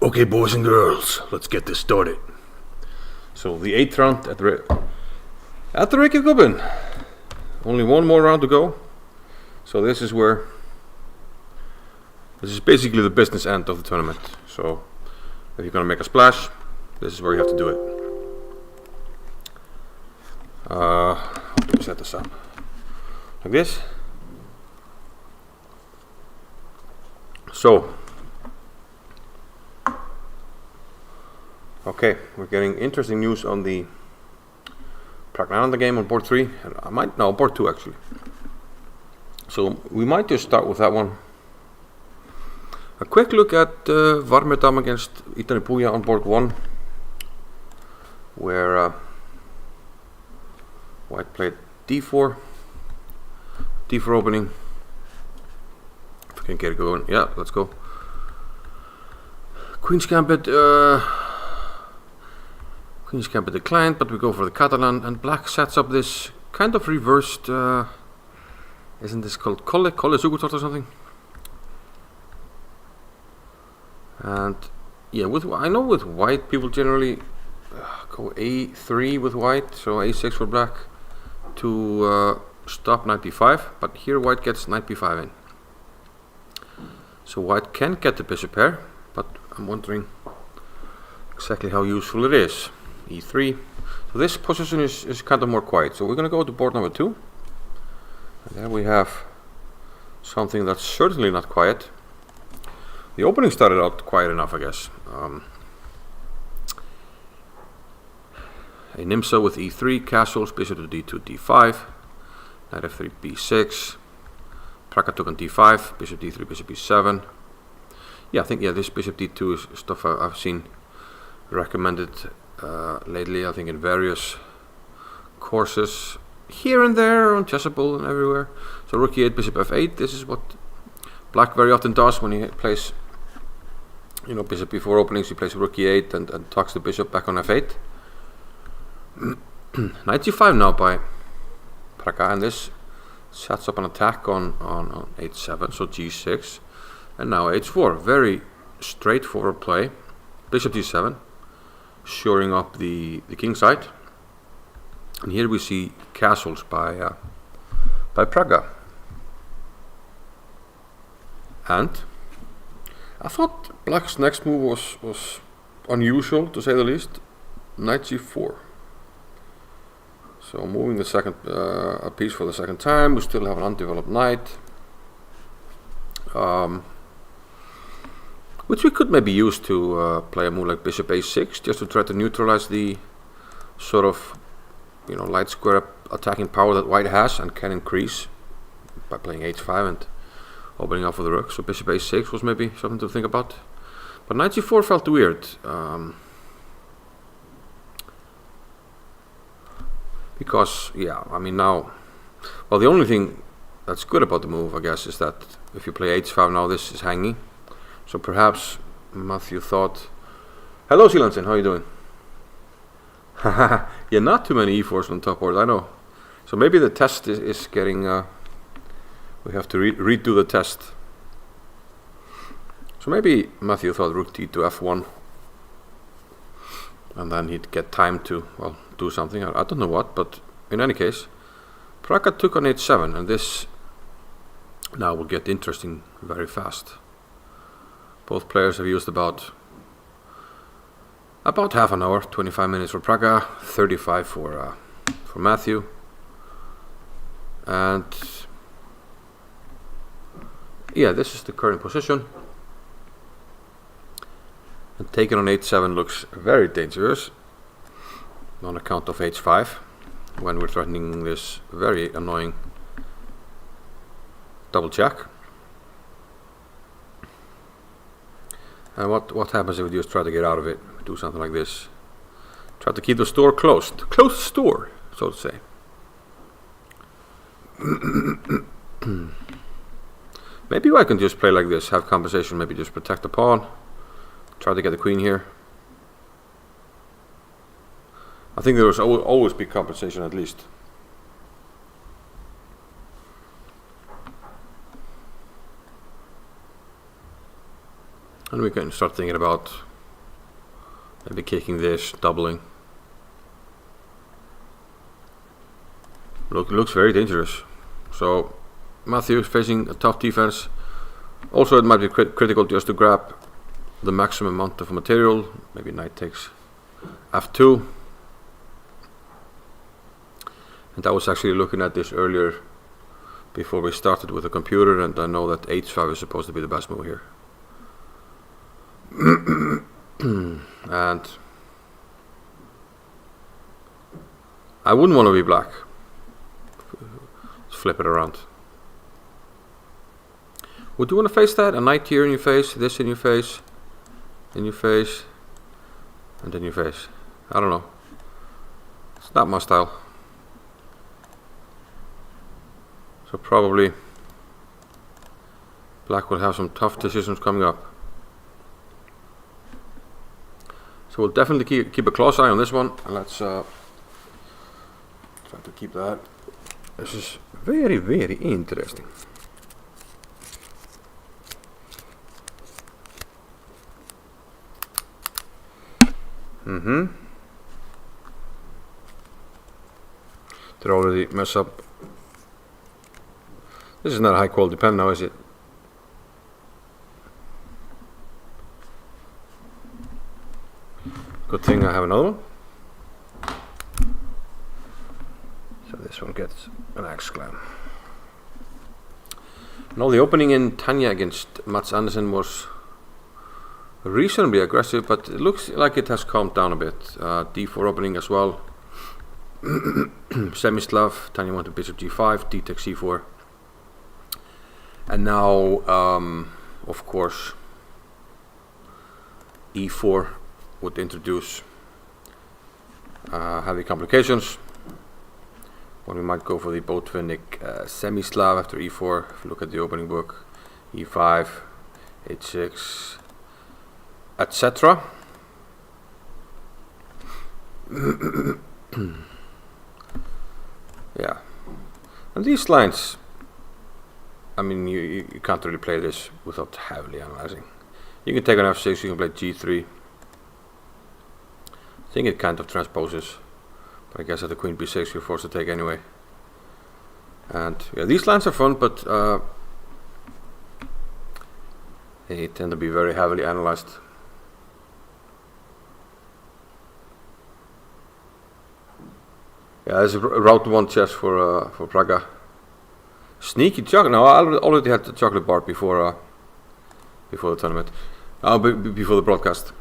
Okay, boys and girls, let's get this started. So the 8th round at the Reykjavik. Only one more round to go. So this is basically the business end of the tournament. So if you're gonna make a splash, this is where you have to do it. How do we set this up? Like this. So okay, we're getting interesting news on the Pragganandhaa game on board 3, and board 2 actually. So we might just start with that one. A quick look at Varmedam against Itanipuja on board 1, where White played d4 opening. If we can get it going, yeah, let's go. Queen's Gambit. Queen's Gambit declined, but we go for the Catalan, and Black sets up this kind of reversed, isn't this called Kolle Sugutort or something? And yeah, I know with White people generally go a3 with White, so a6 for Black to stop knight b5, but here White gets knight b5 in. So White can get the bishop pair, but I'm wondering exactly how useful it is. e3. So this position is kind of more quiet. So we're going to go to board number 2. And there we have something that's certainly not quiet. The opening started out quiet enough, I guess. A Nimsa with e3, castles, bishop to d2, d5, knight f3, b6, Pragga took on d5, bishop d3, bishop b7. Yeah, I think this bishop d2 is stuff I've seen recommended lately, I think in various courses here and there on Chessable and everywhere. So rook e8, bishop f8, this is what Black very often does when he plays, bishop before openings. He plays rook e8 and tucks the bishop back on f8. Knight g5 now by Pragga, and this sets up an attack on h7, so g6, and now h4. Very straightforward play. Bishop d7, shoring up the king side, and here we see castles by Pragga. And I thought Black's next move was unusual, to say the least. Knight g4. So moving the second a piece for the second time. We still have an undeveloped knight, which we could maybe use to play a move like bishop a6, just to try to neutralize the sort of light square attacking power that White has and can increase by playing h5 and opening up for the rook. So bishop a6 was maybe something to think about, but knight g4 felt weird. Because now, well, the only thing that's good about the move, I guess, is that if you play h5 now, this is hanging. So perhaps Matthew thought, hello Silansen, how are you doing? Yeah, not too many e4s on top board, I know. So maybe the test is getting, we have to redo the test. So maybe Matthew thought rook d to f1, and then he'd get time to, well, do something. I don't know what, but in any case, Pragga took on h7, and this now will get interesting very fast. Both players have used about half an hour, 25 minutes for Pragga, 35 for Matthew, and yeah, this is the current position. And taking on h7 looks very dangerous on account of h5, when we're threatening this very annoying double check. And what happens if we just try to get out of it? Do something like this. Try to keep the store closed. Close the store, so to say. Maybe I can just play like this, have compensation, maybe just protect the pawn. Try to get the queen here. I think there will always be compensation at least. And we can start thinking about Maybe kicking this, doubling. Looks very dangerous. So Matthew is facing a tough defense. Also, it might be critical just to grab the maximum amount of material. Maybe knight takes f2. And I was actually looking at this earlier before we started with the computer, and I know that h5 is supposed to be the best move here. And I wouldn't want to be black. Let's flip it around. Would you want to face that? A knight here in your face, this in your face, and then your face. I don't know. It's not my style. So probably black will have some tough decisions coming up. So we'll definitely keep a close eye on this one, and let's try to keep that. This is very, very interesting. They already mess up. This is not a high quality pen now, is it? Good thing I have another one. So this one gets an axe clam. Now the opening in Tania against Mats Andersson was reasonably aggressive, but it looks like it has calmed down a bit. D4 opening as well. Semislav, Tania went to bishop g5, d takes c4. And now, of course, e4 would introduce heavy complications. When we might go for the Botvinnik Semislav after e4. If you look at the opening book, e5, h6, etc. Yeah, and these lines, I mean, you can't really play this without heavily analyzing. You can take an f6, you can play g3. I think it kind of transposes, but I guess at the queen b6 you're forced to take anyway. And yeah, these lines are fun, but they tend to be very heavily analyzed. Yeah, there's a route 1 chess for Pragga. Sneaky chocolate. No, I already had the chocolate bar before the tournament. Before the broadcast.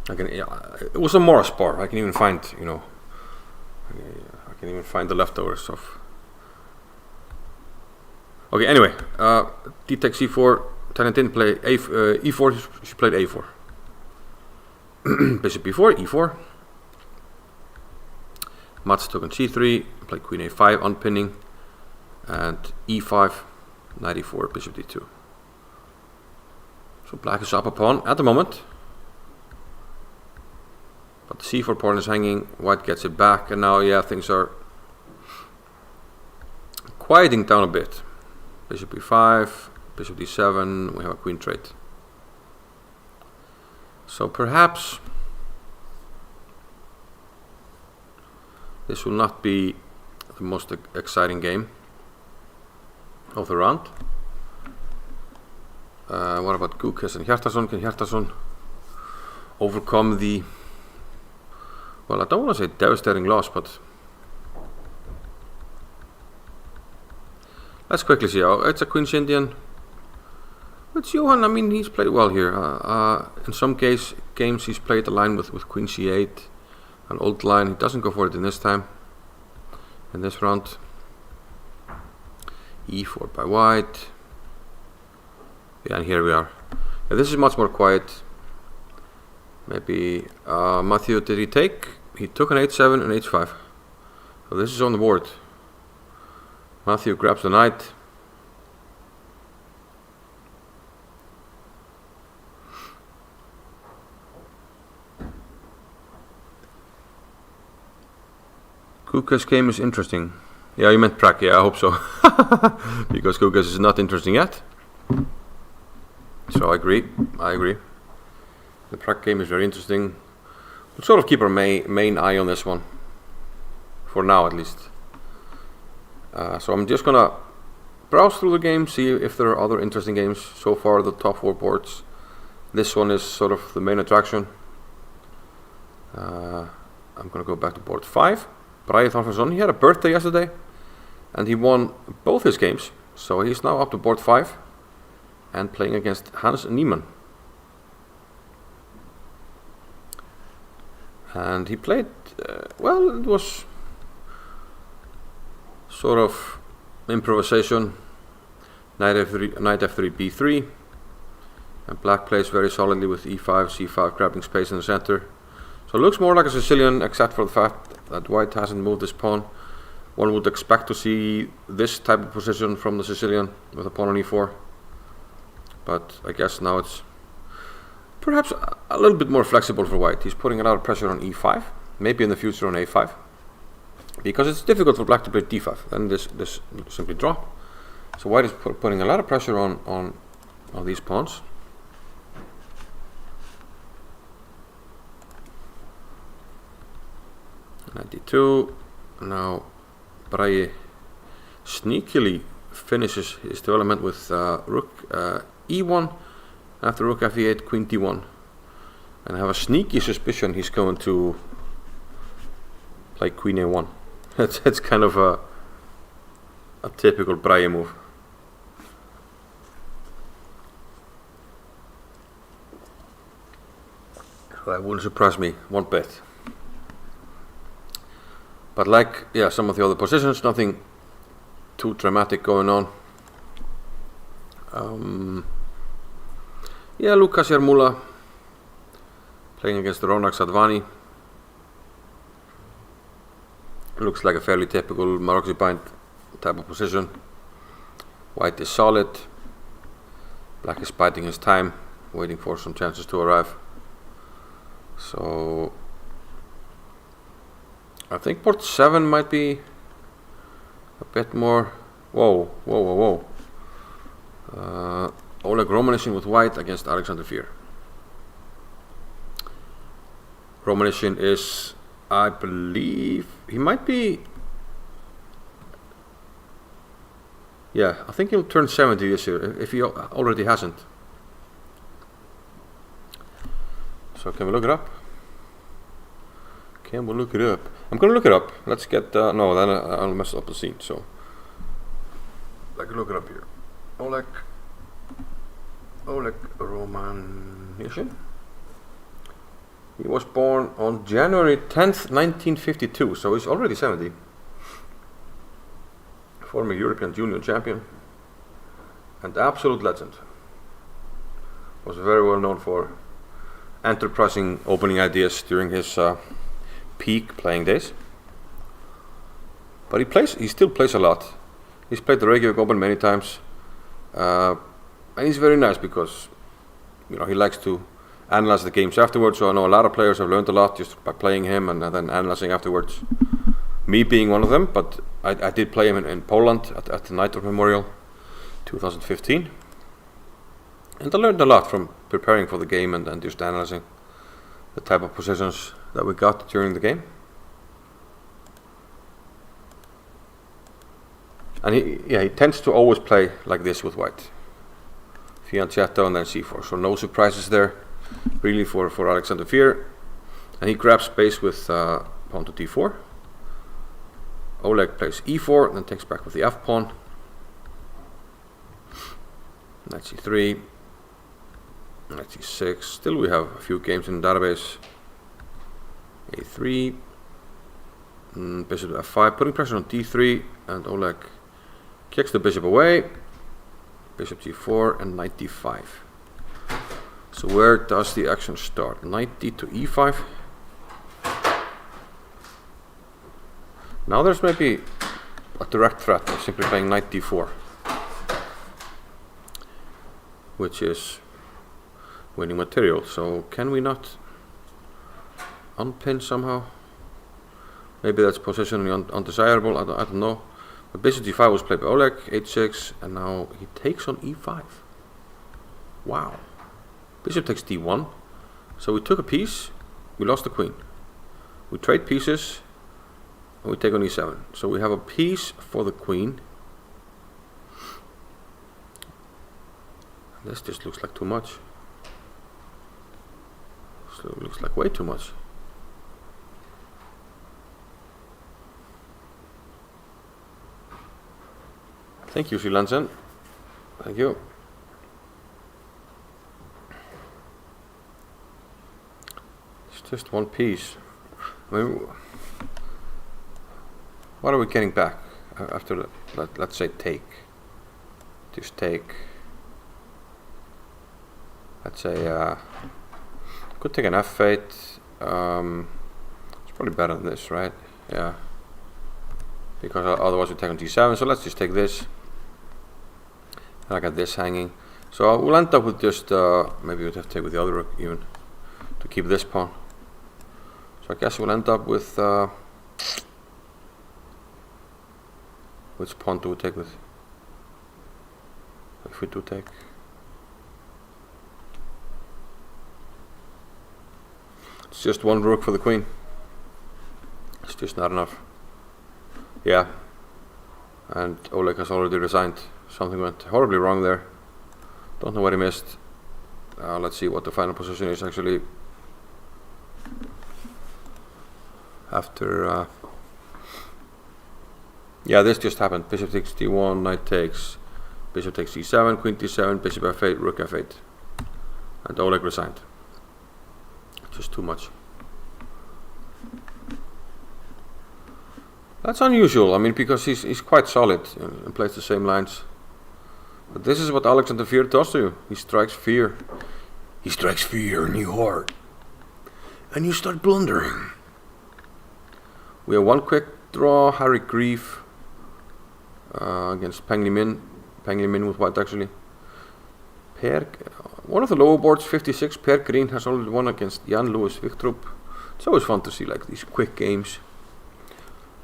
It was a Morris bar. I can even find, I can even find the leftovers of. Okay, anyway, d takes c4. Tania didn't play e4. She played a4. Bishop b4, e4. Mats took on c3, played queen a5, unpinning, and e5, knight e4, bishop d2. So black is up a pawn at the moment, but the c4 pawn is hanging. White gets it back, and now, yeah, things are quieting down a bit. Bishop e5, bishop d7. We have a queen trade. So perhaps this will not be the most exciting game of the round. What about Gukesh and Hjartarson? Can Hjartarson overcome the, well, I don't want to say devastating loss, but let's quickly see. Oh, it's a Queen's Indian. It's Johann. I mean, he's played well here. In some games he's played the line with Queen c8. An old line. He doesn't go for it in this time. In this round, e4 by white. Yeah, and here we are. Yeah, this is much more quiet. Maybe Matthew, did he take? He took an h7 and h5. So this is on the board. Matthew grabs the knight. Gukesh game is interesting. Yeah, you meant Pragg. Yeah, I hope so. Because Gukesh is not interesting yet. So I agree. The Pragg game is very interesting. We'll sort of keep our main eye on this one. For now at least. So I'm just gonna browse through the game, see if there are other interesting games. So far the top 4 boards. This one is sort of the main attraction. I'm gonna go back to board 5. Bragi Þorfinnsson, he had a birthday yesterday and he won both his games. So he's now up to board 5 and playing against Hans Niemann. And he played, well, it was sort of improvisation. Knight f3, b3. And black plays very solidly with e5, c5, grabbing space in the center. So it looks more like a Sicilian, except for the fact that white hasn't moved his pawn. One would expect to see this type of position from the Sicilian with a pawn on e4. But I guess now it's perhaps a little bit more flexible for white. He's putting a lot of pressure on e5, maybe in the future on a5. Because it's difficult for black to play d5, then this simply drop. So white is putting a lot of pressure on these pawns. Knight d2. Now Bragi sneakily finishes his development with rook e1 after rook f8, queen d1. And I have a sneaky suspicion he's going to play queen a1. It's kind of a typical Bragi move. So that wouldn't surprise me one bit. But like, yeah, some of the other positions, nothing too dramatic going on. Yeah, Lukas Jarmula playing against Ronak Sadvani. Looks like a fairly typical Marokzi-bind type of position. White is solid. Black is biding his time, waiting for some chances to arrive. So I think board 7 might be a bit more. Whoa. Oleg Romanishin with white against Alexander Fier. Romanishin is, I believe, he might be. Yeah, I think he'll turn 70 this year, if he already hasn't. So can we look it up? Can we look it up? I'm gonna look it up. Let's get, no, then I'll mess up the scene, so. I can look it up here. Oleg Romanishin. He was born on January 10th, 1952, so he's already 70. Former European junior champion and absolute legend. Was very well known for enterprising opening ideas during his peak playing days. But he still plays a lot. He's played the Reykjavik Open many times. And he's very nice because, you know, he likes to analyze the games afterwards. So I know a lot of players have learned a lot just by playing him and then analyzing afterwards. Me being one of them, but I did play him in Poland at the Night of Memorial 2015. And I learned a lot from preparing for the game and just analyzing the type of positions that we got during the game. And he tends to always play like this with white. Fianchetto and then c4. So no surprises there, really, for Alexander Fier. And he grabs space with pawn to d4. Oleg plays e4 and then takes back with the f pawn. Knight c3. Knight c6. Still we have a few games in the database. a3. Bishop to f5. Putting pressure on d3. And Oleg kicks the bishop away. Bishop g4 and knight d5. So where does the action start? Knight d to e5. Now there's maybe a direct threat of simply playing knight d4, which is winning material. So can we not unpin somehow? Maybe that's positionally undesirable, I don't know. But bishop d5 was played by Oleg, h6, and now he takes on e5. Wow. Bishop takes d1, So we took a piece, we lost the queen. We trade pieces, and we take on e7. So we have a piece for the queen. This just looks like too much. So it looks like way too much. Thank you, Silansen. Thank you. It's just one piece. I mean, what are we getting back after that? Let's say take. Just take. Let's say could take an f8. It's probably better than this, right? Yeah. Because otherwise we take on d7. So let's just take this. And I got this hanging. So we'll end up with just maybe we'd have to take with the other rook even to keep this pawn. So I guess we'll end up with which pawn do we take with? If we do take. It's just one rook for the queen. It's just not enough. Yeah. And Oleg has already resigned. Something went horribly wrong there. Don't know what he missed. Let's see what the final position is actually. After yeah, this just happened. Bishop takes d1, knight takes, bishop takes d7, queen d7, bishop f8, rook f8. And Oleg resigned. Just too much. That's unusual, I mean, because he's quite solid and plays the same lines. But this is what Alexander Fear does to you. He strikes fear. He strikes fear in your heart. And you start blundering. We have one quick draw, Harry Grief against Peng Min with white actually. One of the lower boards, 56, Per Green has already won against Jan Louis Victrup. It's always fun to see like these quick games.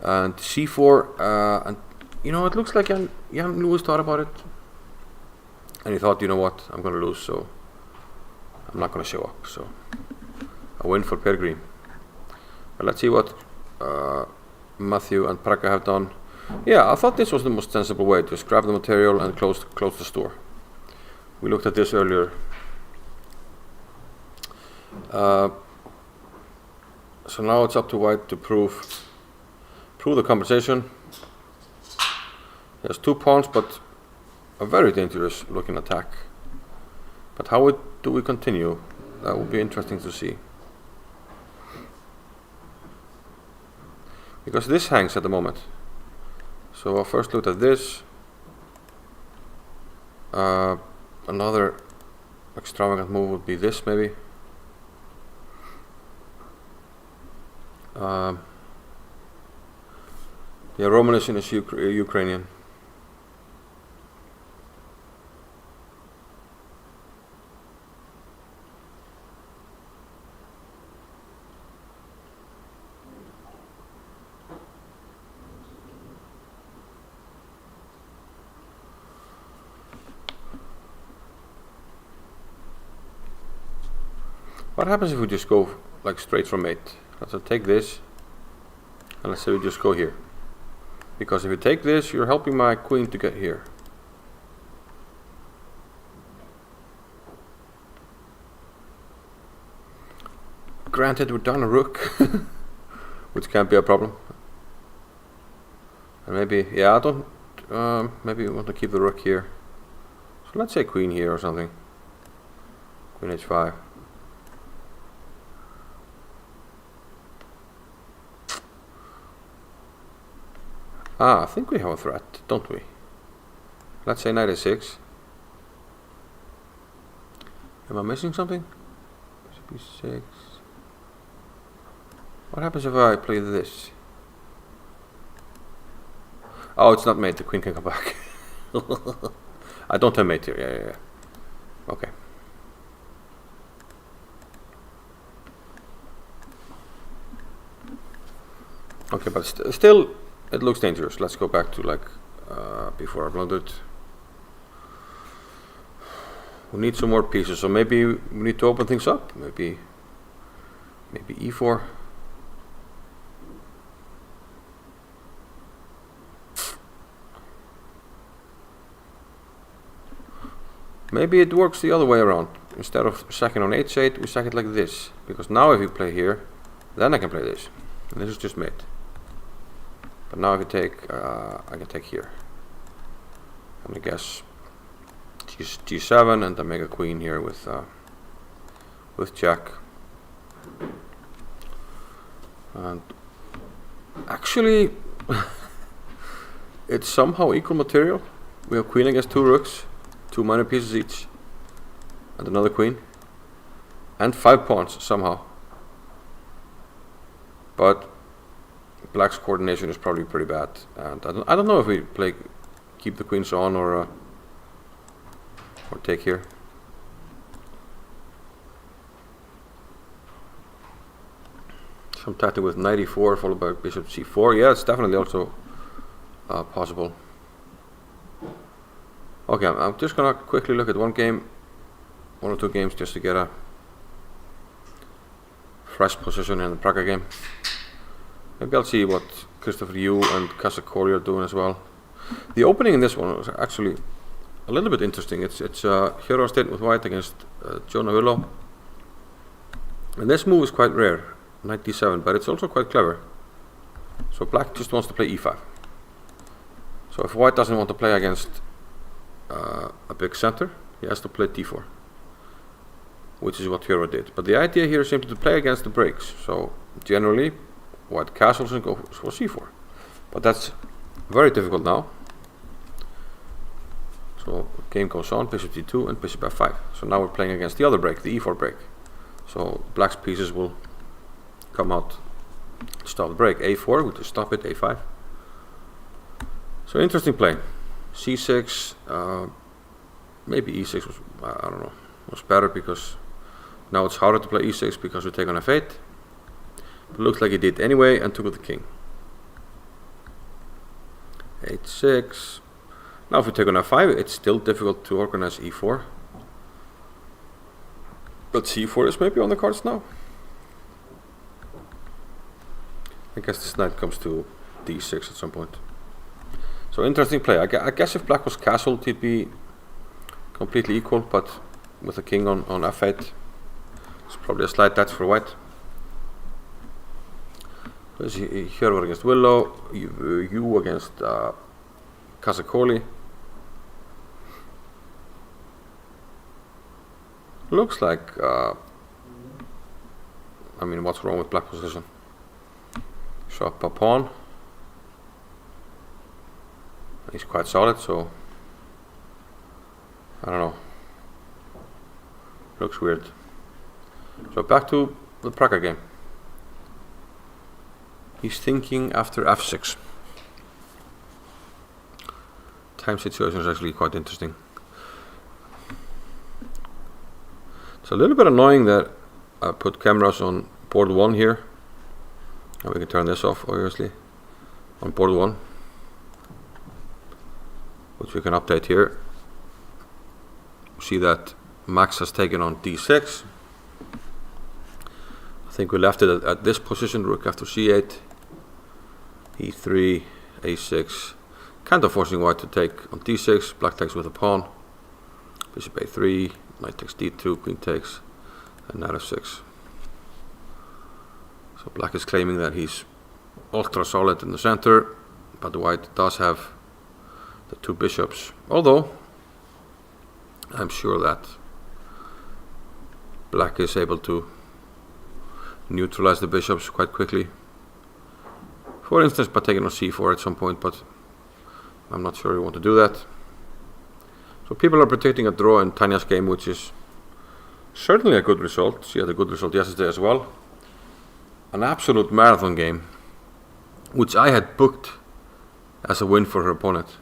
And c4, and you know, it looks like Jan Louis thought about it. And he thought, you know what, I'm going to lose, so I'm not going to show up. So a win for Per Green. But let's see what Matthew and Pragg have done. Yeah, I thought this was the most sensible way. Just grab the material and close the store. We looked at this earlier. So now it's up to white to prove the compensation. He has two pawns, but a very dangerous looking attack. But how do we continue? That would be interesting to see. Because this hangs at the moment. So I'll first look at this. Another extravagant move would be this maybe. Yeah, Romanism is Ukrainian. What happens if we just go like straight from mate? Let's take this, and let's say we just go here. Because if you take this, you're helping my queen to get here. Granted, we're down a rook, which can't be a problem. And maybe, yeah, I don't. Maybe we want to keep the rook here. So let's say queen here or something. Queen h5. I think we have a threat, don't we? Let's say knight a6. Am I missing something? Bishop b6. What happens if I play this? Oh, it's not mate, the queen can come back. I don't have mate here, yeah. Okay. Okay, but still, it looks dangerous. Let's go back to like before I blundered. We need some more pieces, so maybe we need to open things up. Maybe Maybe e4. Maybe it works the other way around. Instead of sacking on h8, we sack it like this. Because now if you play here, then I can play this. And this is just mate. But now if you take, I can take here. I'm gonna guess g7 and then make a queen here with jack. And actually, it's somehow equal material. We have queen against 2 rooks, 2 minor pieces each, and another queen, and 5 pawns somehow. But black's coordination is probably pretty bad, and I don't know if we keep the queens on or take here. So I'm tapping with knight e4 followed by bishop c4. Yeah, it's definitely also possible. Okay, I'm just gonna quickly look at one or 2 games just to get a fresh position in the Pragga game. Maybe I'll see what Christopher Yu and Casa are doing as well. The opening in this one was actually a little bit interesting. It's hero state with white against Johann Novillo. And this move is quite rare, knight d7, but it's also quite clever. So black just wants to play e5. So if white doesn't want to play against a big center, he has to play d4, which is what hero did. But the idea here is simply to play against the breaks. So generally, white castles and goes for c4. But that's very difficult now. So game goes on, bishop d2 and bishop f5. So now we're playing against the other break, the e4 break. So black's pieces will come out to stop the break. a4, we just stop it, a5. So interesting play. c6, maybe e6 was, I don't know, was better because now it's harder to play e6 because we take on f8. But looks like he did anyway and took with the king. h6. Now if we take on f5, it's still difficult to organize e4. But c4 is maybe on the cards now. I guess this knight comes to d6 at some point. So interesting play. I guess if black was castled, he'd be completely equal, but with the king on f8, it's probably a slight edge for white. Here we're against Willow, you against Casa. Looks like, I mean, what's wrong with black position? Show up a pawn. He's quite solid, so I don't know. Looks weird. So back to the Pragga game. He's thinking after f6. Time situation is actually quite interesting. It's a little bit annoying that I put cameras on board 1 here. And we can turn this off, obviously, on board 1. Which we can update here. See that Max has taken on d6. I think we left it at this position, rook after c8, e3, a6, kind of forcing white to take on d6, black takes with a pawn, bishop a3, knight takes d2, queen takes, and knight f6. So black is claiming that he's ultra solid in the center, but white does have the 2 bishops, although I'm sure that black is able to neutralize the bishops quite quickly. For instance, by taking on c4 at some point, but I'm not sure you want to do that. So people are predicting a draw in Tania's game, which is certainly a good result. She had a good result yesterday as well. An absolute marathon game, which I had booked as a win for her opponent.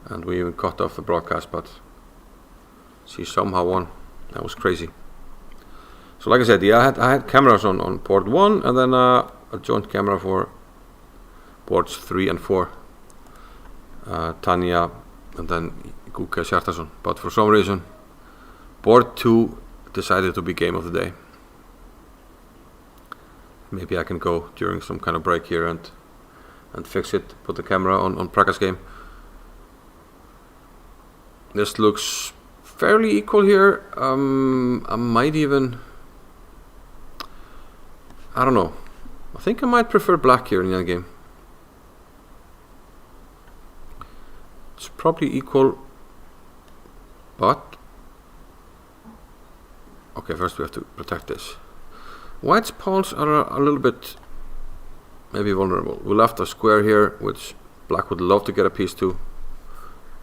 And we even cut off the broadcast, but she somehow won. That was crazy. So like I said, yeah, I had cameras on port 1 and then a joint camera for ports 3 and 4. Tania and then Gukesh. But for some reason, port 2 decided to be game of the day. Maybe I can go during some kind of break here and fix it, put the camera on Pragg's game. This looks fairly equal here. I might even, I don't know. I think I might prefer black here in the endgame. It's probably equal, but okay, first we have to protect this. White's pawns are a little bit maybe vulnerable. We left a square here, which black would love to get a piece to.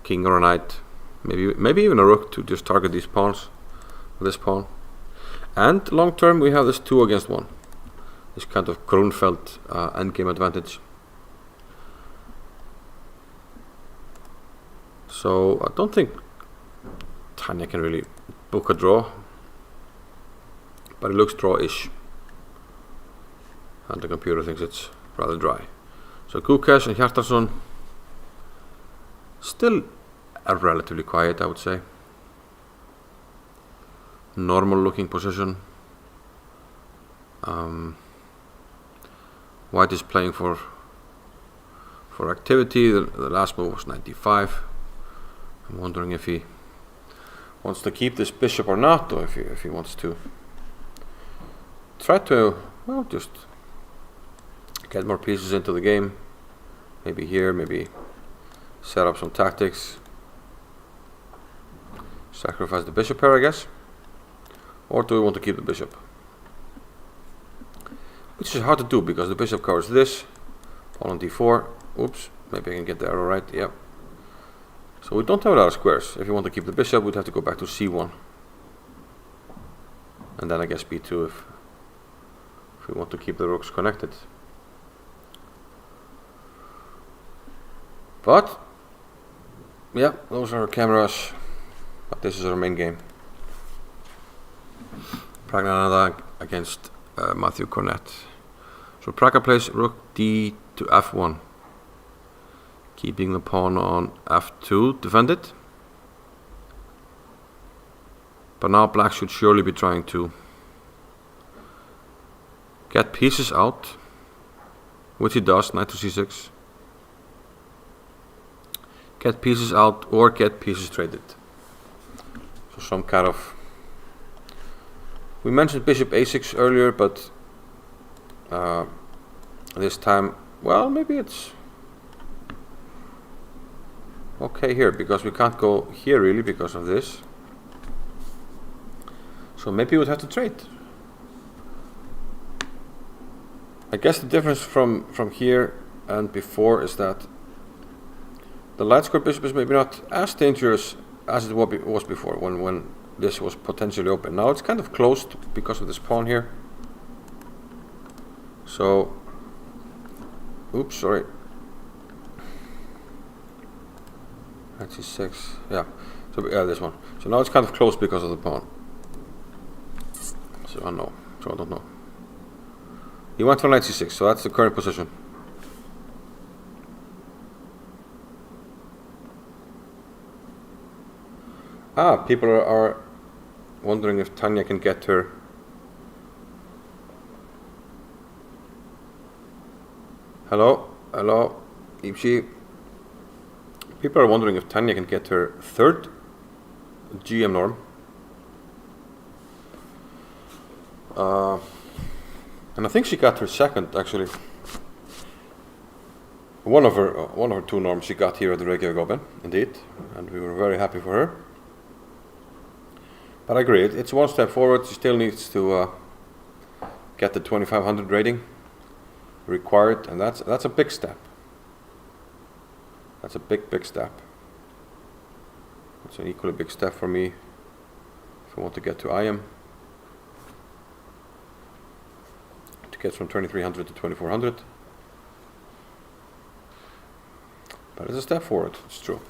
King or a knight, maybe even a rook to just target these pawns, this pawn. And long term we have this 2 against 1. This kind of Grunfeld endgame advantage. So I don't think Tania can really book a draw, but it looks draw-ish. And the computer thinks it's rather dry. So Gukesh and Hjartarson still are relatively quiet, I would say. Normal looking position. White is playing for activity. The last move was 95. I'm wondering if he wants to keep this bishop or not, or if he wants to try to, well, just get more pieces into the game. Maybe here, maybe set up some tactics. Sacrifice the bishop here, I guess. Or do we want to keep the bishop? Which is hard to do because the bishop covers this. Pawn on d4. Oops, maybe I can get the arrow right. Yep. So we don't have a lot of squares. If you want to keep the bishop, we'd have to go back to c1. And then I guess b2 if we want to keep the rooks connected. But yeah, those are our cameras. But this is our main game. Pragganandhaa against Matthew Cornett. So Pragg plays rook d to f1, keeping the pawn on f2 defended. But now black should surely be trying to get pieces out, which he does, knight to c6. Get pieces out or get pieces traded. So some kind of, we mentioned bishop a6 earlier, but this time, well, maybe it's okay here because we can't go here really because of this. So maybe we would have to trade. I guess the difference from here and before is that the light square bishop is maybe not as dangerous as it was before when this was potentially open. Now it's kind of closed because of this pawn here. So, oops, sorry. Knight c6, yeah. So yeah, this one. So now it's kind of closed because of the pawn. So I know. So I don't know. He went for knight c6, so that's the current position. People are wondering if Tania can get her. Hello, Ipsi. People are wondering if Tania can get her third GM norm. And I think she got her second actually. One of her 2 norms she got here at the Reykjavik Open, indeed, and we were very happy for her. But I agree, it's one step forward. She still needs to get the 2500 rating required, and that's a big step. That's a big step. It's an equally big step for me if I want to get to IM. To get from 2300 to 2400. But it's a step forward, it's true.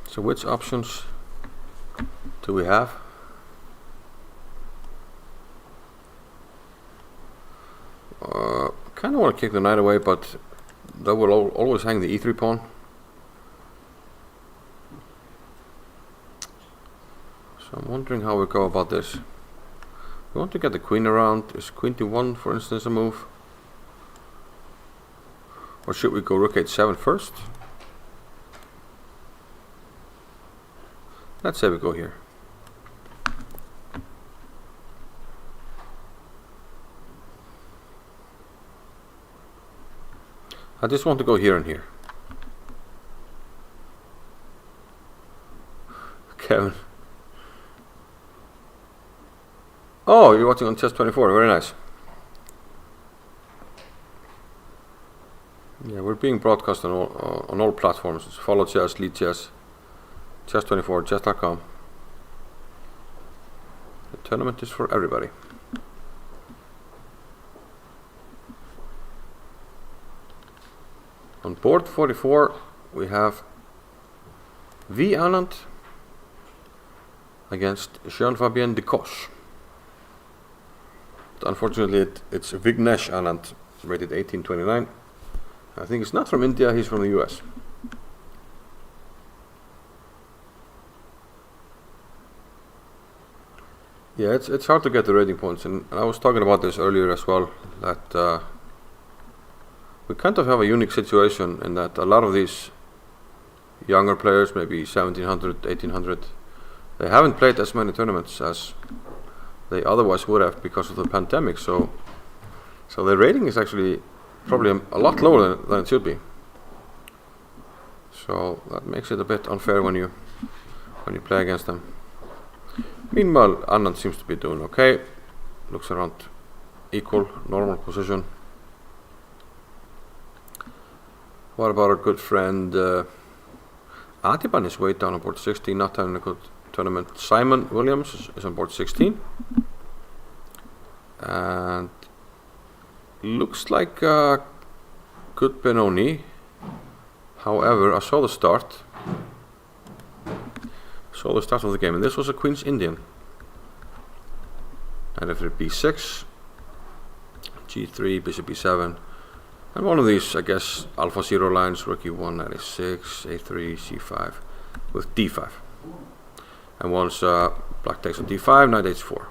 So which options do we have? Kind of want to kick the knight away, but that will always hang the e3 pawn. So I'm wondering how we go about this. We want to get the queen around. Is queen d1, for instance, a move? Or should we go rook h7 first? Let's say we go here. I just want to go here and here. Kevin. Oh, you're watching on Chess24. Very nice. Yeah, we're being broadcast on all platforms. It's Follow Chess, Lead Chess, Chess24, Chess.com. The tournament is for everybody. On board 44, we have V. Anand against Jean-Fabien Gukesh. Unfortunately, it's Vignesh Anand, rated 1829. I think he's not from India, he's from the US. Yeah, it's hard to get the rating points, and I was talking about this earlier as well, that we kind of have a unique situation in that a lot of these younger players, maybe 1700, 1800, they haven't played as many tournaments as they otherwise would have because of the pandemic, so their rating is actually probably a lot lower than it should be. So that makes it a bit unfair when you play against them. Meanwhile, Anand seems to be doing okay. Looks around equal, normal position. What about our good friend Adiban is way down on board 16, not having a good tournament. Simon Williams is on board 16. And looks like a good Benoni. However, I saw the start. Of the game, and this was a Queen's Indian. And if it b6, g3, bishop b7, and one of these, I guess, alpha 0 lines, rook e1, knight a6, a3, c5, with d5. And once black takes on d5, knight h4.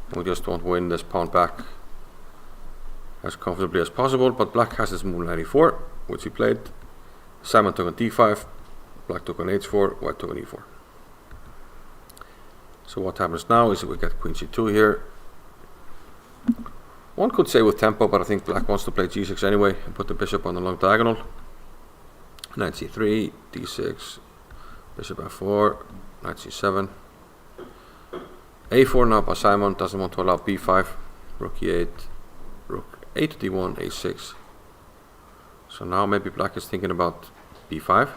And we just want to win this pawn back as comfortably as possible, but black has this move knight e4, which he played. Simon took on d5, black took on h4, white took on e4. So what happens now is we get queen c2 here. One could say with tempo, but I think black wants to play g6 anyway and put the bishop on the long diagonal. Knight c3, d6, bishop f4, knight c7. a4 now by Simon, doesn't want to allow b5, rook e8, rook a to d1, a6. So now maybe black is thinking about b5,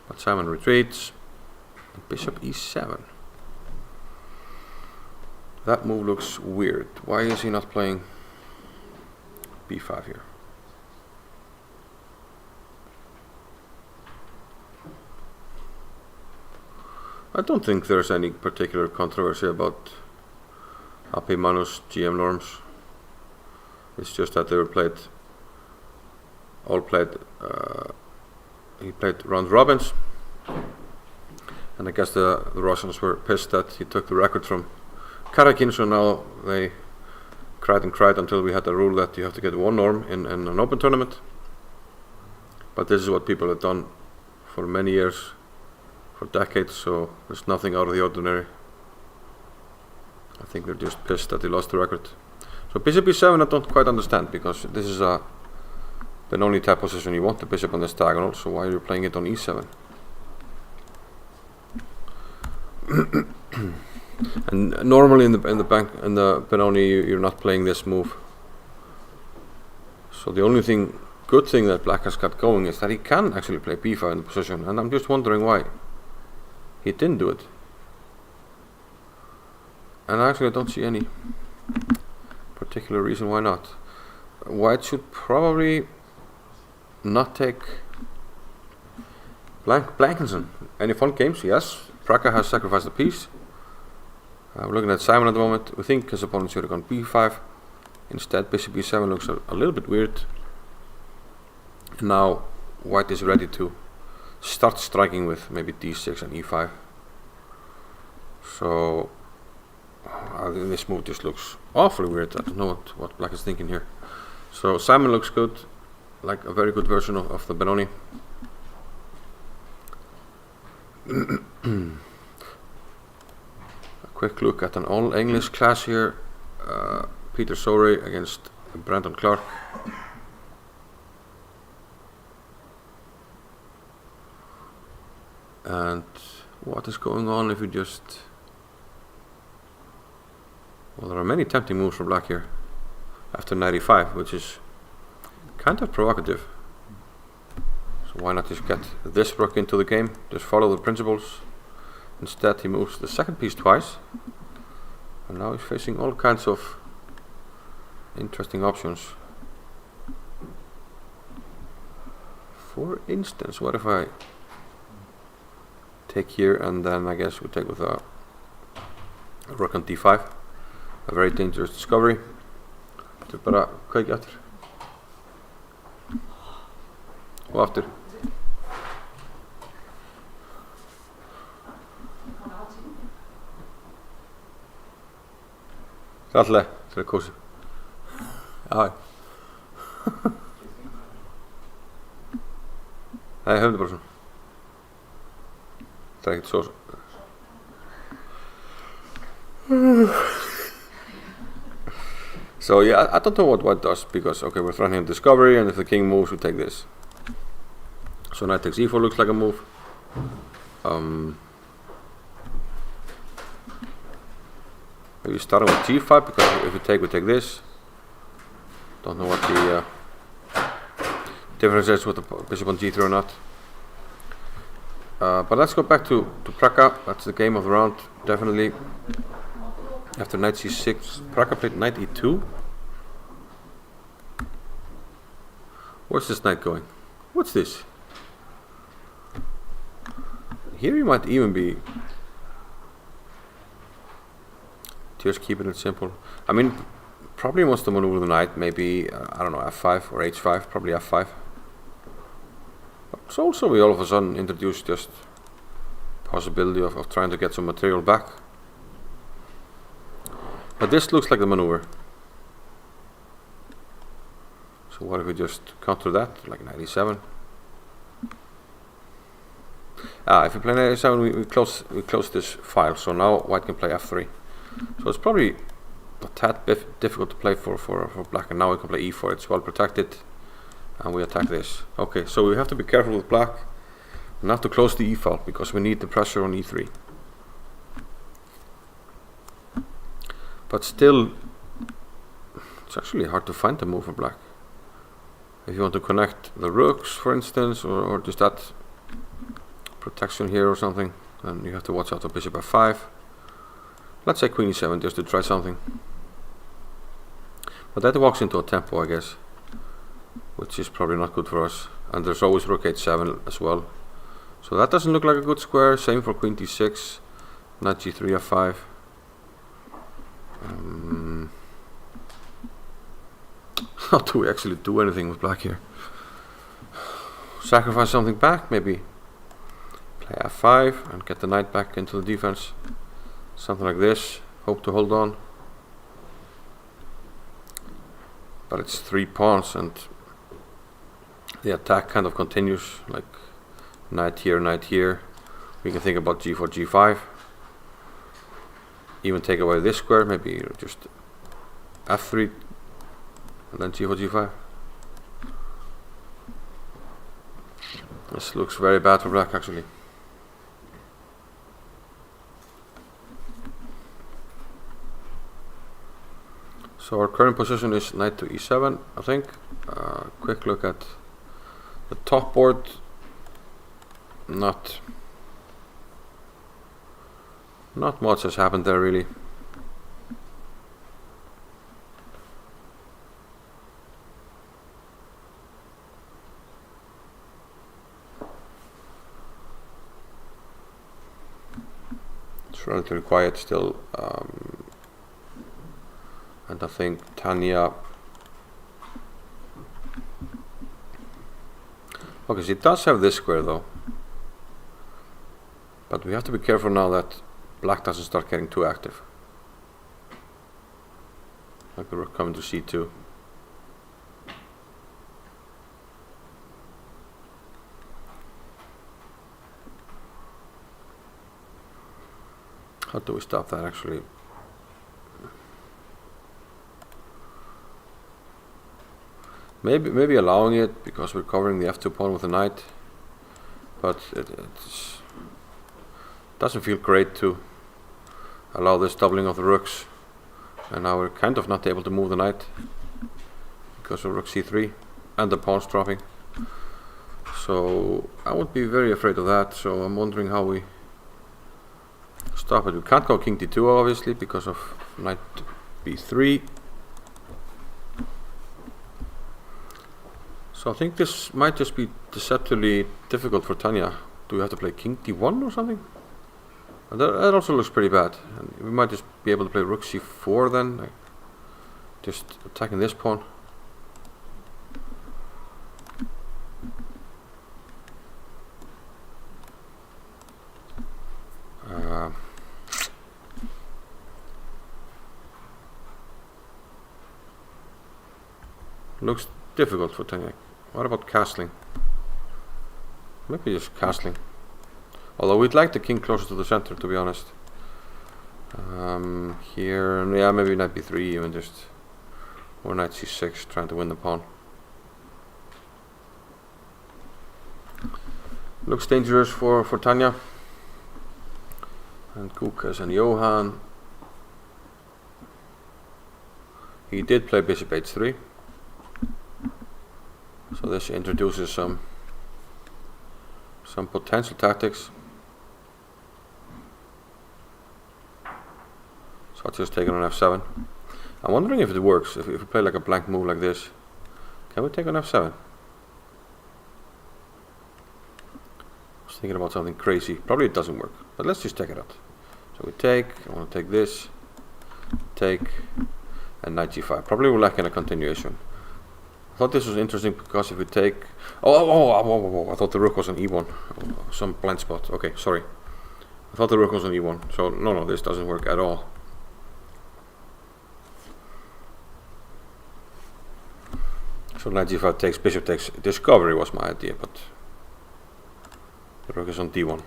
but Simon retreats, bishop e7. That move looks weird. Why is he not playing b5 here? I don't think there's any particular controversy about AP Manu's GM norms. It's just that they were he played round robins, and I guess the Russians were pissed that he took the record from Karakin, so now they cried and cried until we had a rule that you have to get one norm in an open tournament. But this is what people have done for many years, for decades, so there's nothing out of the ordinary. I think they're just pissed that they lost the record. So bishop e7 I don't quite understand, because this is a Benoni type position. You want the bishop on this diagonal, so why are you playing it on e7? And normally in the Benoni you're not playing this move. So the only good thing that black has got going is that he can actually play b5 in the position, and I'm just wondering why he didn't do it. And actually I don't see any particular reason why not. White should probably not take Blankenson. Any fun games? Yes. Pragga has sacrificed a piece. We're looking at Simon at the moment. We think his opponent should have gone b5. Instead, bishop e7 looks a little bit weird. And now white is ready to start striking with maybe d6 and e5. So This move just looks awfully weird. I don't know what black is thinking here. So Simon looks good, like a very good version of the Benoni. A quick look at an all English class here. Peter Sorey against Brandon Clark. And what is going on if we just... Well, there are many tempting moves for black here after 95, which is kind of provocative. So why not just get this rook into the game, just follow the principles. Instead he moves the second piece twice, and now he's facing all kinds of interesting options. For instance, what if I take here and then I guess we take with a rook on d5, a very dangerous discovery. Þetta bara kveikja aftur og aftur. Alltaf til að kósa. Já. Nei, höfum þetta bara svona. Það ekkert svo. So yeah, I don't know what white does, because okay, we're threatening discovery, and if the king moves, we take this. So knight takes e4 looks like a move. Maybe starting with g5, because if we take this. Don't know what the difference is with the bishop on g3 or not. But let's go back to Pragga. That's the game of the round, definitely. After knight c6, Pragga played knight e2. Where's this knight going? What's this? Here you might even be just keeping it simple. I mean, probably wants to maneuver the knight, maybe, I don't know, f5 or h5, probably f5. So also we all of a sudden introduced just possibility of trying to get some material back. But this looks like the maneuver. So what if we just counter that, like knight e7? If we play knight e7, we close this file, so now white can play f3. So it's probably a tad difficult to play for black, and now we can play e4, it's well protected, and we attack this. Okay, so we have to be careful with black, not to close the e file, because we need the pressure on e3. But still, it's actually hard to find the move for black. If you want to connect the rooks, for instance, or just that protection here or something, then you have to watch out for bishop f5. Let's say queen e7 just to try something. But that walks into a tempo, I guess, which is probably not good for us. And there's always rook h7 as well. So that doesn't look like a good square. Same for queen d6, knight g3 f5. How do we actually do anything with black here? Sacrifice something back, maybe play f5 and get the knight back into the defense. Something like this, hope to hold on. But it's 3 pawns and the attack kind of continues, like knight here, knight here. We can think about g4, g5. Even take away this square, maybe just f3 and then g4, g5. This looks very bad for black, actually. So our current position is knight to e7, I think. Quick look at the top board. Not much has happened there, really. It's relatively quiet still, and I think Tania. Okay, she does have this square though, but we have to be careful now that black doesn't start getting too active. Like the rook coming to c2. How do we stop that actually? Maybe allowing it because we're covering the f2 pawn with a knight, but it doesn't feel great to allow this doubling of the rooks, and now we're kind of not able to move the knight because of rook c3 and the pawns dropping. So I would be very afraid of that. So I'm wondering how we stop it. We can't go king d2 obviously because of knight b3. So I think this might just be deceptively difficult for Tania. Do we have to play king d1 or something? That also looks pretty bad. And we might just be able to play rook c4 then, like just attacking this pawn. Looks difficult for Tania. What about castling? Maybe just castling. Although we'd like the king closer to the center, to be honest. Here, yeah, maybe knight b3 even just, or knight c6, trying to win the pawn. Looks dangerous for Tania. And Gukesh and Johann. He did play bishop h3. So this introduces some potential tactics. So I'll just take it on f7. I'm wondering if it works. If we play like a blank move like this, can we take on f7? I was thinking about something crazy. Probably it doesn't work, but let's just check it out. So we take, I want to take this, take, and knight g5. Probably we're lacking a continuation. I thought this was interesting because if we take... I thought the rook was on e1. Some blind spot. Okay, sorry. I thought the rook was on e1. So, no, this doesn't work at all. So knight g5 takes, bishop takes. Discovery was my idea, but the rook is on d1.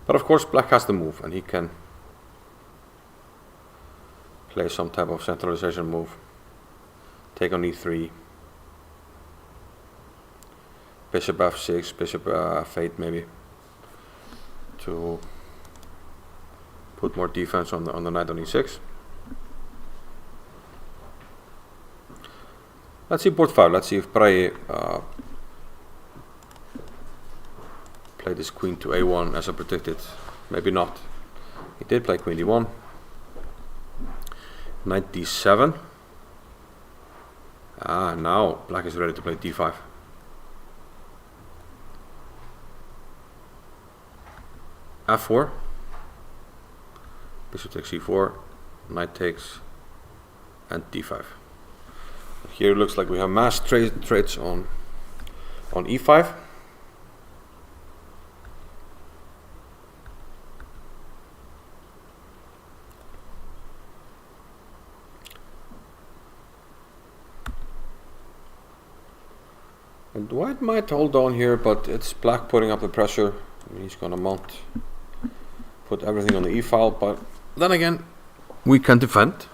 But of course black has the move and he can play some type of centralization move. Take on e3. Bishop f6, bishop f8 maybe. To put more defense on the knight on e6. Let's see board 5. Let's see if Pragg played this queen to a1 as I predicted. Maybe not. He did play queen d1. Knight d7. Now black is ready to play d5. f4. Bishop takes c4. Knight takes, and d5. Here it looks like we have mass trades on e5. And white might hold on here, but it's black putting up the pressure. He's gonna put everything on the e file, but then again, we can defend.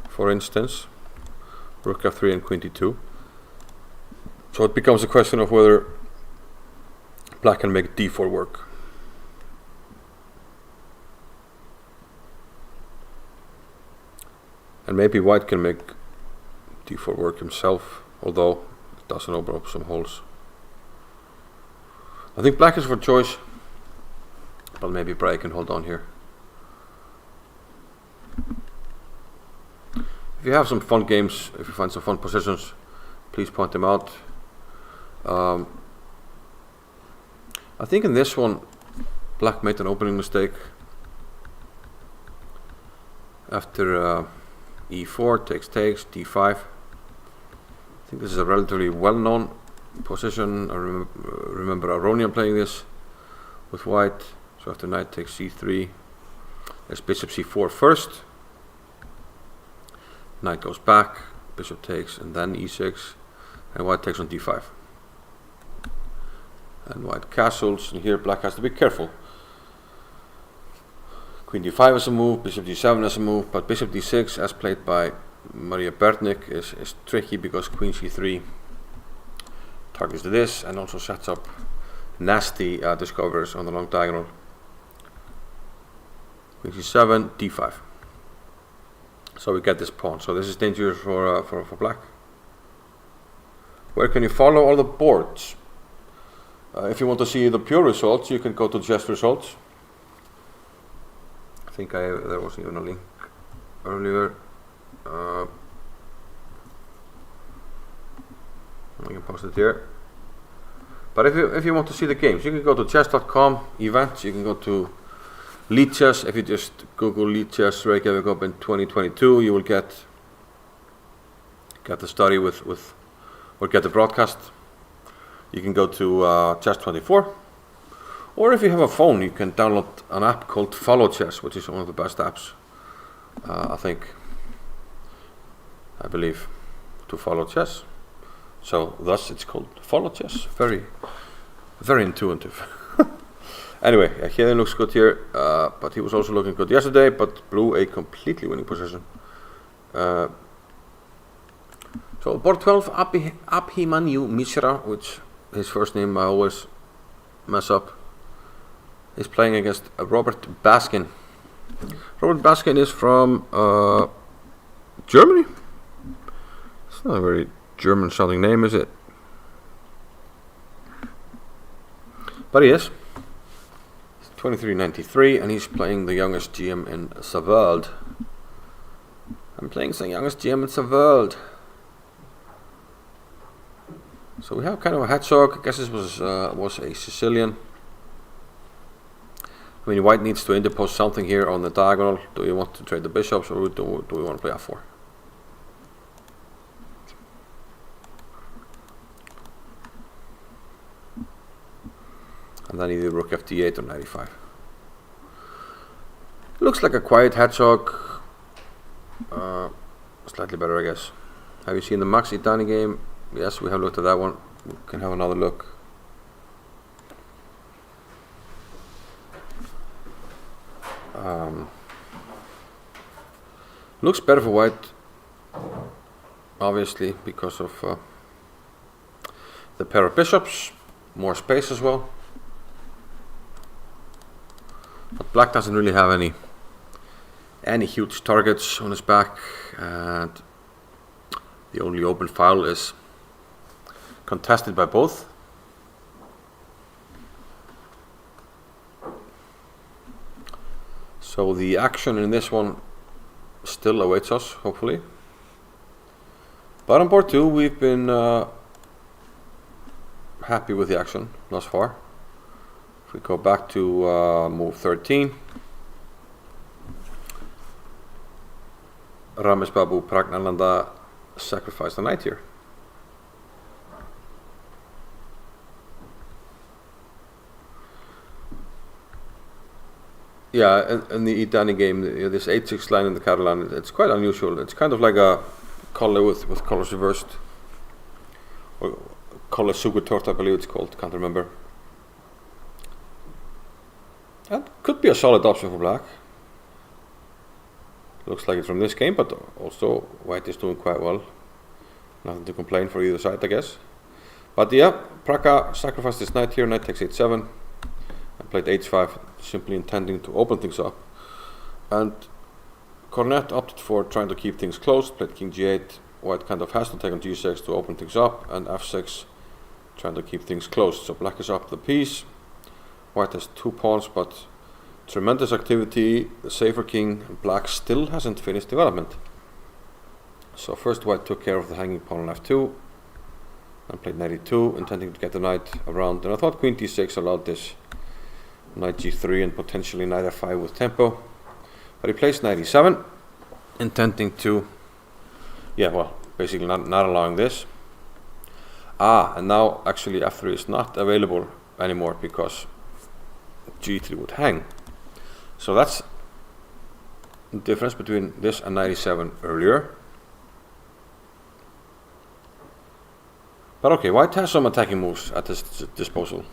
For instance, rook f3 and queen d2. So it becomes a question of whether black can make d4 work. And maybe white can make d4 work himself, although it doesn't open up some holes. I think black is for choice, but maybe Pragg can hold on here. If you have some fun games, if you find some fun positions, please point them out. I think in this one, black made an opening mistake. After e4 takes, d5. I think this is a relatively well-known position. I remember Aronian playing this with white. So after knight takes c3, there's bishop c4 first. Knight goes back, bishop takes, and then e6, and white takes on d5. And white castles, and here black has to be careful. Queen d5 is a move, bishop d7 is a move, but bishop d6, as played by Maria Bertnik, is tricky because queen c3 targets to this and also sets up nasty discoveries on the long diagonal. Queen c7, d5. So we get this pawn. So this is dangerous for black. Where can you follow all the boards? If you want to see the pure results, you can go to just results. I think there was even a link earlier. I can post it here. But if you want to see the games, you can go to chess.com events. You can go to Lead Chess. If you just Google Lead Chess Reykjavik Open 2022, you will get the study or get the broadcast. You can go to Chess24, or if you have a phone, you can download an app called Follow Chess, which is one of the best apps, I believe, to follow chess. So thus it's called Follow Chess. Very, very intuitive. Anyway, Héðinn looks good here, but he was also looking good yesterday, but blue a completely winning position. So board 12, Abhimanyu Mishra, which his first name I always mess up, is playing against Robert Baskin. Robert Baskin is from Germany. It's not a very German sounding name, is it? But he is. He's 2393 and he's playing the youngest GM in the world. I'm playing the youngest GM in the world. So we have kind of a hedgehog. I guess this was a Sicilian. I mean, white needs to interpose something here on the diagonal. Do you want to trade the bishops, or do we want to play f4? And then either rook fd8 or 95. Looks like a quiet hedgehog. Slightly better, I guess. Have you seen the Max Itani game? Yes, we have looked at that one. We can have another look. Looks better for white, obviously, because of the pair of bishops, more space as well. But black doesn't really have any huge targets on his back, and the only open file is contested by both. So the action in this one still awaits us, hopefully. But on board 2, we've been happy with the action thus far. If we go back to move 13, Ramesh Babu Pragganandhaa sacrificed the knight here. Yeah, in the Itani game, this 8-6 line in the Catalan, it's quite unusual. It's kind of like a color with colors reversed, or color Sugutort, I believe it's called. Can't remember. That could be a solid option for black. Looks like it's from this game, but also white is doing quite well. Nothing to complain for either side, I guess. But yeah, Pragga sacrificed his knight here. Knight takes h7. I played h5, simply intending to open things up. And Cornet opted for trying to keep things closed, played king g8. White kind of has to take on g6 to open things up, and f6, trying to keep things closed. So black is up the piece. White has 2 pawns, but tremendous activity, the safer king, and black still hasn't finished development. So first white took care of the hanging pawn on f2, and played knight e2, intending to get the knight around. And I thought queen d6 allowed this knight g3 and potentially knight f5 with tempo. But he plays knight e7, intending to, basically not allowing this. And now actually f3 is not available anymore because g3 would hang. So that's the difference between this and 97 earlier. But okay, white has some attacking moves at his disposal.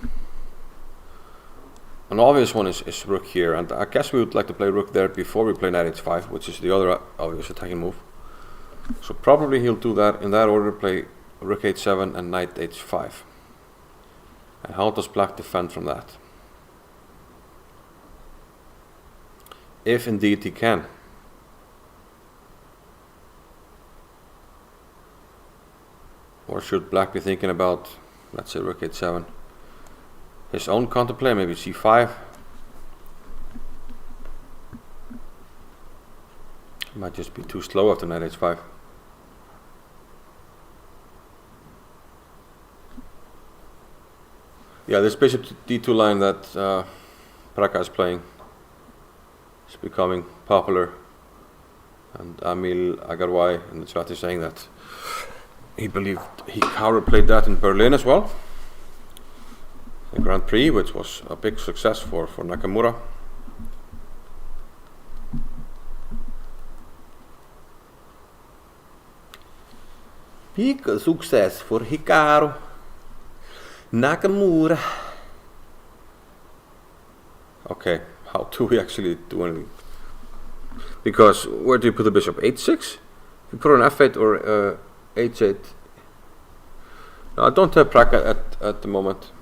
An obvious one is rook here, and I guess we would like to play rook there before we play knight h5, which is the other obvious attacking move. So probably he'll do that in that order, play rook h7 and knight h5. And how does black defend from that? If indeed he can. Or should black be thinking about, let's say, rook h7? His own counterplay, maybe c5. Might just be too slow after knight h5. Yeah, this bishop d2 line that Pragg is playing is becoming popular. And Emil Agarwai in the chat is saying that he believed he counterplayed that in Berlin as well. The Grand Prix, which was a big success for Nakamura. Big success for Hikaru Nakamura. Okay, how do we actually do anything? Because where do you put the bishop? h6? You put it on f8 or h8? No, I don't have Pragg at the moment.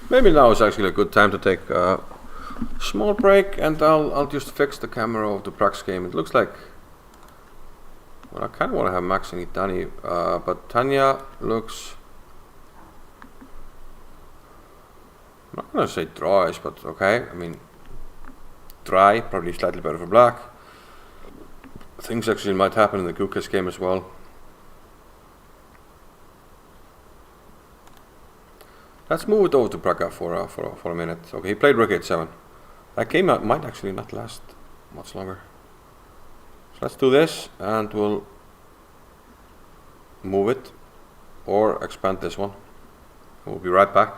Maybe now is actually a good time to take a small break, and I'll just fix the camera of the Pragg's game. It looks like, well, I kind of want to have Max and Dani, but Tania looks, I'm not going to say drawish, but okay. I mean, dry, probably slightly better for black. Things actually might happen in the Gukesh game as well. Let's move it over to Pragg for a minute. Okay, he played rook h7. That game might actually not last much longer. So let's do this, and we'll move it or expand this one. We'll be right back.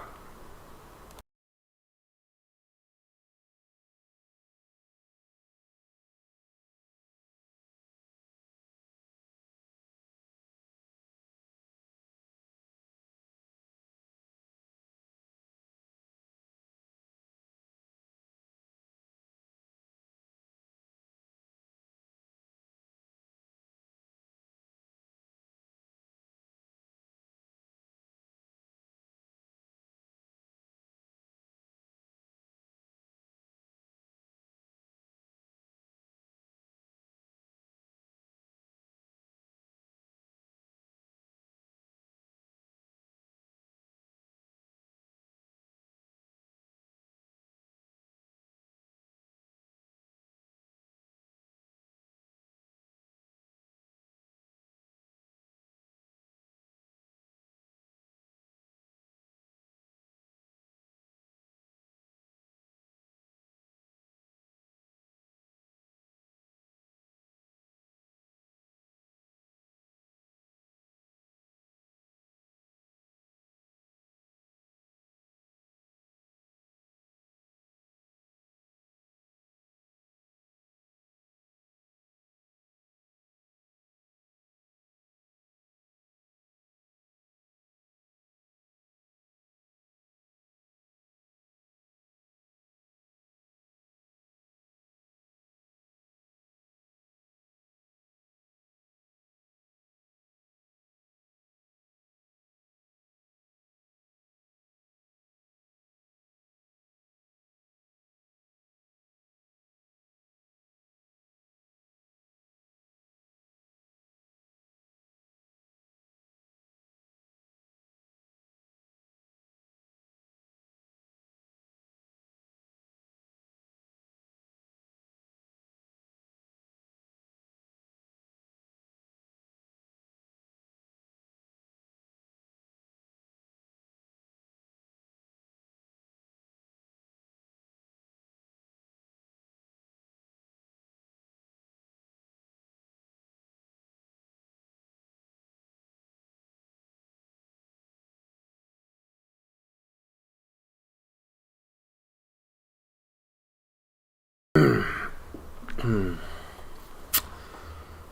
And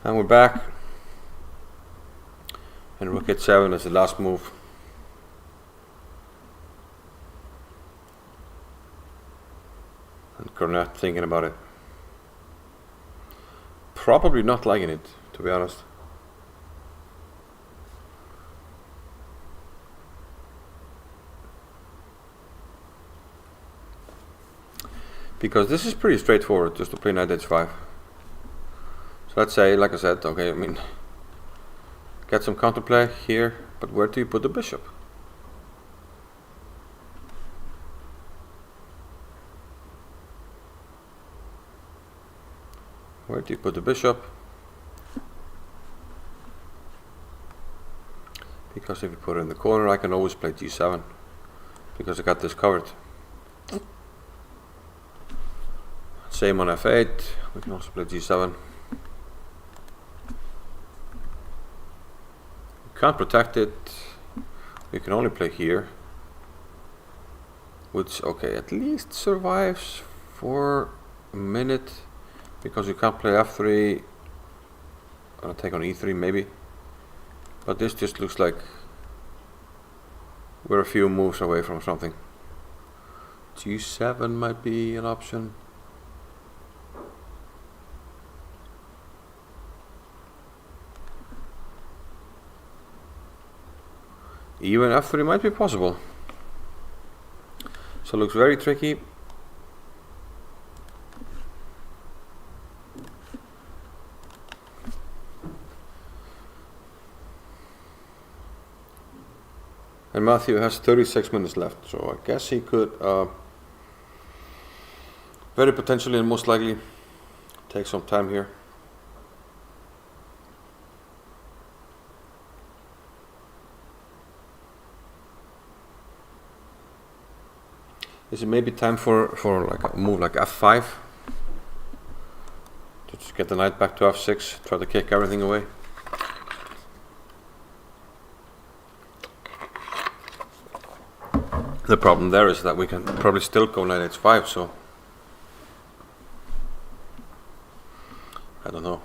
we're back. And rook h7 is the last move. And Cornet thinking about it. Probably not liking it, to be honest. Because this is pretty straightforward, just to play knight h5. So let's say, like I said, okay, I mean, get some counterplay here, but where do you put the bishop? Where do you put the bishop? Because if you put it in the corner, I can always play g7, because I got this covered. Same on f8, we can also play g7. Can't protect it, we can only play here, which, okay, at least survives for a minute, because you can't play f3, I'll take on e3 maybe, but this just looks like we're a few moves away from something. g7 might be an option. Even f3 might be possible. So it looks very tricky. And Matthew has 36 minutes left, so I guess he could very potentially and most likely take some time here. Is it maybe time for like a move like f5? To just get the knight back to f6, try to kick everything away. The problem there is that we can probably still go knight h5, so I don't know.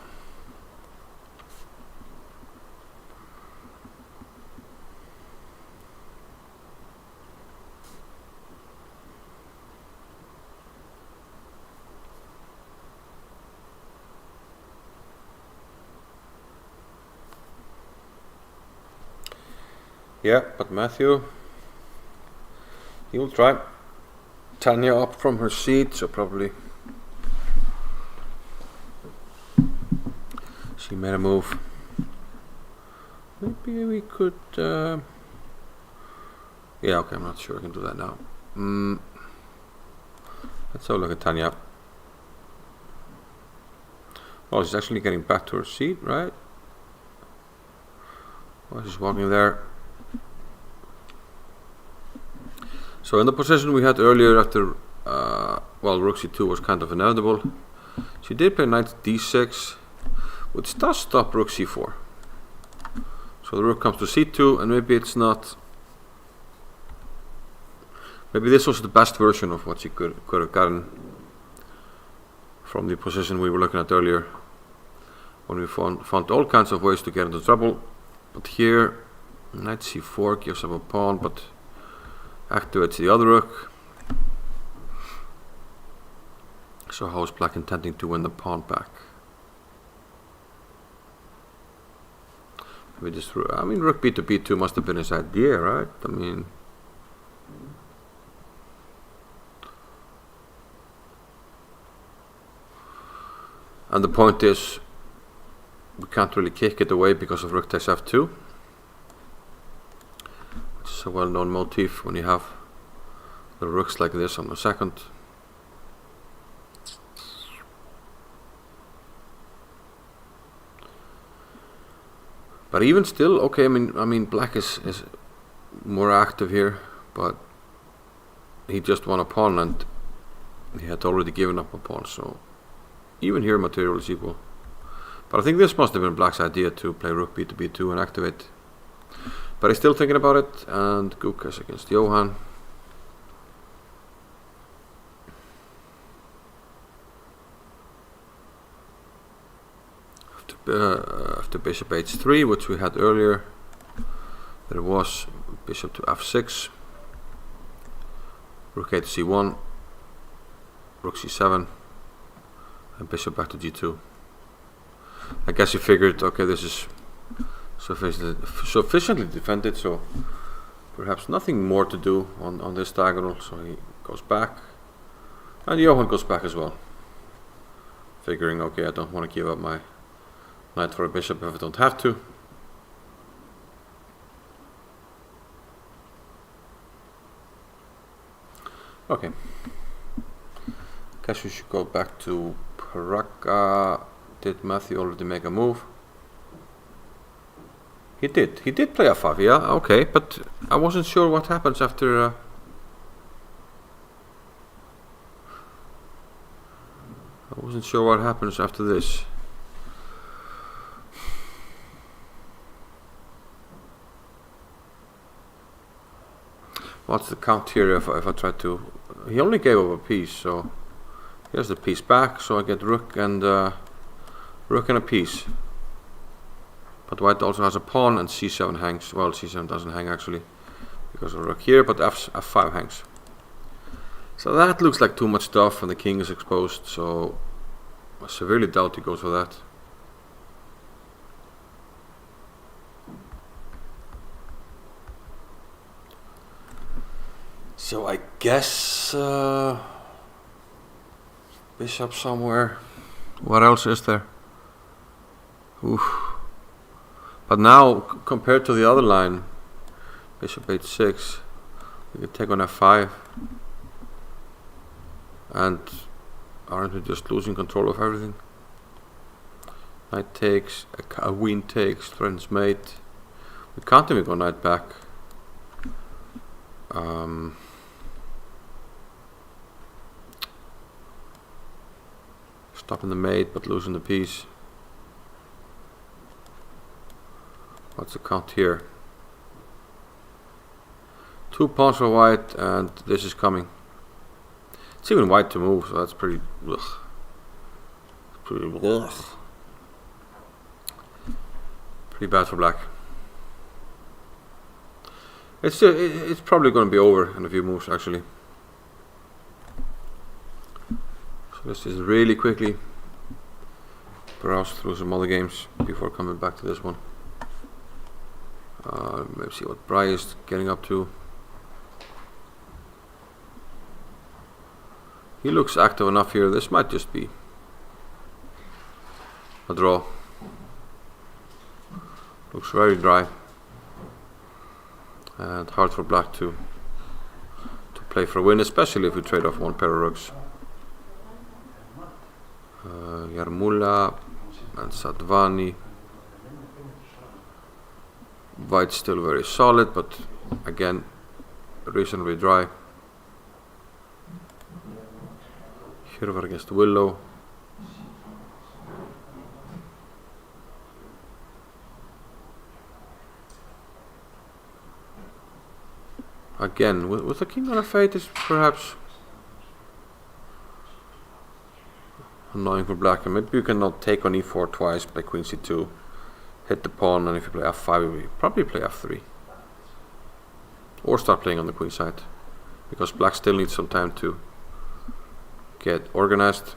Yeah, but Matthew, he will try. Tania up from her seat, so probably she made a move. Maybe we could, yeah, okay, I'm not sure I can do that now. Let's have a look at Tania. Oh, she's actually getting back to her seat, right? Oh, she's walking there. So in the position we had earlier after, well, rook c2 was kind of inevitable. She did play knight d6, which does stop rook c4. So the rook comes to c2, and maybe it's not, maybe this was the best version of what she could have gotten from the position we were looking at earlier, when we found all kinds of ways to get into trouble. But here, knight c4 gives up a pawn, but activates the other rook. So how is black intending to win the pawn back? Maybe just, I mean, rook b to b2 must have been his idea, right? I mean, and the point is, we can't really kick it away because of rook takes f2. It's a well-known motif when you have the rooks like this on the second. But even still, okay, I mean, black is more active here, but he just won a pawn and he had already given up a pawn, so even here material is equal. But I think this must have been black's idea to play rook b to b2 and activate. But he's still thinking about it, and Gukesh against Johann. after bishop h3, which we had earlier. There was bishop to f6, rook a to c1, rook c7, and bishop back to g2. I guess he figured, okay, this is sufficiently defended, so perhaps nothing more to do on this diagonal, so he goes back, and Johann goes back as well, figuring, okay, I don't want to give up my knight for a bishop if I don't have to. Okay, guess we should go back to Pragg. Did Matthew already make a move? He did play f5, yeah, okay, but I wasn't sure what happens after I wasn't sure what happens after this. What's the count here if I try to... He only gave up a piece, so here's the piece back, so I get rook and a piece. But white also has a pawn and c7 hangs. Well, c7 doesn't hang actually because of rook here, but f5 hangs. So that looks like too much stuff and the king is exposed, so I severely doubt he goes for that. So I guess bishop somewhere. What else is there? Oof. But now, compared to the other line, bishop h6, we can take on f5. And aren't we just losing control of everything? Knight takes, a queen takes, threatens mate. We can't even go knight back. Stopping the mate but losing the piece. What's the count here? 2 pawns for white, and this is coming. It's even white to move, so that's pretty. Ugh. Pretty bad for black. It's probably going to be over in a few moves actually. So let's just really quickly browse through some other games before coming back to this one. Maybe see what Bry is getting up to. He looks active enough here. This might just be a draw. Looks very dry and hard for black to play for a win, especially if we trade off one pair of rooks. Jarmula and Sadvani. White's still very solid, but again reasonably dry. Hirvar against Willow. Again, with the king on f8 is perhaps annoying for black, and maybe you cannot take on e4 twice, play queen c2, hit the pawn, and if you play f5 you probably play f3. Or start playing on the queen side, because black still needs some time to get organized.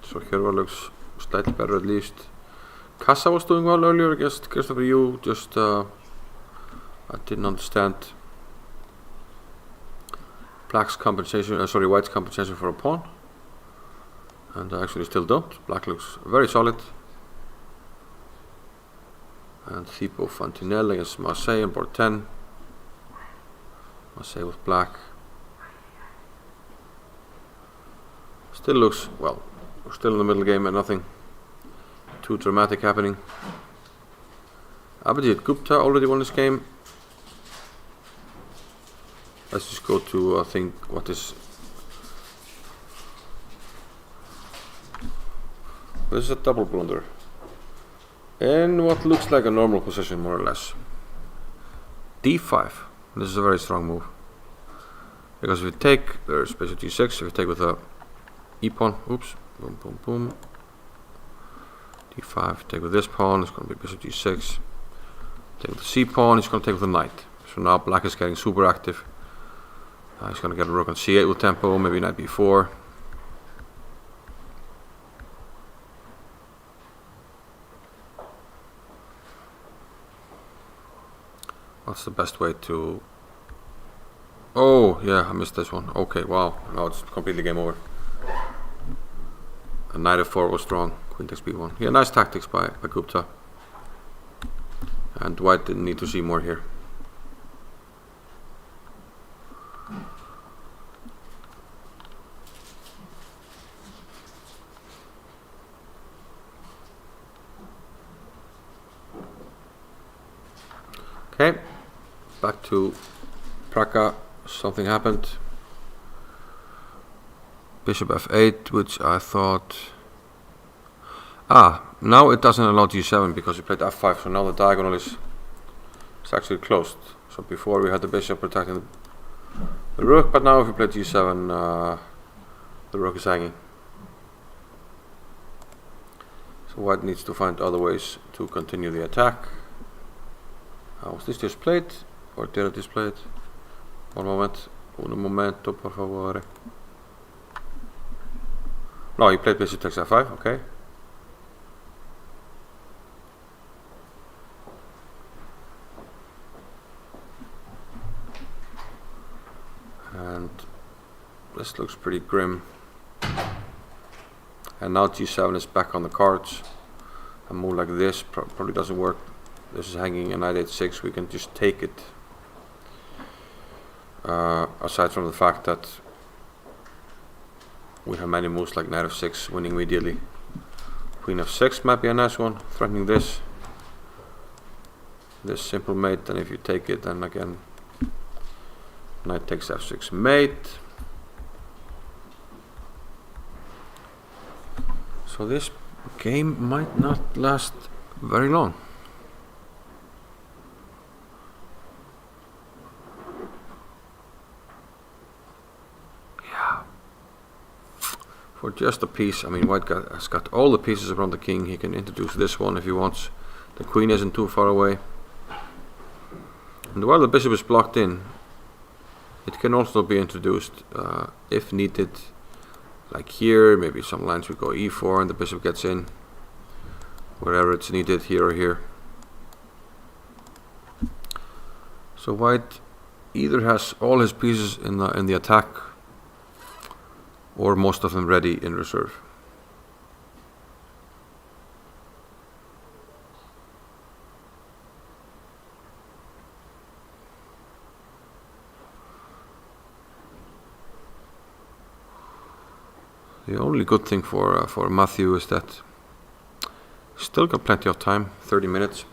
So Hirvar looks slightly better at least. Casa was doing well earlier against Christopher Yu, just I didn't understand White's compensation for a pawn, and I actually still don't. Black looks very solid. And Thibaut Fantinel against Marseille on board 10. Marseille with black. Still looks, well, we're still in the middle game and nothing too dramatic happening. Abhijit Gupta already won this game. Let's just go to, I think, what is... This is a double blunder. In what looks like a normal position, more or less. d5. This is a very strong move. Because if you take, there's bishop g6. If you take with a e-pawn, oops, boom, boom, boom. d5, take with this pawn, it's going to be bishop g6. Take with the c pawn, he's going to take with the knight. So now black is getting super active. He's going to get a rook on c8 with tempo, maybe knight b4. What's the best way to... Oh, yeah, I missed this one. Okay, wow, now it's completely game over. And knight f4 was strong, queen takes b1. Yeah, nice tactics by Gupta. And white didn't need to see more here. Okay, back to Pragga. Something happened. Bishop f8, which I thought... now it doesn't allow g7 because we played f5, so now the diagonal is actually closed. So before we had the bishop protecting the rook, but now if we play g7, the rook is hanging. So white needs to find other ways to continue the attack. Was this just played? Or did I just play it? One moment. Un momento, por favore. No, he played bishop takes f5, okay. And this looks pretty grim. And now g7 is back on the cards. A move like this probably doesn't work. This is hanging a knight h6, we can just take it. Aside from the fact that we have many moves like knight f6 winning immediately. Queen f6 might be a nice one, threatening this. This simple mate, and if you take it, then again knight takes f6 mate. So this game might not last very long. For just a piece, I mean, white has got all the pieces around the king. He can introduce this one if he wants. The queen isn't too far away. And while the bishop is blocked in, it can also be introduced if needed. Like here, maybe some lines we go e4 and the bishop gets in. Wherever it's needed, here or here. So white either has all his pieces in the attack, or most of them ready in reserve. The only good thing for Matthew is that still got plenty of time, 30 minutes.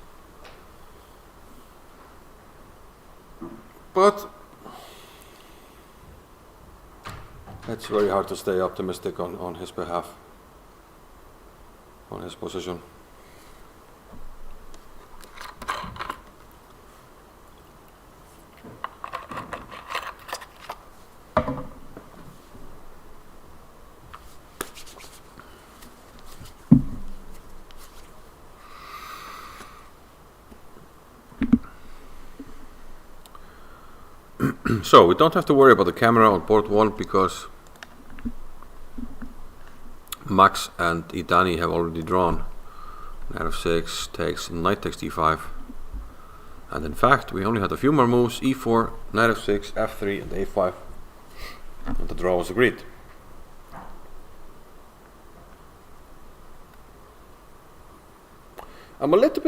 But it's very hard to stay optimistic on his behalf, on his position. So we don't have to worry about the camera on board 1 because Max and Idani have already drawn. Knight f6 takes, knight takes d5. And in fact, we only had a few more moves, e4, knight f6, f3 and a5. And the draw was agreed. I'm a little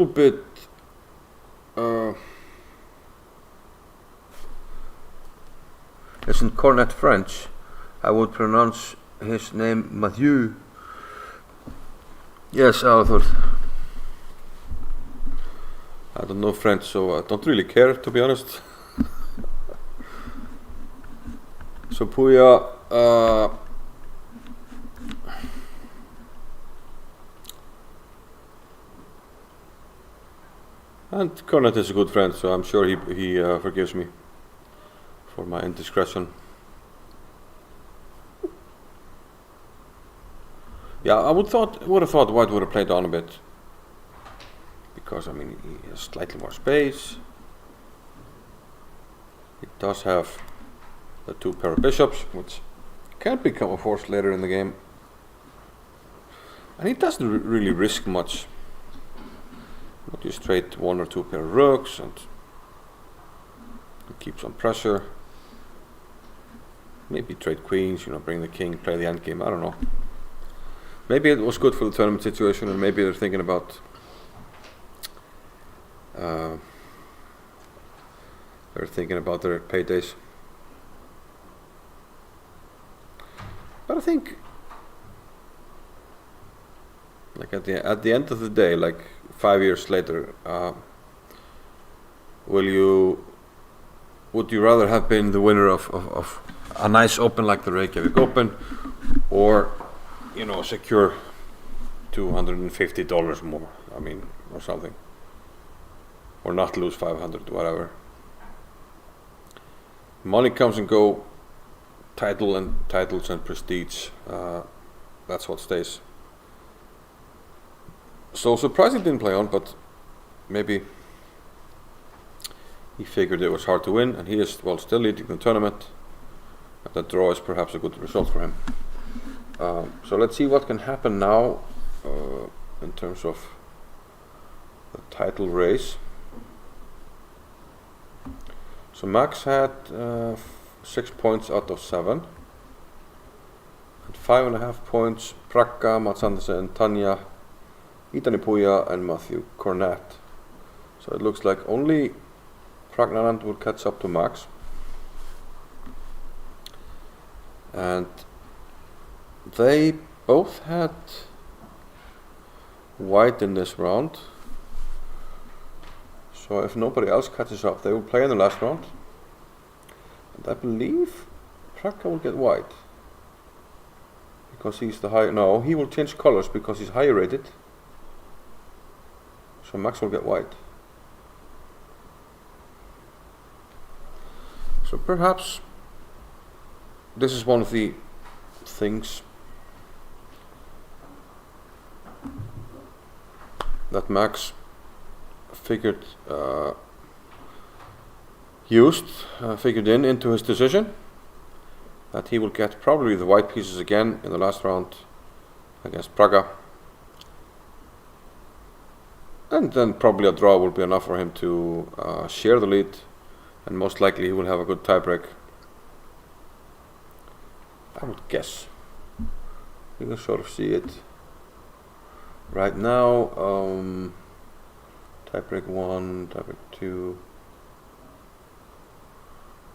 bit as in cornet French, I would pronounce his name Mathieu. Yes, I thought. I don't know French, so I don't really care, to be honest. So Puya, and Cornet is a good friend, so I'm sure he forgives me for my indiscretion. Yeah, I would have thought white would have played on a bit, because I mean he has slightly more space. He does have the 2 pair of bishops, which can become a force later in the game, and he doesn't really risk much. But just trade 1 or 2 pair of rooks and keep some pressure. Maybe trade queens, bring the king, play the endgame. I don't know. Maybe it was good for the tournament situation, and maybe they're thinking about their paydays. But I think, like at the end of the day, like 5 years later, would you rather have been the winner of a nice open like the Reykjavik Open, or secure $250 more, or something, or not lose 500, whatever. Money comes and go, titles and prestige, that's what stays. So surprised he didn't play on, but maybe he figured it was hard to win, and he is still leading the tournament. That draw is perhaps a good result for him. So let's see what can happen now in terms of the title race. So Max had 6 points out of 7, and 5.5 points Pragga, Mats Andersson, Tania, Puja, and Matthew Cornett. So it looks like only Pragganandhaa will catch up to Max. And they both had white in this round, so if nobody else catches up, they will play in the last round. And I believe Pragga will get white, because he's the high. No, he will change colors because he's higher rated. So Max will get white. So perhaps this is one of the things that Max figured into his decision, that he will get probably the white pieces again in the last round against Pragga, and then probably a draw will be enough for him to share the lead, and most likely he will have a good tiebreak. I would guess. You can sort of see it right now. Tiebreak 1, tiebreak 2.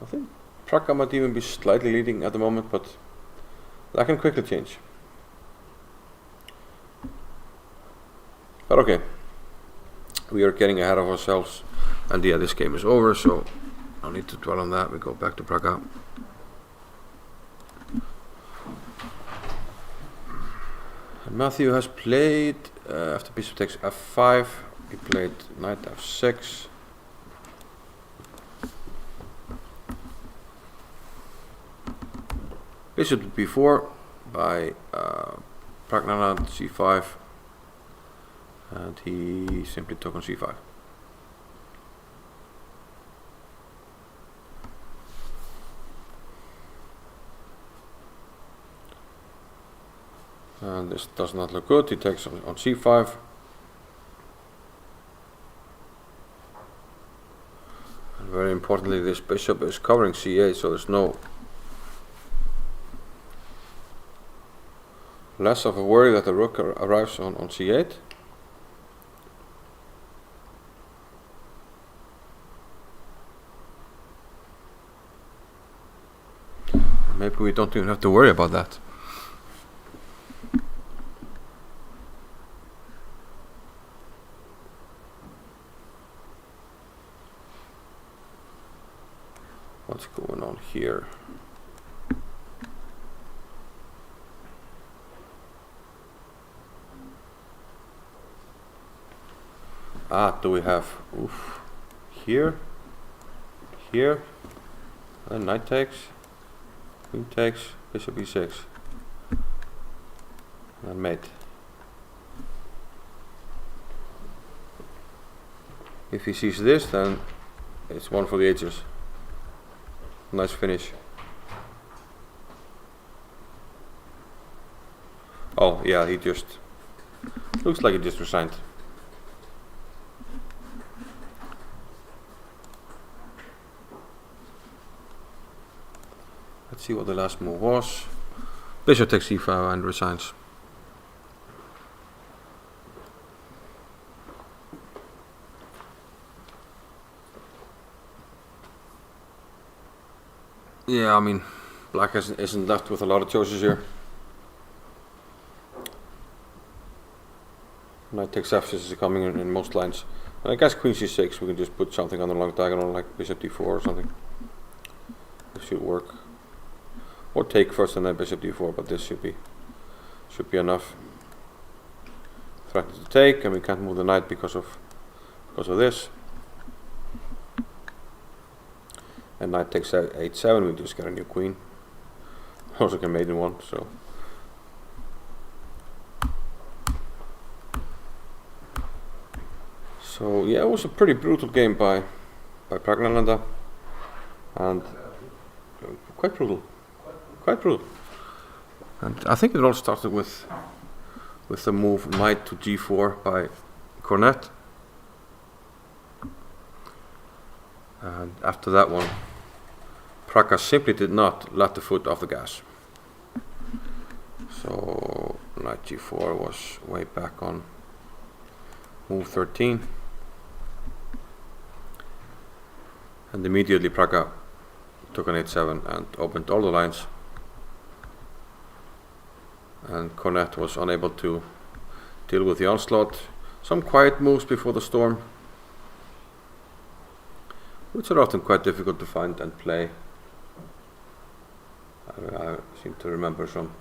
I think Pragga might even be slightly leading at the moment, but that can quickly change. But okay, we are getting ahead of ourselves, and yeah, this game is over, so I don't need to dwell on that. We go back to Pragga. Matthew has played, after bishop takes f5, he played knight f6. Bishop to b4 by Pragganandhaa, c5, and he simply took on c5. And this does not look good. He takes on c5. And very importantly, this bishop is covering c8, so there's no less of a worry that the rook arrives on c8. Maybe we don't even have to worry about that. What's going on here? Do we have here, and knight takes, queen takes, bishop e6. and mate. If he sees this, then it's one for the ages. Nice finish. Oh yeah, he just looks like he just resigned. Let's see what the last move was. Bishop takes c5 and resigns. Yeah, I mean, black isn't left with a lot of choices here. Knight takes f6 is coming in most lines. And I guess queen c6, we can just put something on the long diagonal like bishop d4 or something. This should work. Or take first and then bishop d4, but this should be enough. Threatened to take, and we can't move the knight because of this. And knight takes h7, we just get a new queen. Also can mate in one, so. So yeah, it was a pretty brutal game by Pragganandhaa, and quite brutal. And I think it all started with the move knight to g4 by Cornet. And after that one, Pragga simply did not let the foot off the gas. So knight g4 was way back on move 13. And immediately Pragga took an h7 and opened all the lines. And Cornet was unable to deal with the onslaught. Some quiet moves before the storm, which are often quite difficult to find and play. I seem to remember some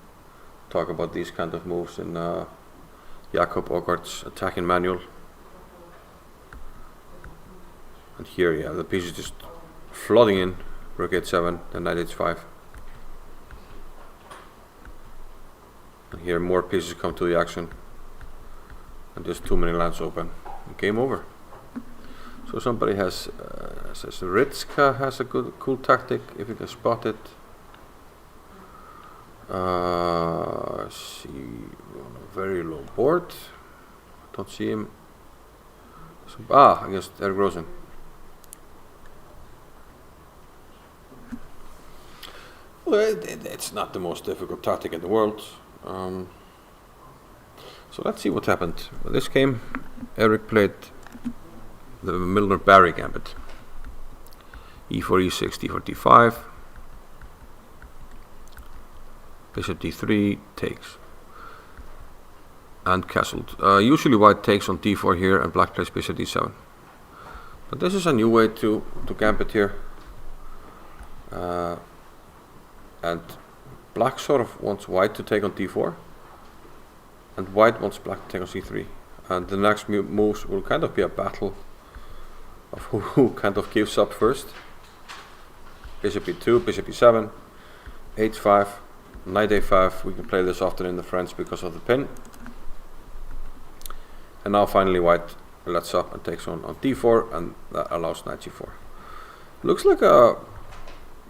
talk about these kind of moves in Jakob Ogard's attacking manual. And here, yeah, the piece is just flooding in. Rook h7, then knight h5. And here more pieces come to the action. And just too many lines open. Game over. So somebody says Ritska has a cool tactic if you can spot it. See, on a very low board. Don't see him. Against Eric Rosen. Well, it's not the most difficult tactic in the world. So let's see what happened. Well, this game, Eric played the Milner-Barry gambit. e4, e6, d4, d5. Bishop d3 takes. And castled. Usually white takes on d4 here and black plays bishop d7. But this is a new way to gambit here. And black sort of wants white to take on d4. And white wants black to take on c3. And the next moves will kind of be a battle of who kind of gives up first. Bishop e2, bishop e7, h5, knight a5. We can play this often in the French because of the pin. And now finally white lets up and takes on d4, and that allows knight g4. Looks like a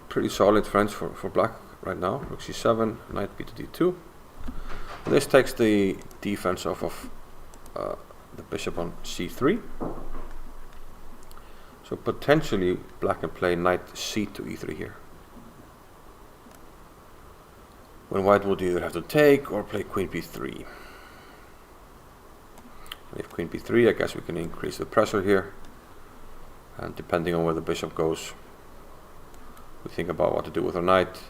pretty solid French for black right now. Rook c7, knight b to d2. And this takes the defense off of the bishop on c3. So potentially black can play knight c to e3 here. When white would either have to take or play queen b3. And if queen b3, I guess we can increase the pressure here. And depending on where the bishop goes, we think about what to do with our knight.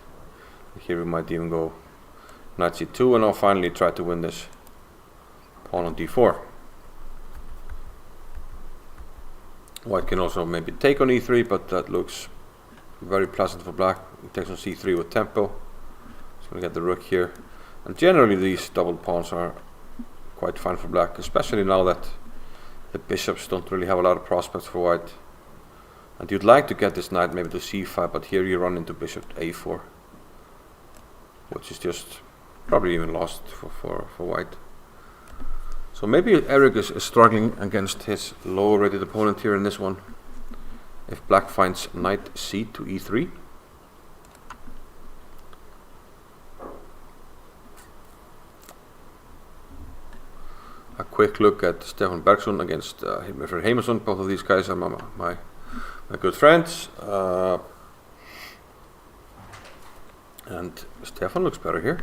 Here we might even go knight c2 and now finally try to win this pawn on d4. White can also maybe take on e3, but that looks very pleasant for black. He takes on c3 with tempo. He's going to get the rook here. And generally these double pawns are quite fine for black, especially now that the bishops don't really have a lot of prospects for white. And you'd like to get this knight maybe to c5, but here you run into bishop a4, which is just Probably even lost for white. So maybe Eric is struggling against his lower rated opponent here in this one. If black finds knight c to e3. A quick look at Stefan Bergson against Mishra Heimason. Both of these guys are my good friends. And Stefan looks better here.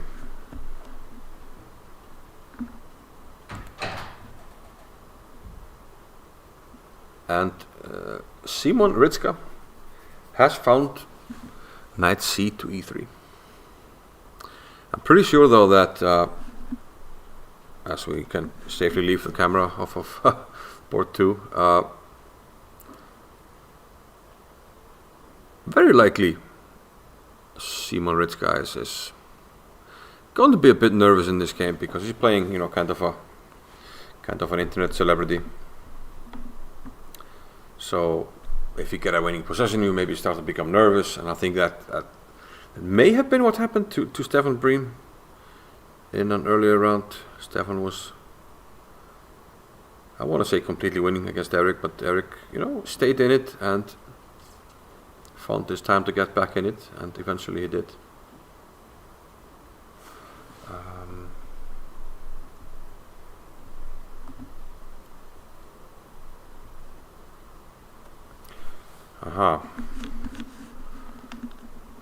And Simon Ritska has found knight c to e3. I'm pretty sure though that as we can safely leave the camera off of board 2, very likely Simon Ritska is going to be a bit nervous in this game because he's playing, kind of an internet celebrity. So if you get a winning possession, you maybe start to become nervous, and I think that may have been what happened to Stefan Bream in an earlier round. Stefan was, I want to say, completely winning against Eric, but Eric, stayed in it and found this time to get back in it, and eventually he did.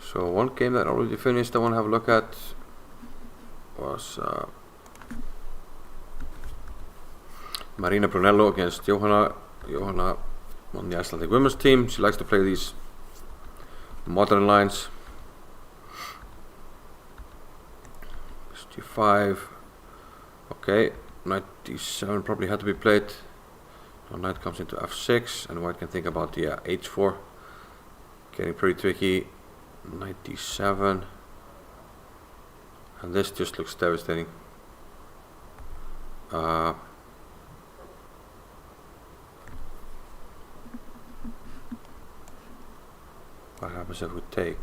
So one game that already finished I want to have a look at was Marina Brunello against Johanna. Johanna on the Icelandic women's team. She likes to play these modern lines. G5. Okay, knight d7 probably had to be played. So knight comes into f6, and white can think about the h4. Getting pretty tricky. Knight d7. And this just looks devastating. What happens if we take?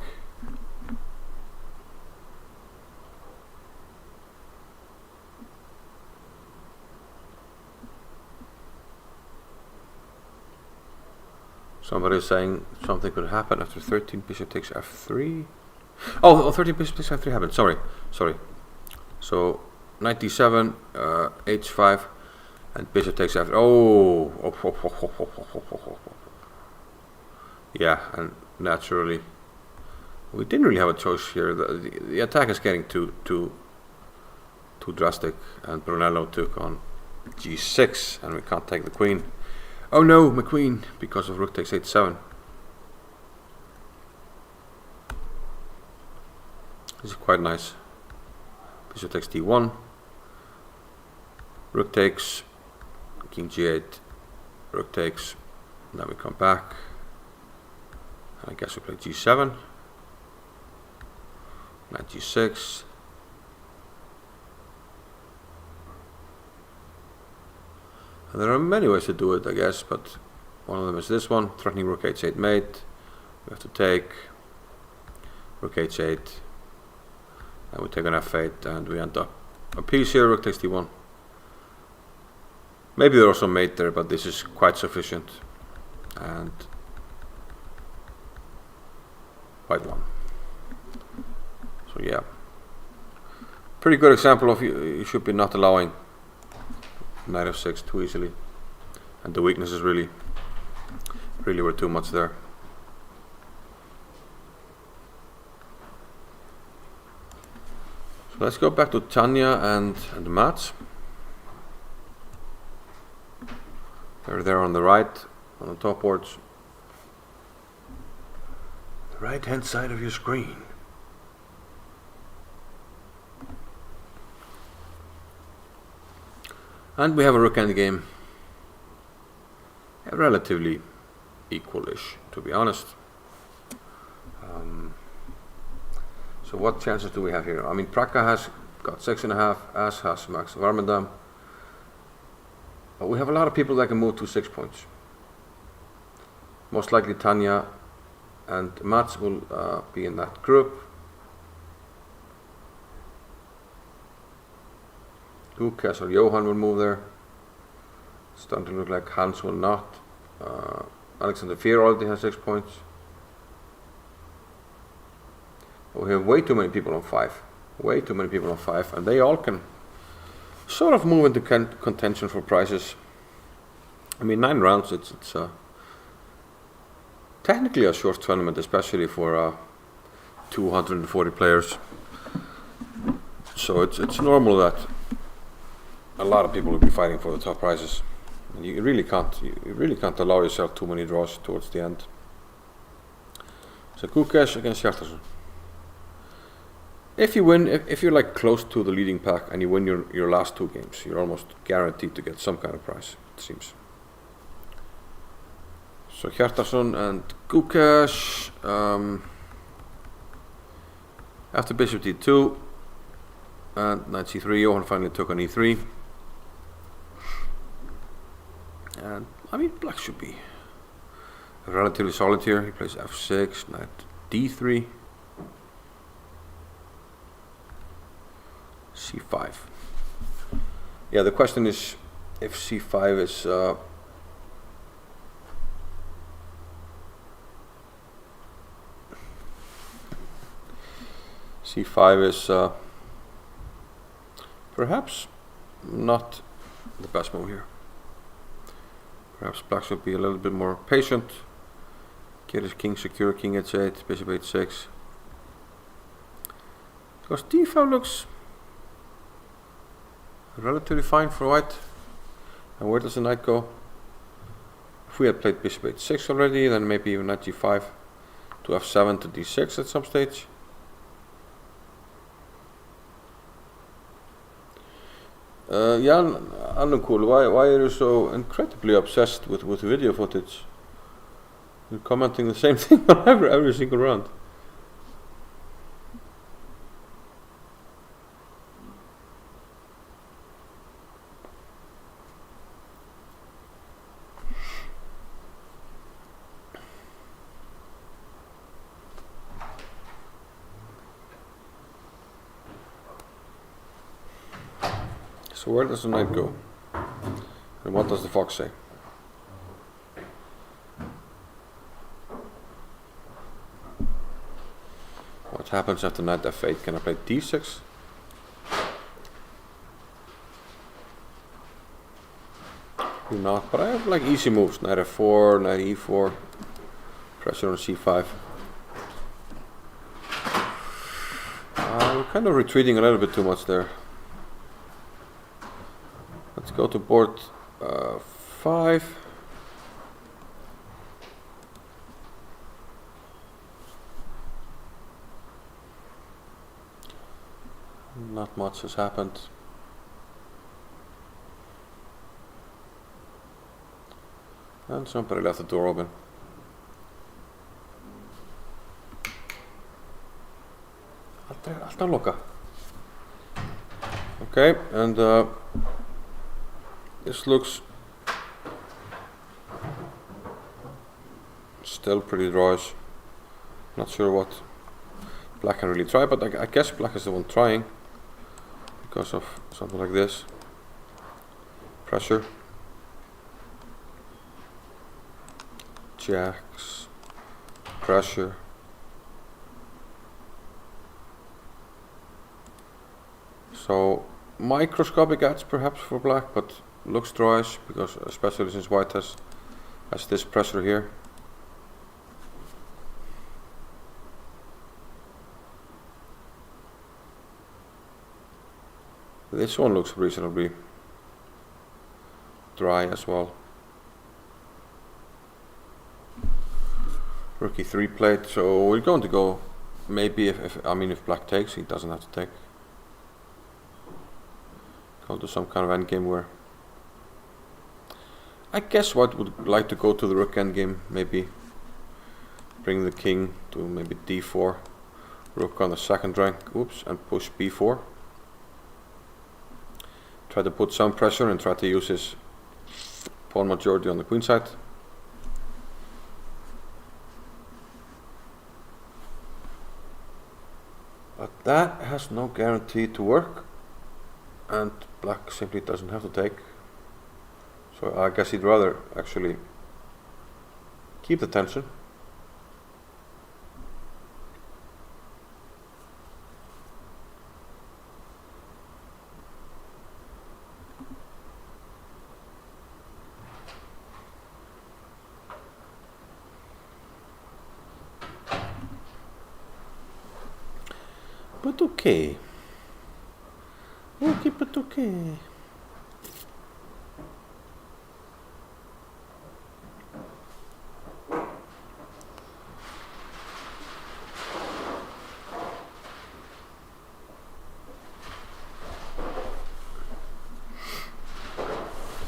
Somebody is saying something could happen after 13 bishop takes f3. Oh, 13 bishop takes f3 happened. Sorry. So knight d7, h5, and bishop takes f3. Yeah, and naturally we didn't really have a choice here. The attack is getting too drastic, and Brunello took on g6, and we can't take the queen. Oh no, my queen, because of rook takes h7. This is quite nice. Bishop takes d1. Rook takes, king g8, rook takes, then we come back. And I guess we play g7. Knight g6. And there are many ways to do it, I guess, but one of them is this one, threatening rook h8 mate. We have to take rook h8, and we take an f8, and we end up a piece here, rook takes d1. Maybe there's also mate there, but this is quite sufficient, and white won. So yeah, pretty good example of you should be not allowing knight f6 too easily, and the weaknesses really were too much there. So let's go back to Tania and Mats. They're there on the right, on the top boards, the right hand side of your screen. And we have a rook endgame, relatively equalish, to be honest. So what chances do we have here? I mean, Pragga has got 6.5, as has Max Warmerdam. But we have a lot of people that can move to 6 points. Most likely Tania and Mats will be in that group. Gukesh or Johann will move there. It's starting to look like Hans will not. Alexander Fear already has 6 points. We have way too many people on 5. Way too many people on 5, and they all can sort of move into contention for prizes. I mean, 9 rounds, it's technically a short tournament, especially for 240 players. So it's normal that a lot of people will be fighting for the top prizes. And you really can't allow yourself too many draws towards the end. So Gukesh against Hjartarson. If you win, if you're like close to the leading pack and you win your last 2 games, you're almost guaranteed to get some kind of prize, it seems. So Hjartarson and Gukesh. After bishop d2 and knight c3, Johann finally took on e3. And I mean, black should be relatively solid here. He plays f6, knight d3. c5. Yeah, the question is if c5 is perhaps not the best move here. Perhaps black should be a little bit more patient. Get his king secure, king h8, bishop h6. Because d5 looks relatively fine for white. And where does the knight go? If we had played bishop h6 already, then maybe even knight g5 to f7 to d6 at some stage. Jan Annukul, why are you so incredibly obsessed with video footage? You're commenting the same thing on every single round. So where does the knight go? And what does the fox say? What happens after knight f8? Can I play d6? Do not, but I have like easy moves. Knight f4, knight e4, pressure on c5. We're kind of retreating a little bit too much there. Let's go to board 5. Not much has happened. And somebody left the door open. Alltaf loka. Okay, and this looks still pretty drawish. Not sure what black can really try, but I guess black is the one trying because of something like this. Pressure. Jacks. Pressure. So microscopic edge perhaps for black, but looks drawish because especially since white has this pressure here. This one looks reasonably dry as well. Rook e3 played, so we're going to go maybe if black takes, he doesn't have to take. Go to some kind of endgame where I guess white would like to go to the rook endgame, maybe bring the king to maybe d4, rook on the second rank, oops, and push b4. Try to put some pressure and try to use his pawn majority on the queen side. But that has no guarantee to work. and black simply doesn't have to take. So I guess he'd rather actually keep the tension. But okay. Okay, but okay.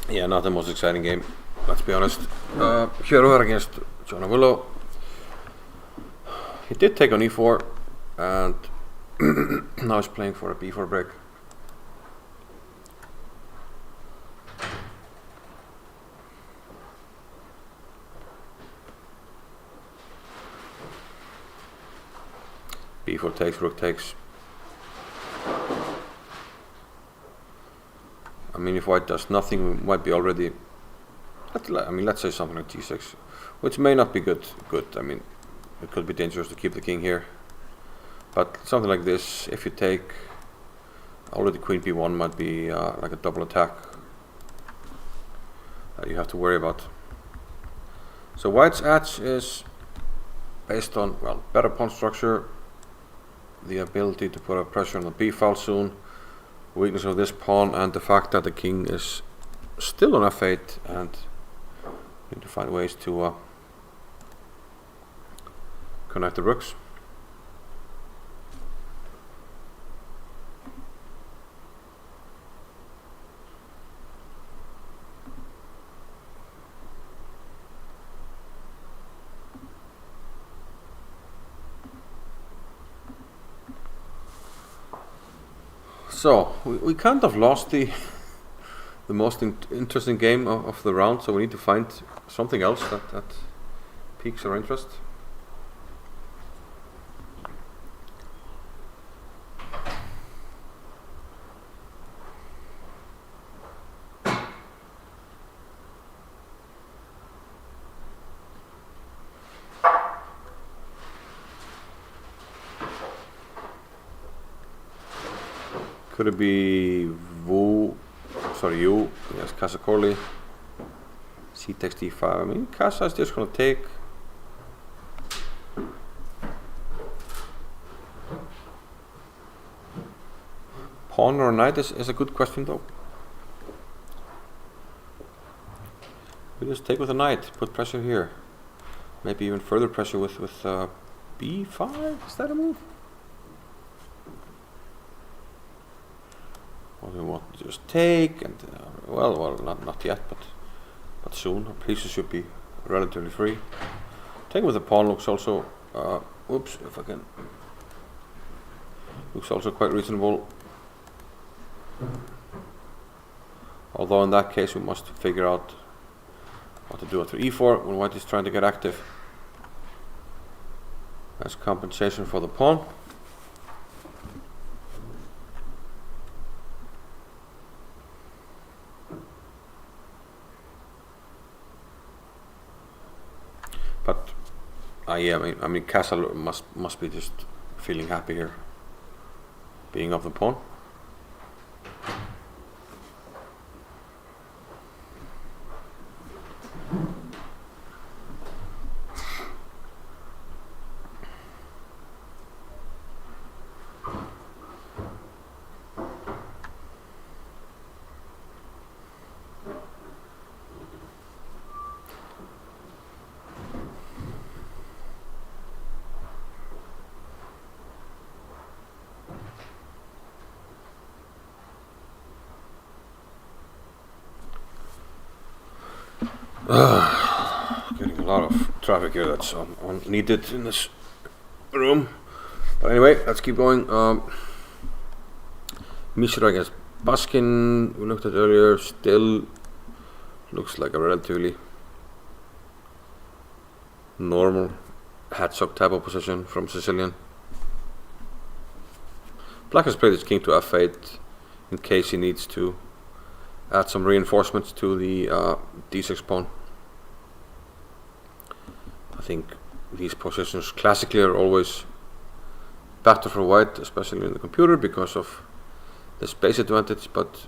Yeah, not the most exciting game, let's be honest. Here against Novillo. He did take on e4, and now he's playing for a b4 break. b4 takes, rook takes. I mean, if white does nothing, we might be already. Let's say something like g6, which may not be good. I mean, it could be dangerous to keep the king here. But something like this, if you take, already queen b1 might be like a double attack that you have to worry about. So white's edge is based on, well, better pawn structure, the ability to put a pressure on the b file soon, weakness of this pawn, and the fact that the king is still on f8 and need to find ways to connect the rooks. So we kind of lost the most interesting game of the round, so we need to find something else that piques our interest. Could it be you? Yes, Casa Corley. C takes d5. I mean, Casa is just going to take. Pawn or knight is a good question, though. We just take with a knight, put pressure here. Maybe even further pressure with b5. Is that a move? Or we want to just take and well, not yet, but soon. Our pieces should be relatively free. Taking with the pawn looks also. Looks also quite reasonable. Although in that case we must figure out what to do after e4 when white is trying to get active as compensation for the pawn. But yeah, I mean, Casa must be just feeling happy here, being off the pawn. Getting a lot of traffic here that's needed in this room. But anyway, let's keep going. Mishra against Baskin, we looked at earlier, still looks like a relatively normal heads-up type of position from Sicilian. Black has played his king to f8. in case he needs to add some reinforcements to the d6 pawn. I think these positions classically are always better for white, especially in the computer, because of the space advantage, but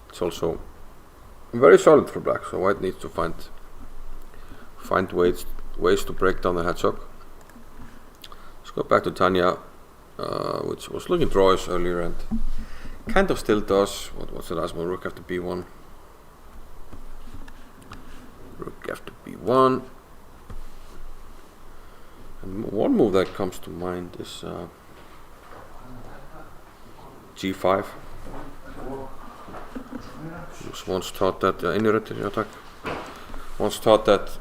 it's also very solid for black, so white needs to find ways to break down the hedgehog. Let's go back to Tania, which was looking drawish earlier and kind of still does. What's the last one? Rook after b1. Rook after b1. And one move that comes to mind is g5. Was once taught that once taught that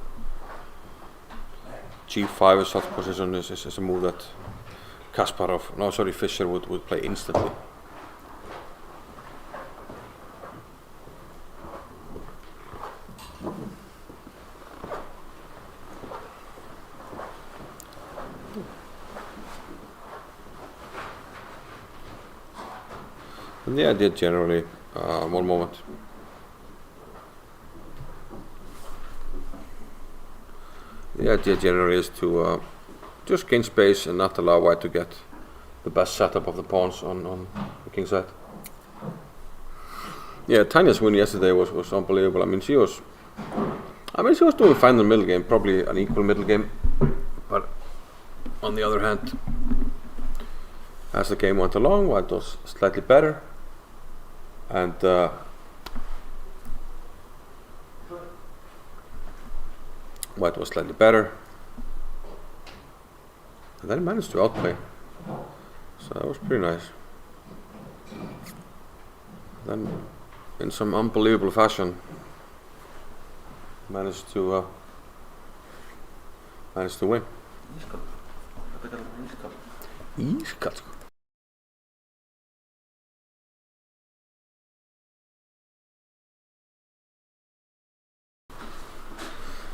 g5 is such position is a move that Fischer would play instantly. And the idea generally, one moment. The idea generally is to just gain space and not allow white to get the best setup of the pawns on the king side. Yeah, Tania's win yesterday was unbelievable. I mean, she was doing fine in the middle game, probably an equal middle game. But on the other hand, as the game went along, white was slightly better. And white was slightly better, and then managed to outplay, so that was pretty nice. Then in some unbelievable fashion managed to win. Ískalt.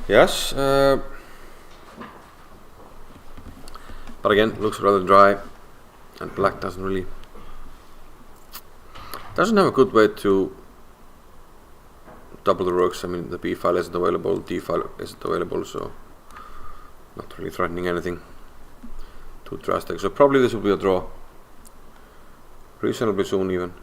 Yes, but again, looks rather dry, and black doesn't have a good way to double the rooks. I mean, the b file isn't available, d file isn't available, so not really threatening anything too drastic. So probably this will be a draw, reasonably soon even.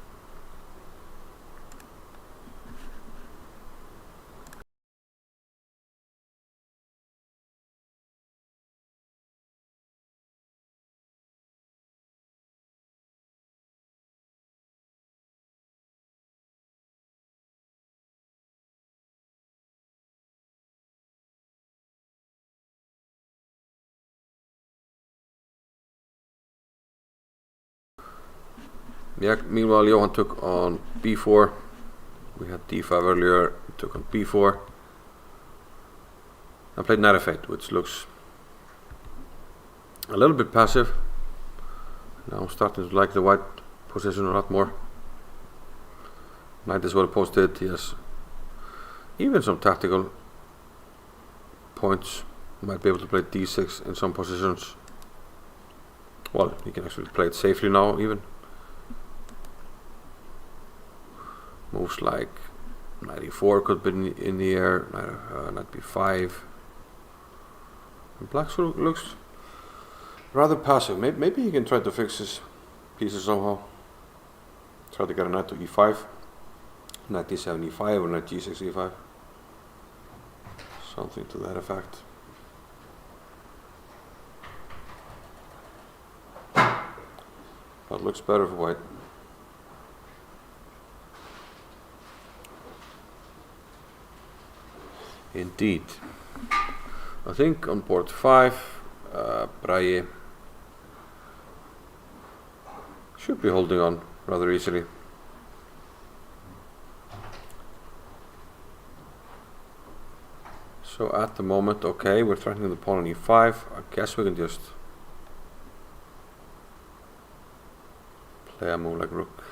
Yeah, meanwhile Johann took on b4. We had d5 earlier, he took on b4. I played knight f8, which looks a little bit passive. Now I'm starting to like the white position a lot more. Knight is well posted, he has even some tactical points. Might be able to play d6 in some positions. Well, he can actually play it safely now even. Moves like knight e4 could be in the air, knight b5. And black sort of looks rather passive. Maybe he can try to fix his pieces somehow. Try to get a knight to e5, knight d7 e5 or knight g6 e5. Something to that effect. But looks better for white. Indeed. I think on board 5, Pragg should be holding on rather easily. So at the moment, okay, we're threatening the pawn on e5. I guess we can just play a move like rook.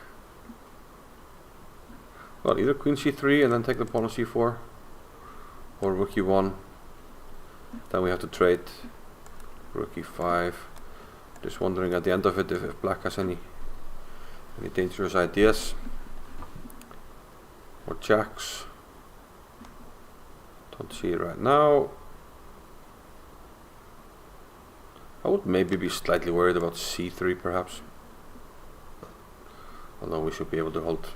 Well, either queen c3 and then take the pawn on c4. Or rook e1, then we have to trade rook e5. Just wondering at the end of it if black has any Any dangerous ideas? Or jacks? Don't see it right now. I would maybe be slightly worried about c3 perhaps. Although we should be able to hold.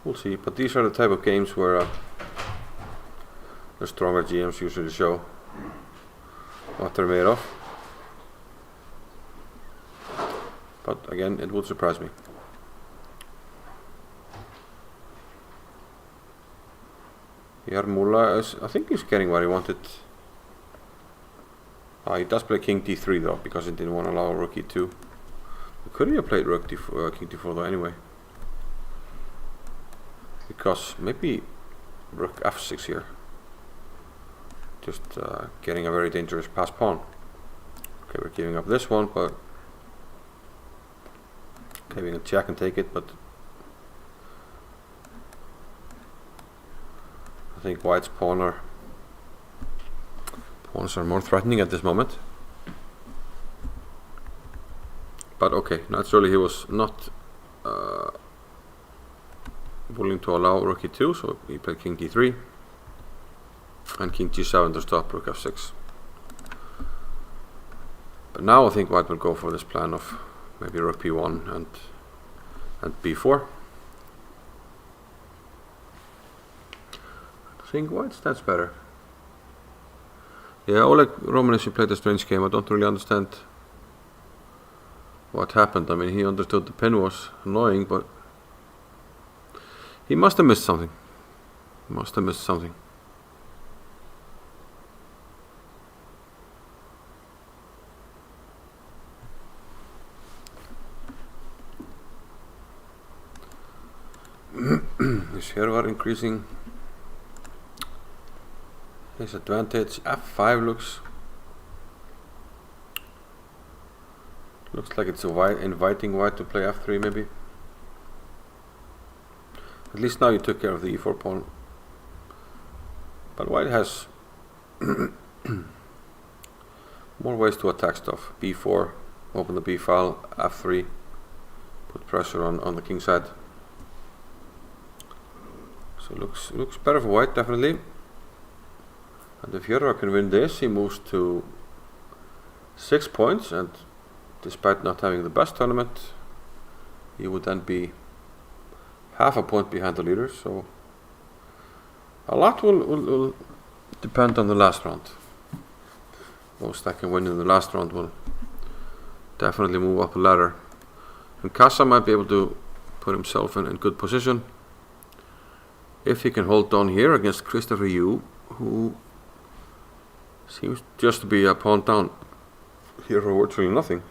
We'll see, but these are the type of games where the stronger GMs usually show what they're made of. But again, it would surprise me. Jarmula is, I think he's getting what he wanted. He does play King D3 though, because he didn't want to allow Rook E2. Could he have played Rook D4, King D4 though anyway? Because maybe Rook F6 here. Just getting a very dangerous pass pawn. Okay, we're giving up this one, but okay, we can check and take it, but I think White's pawns are more threatening at this moment. But okay, naturally he was not willing to allow Rook E2, so he played King D3 and King G7 to stop Rook F6. But now I think White will go for this plan of maybe Rook P1 and B4. I think White stands better. Yeah, Oleg Romanishvili played a strange game. I don't really understand what happened. I mean, he understood the pin was annoying, but he must have missed something. Is Hervar increasing his advantage? F5 looks like it's inviting White to play F3 maybe. At least now you took care of the E4 pawn. But White has more ways to attack stuff. B4, open the B file, F3, put pressure on the king side. So looks better for White, definitely. And if Hervar can win this, he moves to 6 points, and despite not having the best tournament, he would then be half a point behind the leader. So a lot will depend on the last round. Those that can win in the last round will definitely move up the ladder. And Casa might be able to put himself in good position if he can hold on here against Christopher Yu, who seems just to be a pawn down here for virtually nothing.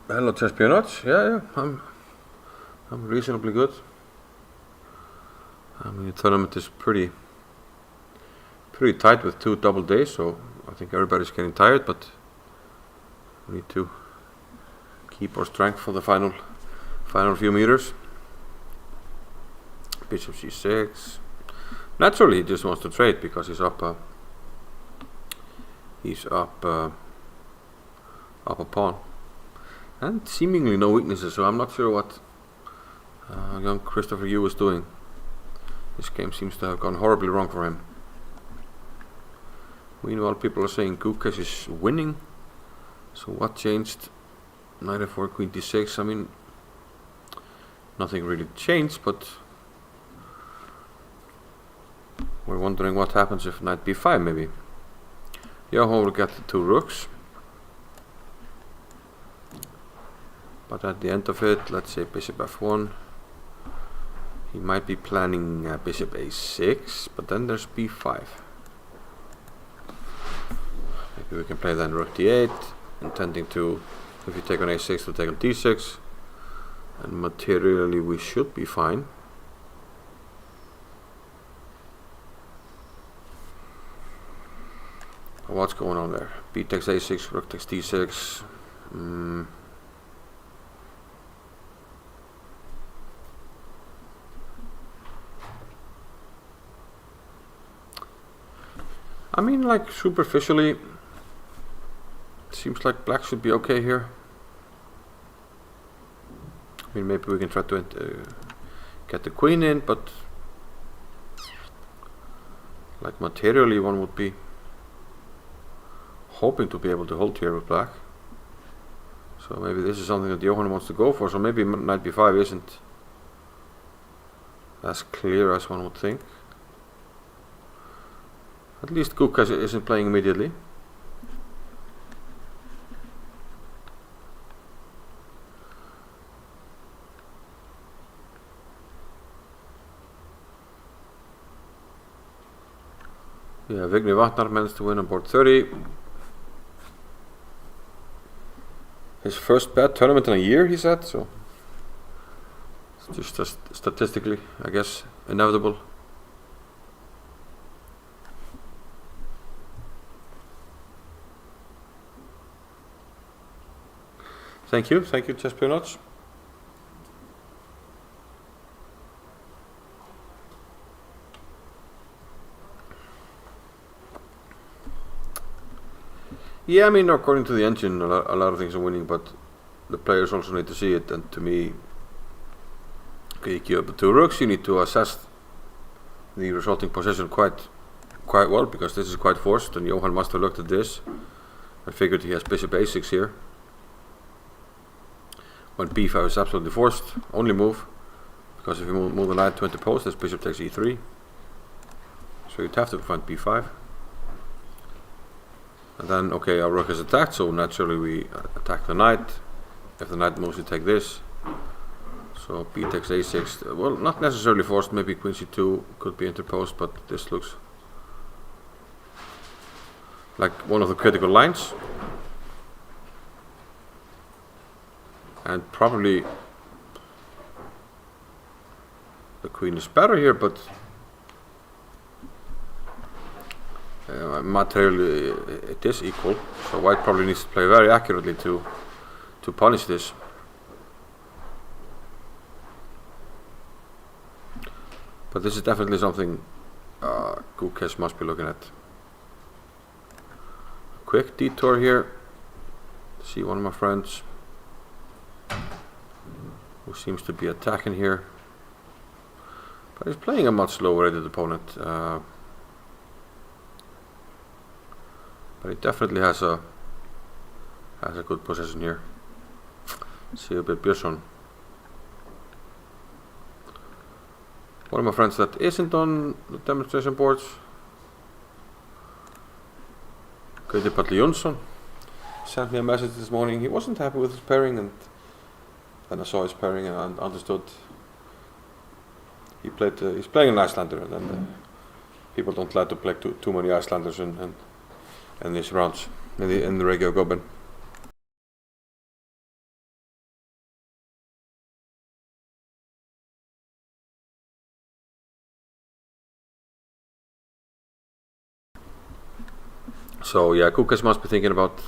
Hello, Chespionage. Yeah, I'm reasonably good. I mean, the tournament is pretty tight with 2 double days, so I think everybody's getting tired, but we need to keep our strength for the final few meters. Bishop C6. Naturally, he just wants to trade because he's up a pawn, and seemingly no weaknesses. So I'm not sure what young Christopher Yu is doing. This game seems to have gone horribly wrong for him. Meanwhile, people are saying Gukesh is winning. So what changed? Knight f4, Queen d6. I mean, nothing really changed, but we're wondering what happens if Knight b5 maybe. Johann will get the 2 rooks. But at the end of it, let's say Bishop f1. He might be planning Bishop a6, but then there's b5. Maybe we can play then Rook d8, intending to, if you take on a6, to take on d6. And materially we should be fine. What's going on there? B takes a6, Rook takes d6. I mean, like, superficially, seems like black should be okay here. I mean, maybe we can try to get the queen in, but like materially one would be hoping to be able to hold here with black. So maybe this is something that Johann wants to go for, so maybe knight b5 isn't as clear as one would think. At least Gukesh isn't playing immediately. Yeah, Vigny Vatnar managed to win on board 30. His first bad tournament in a year, he said, so it's just statistically, I guess, inevitable. Thank you, Chess Peanuts. Yeah, I mean, according to the engine, a lot of things are winning, but the players also need to see it. And to me, okay, you queue up 2 rooks, you need to assess the resulting position quite well, because this is quite forced, and Johann must have looked at this. I figured he has bishop a6 here. When b5 is absolutely forced, only move, because if you move the knight to interpose, this bishop takes e3. So you'd have to find b5. And then, okay, our rook is attacked, so naturally we attack the knight. If the knight moves, we take this. So b takes a6. Well, not necessarily forced, maybe queen c2 could be interposed, but this looks like one of the critical lines. And probably the queen is better here, but materially it is equal, so white probably needs to play very accurately to punish this. But this is definitely something Gukesh must be looking at. A quick detour here to see one of my friends who seems to be attacking here, but he's playing a much lower rated opponent. But he definitely has a good position here. See a bit Björnsson. One of my friends that isn't on the demonstration boards, Gukesh Jonsson, sent me a message this morning. He wasn't happy with his pairing, and then I saw his pairing and understood. He's playing an Icelander, and then people don't like to play too many Icelanders in these rounds in the Reykjavik Open. So yeah, Gukesh must be thinking about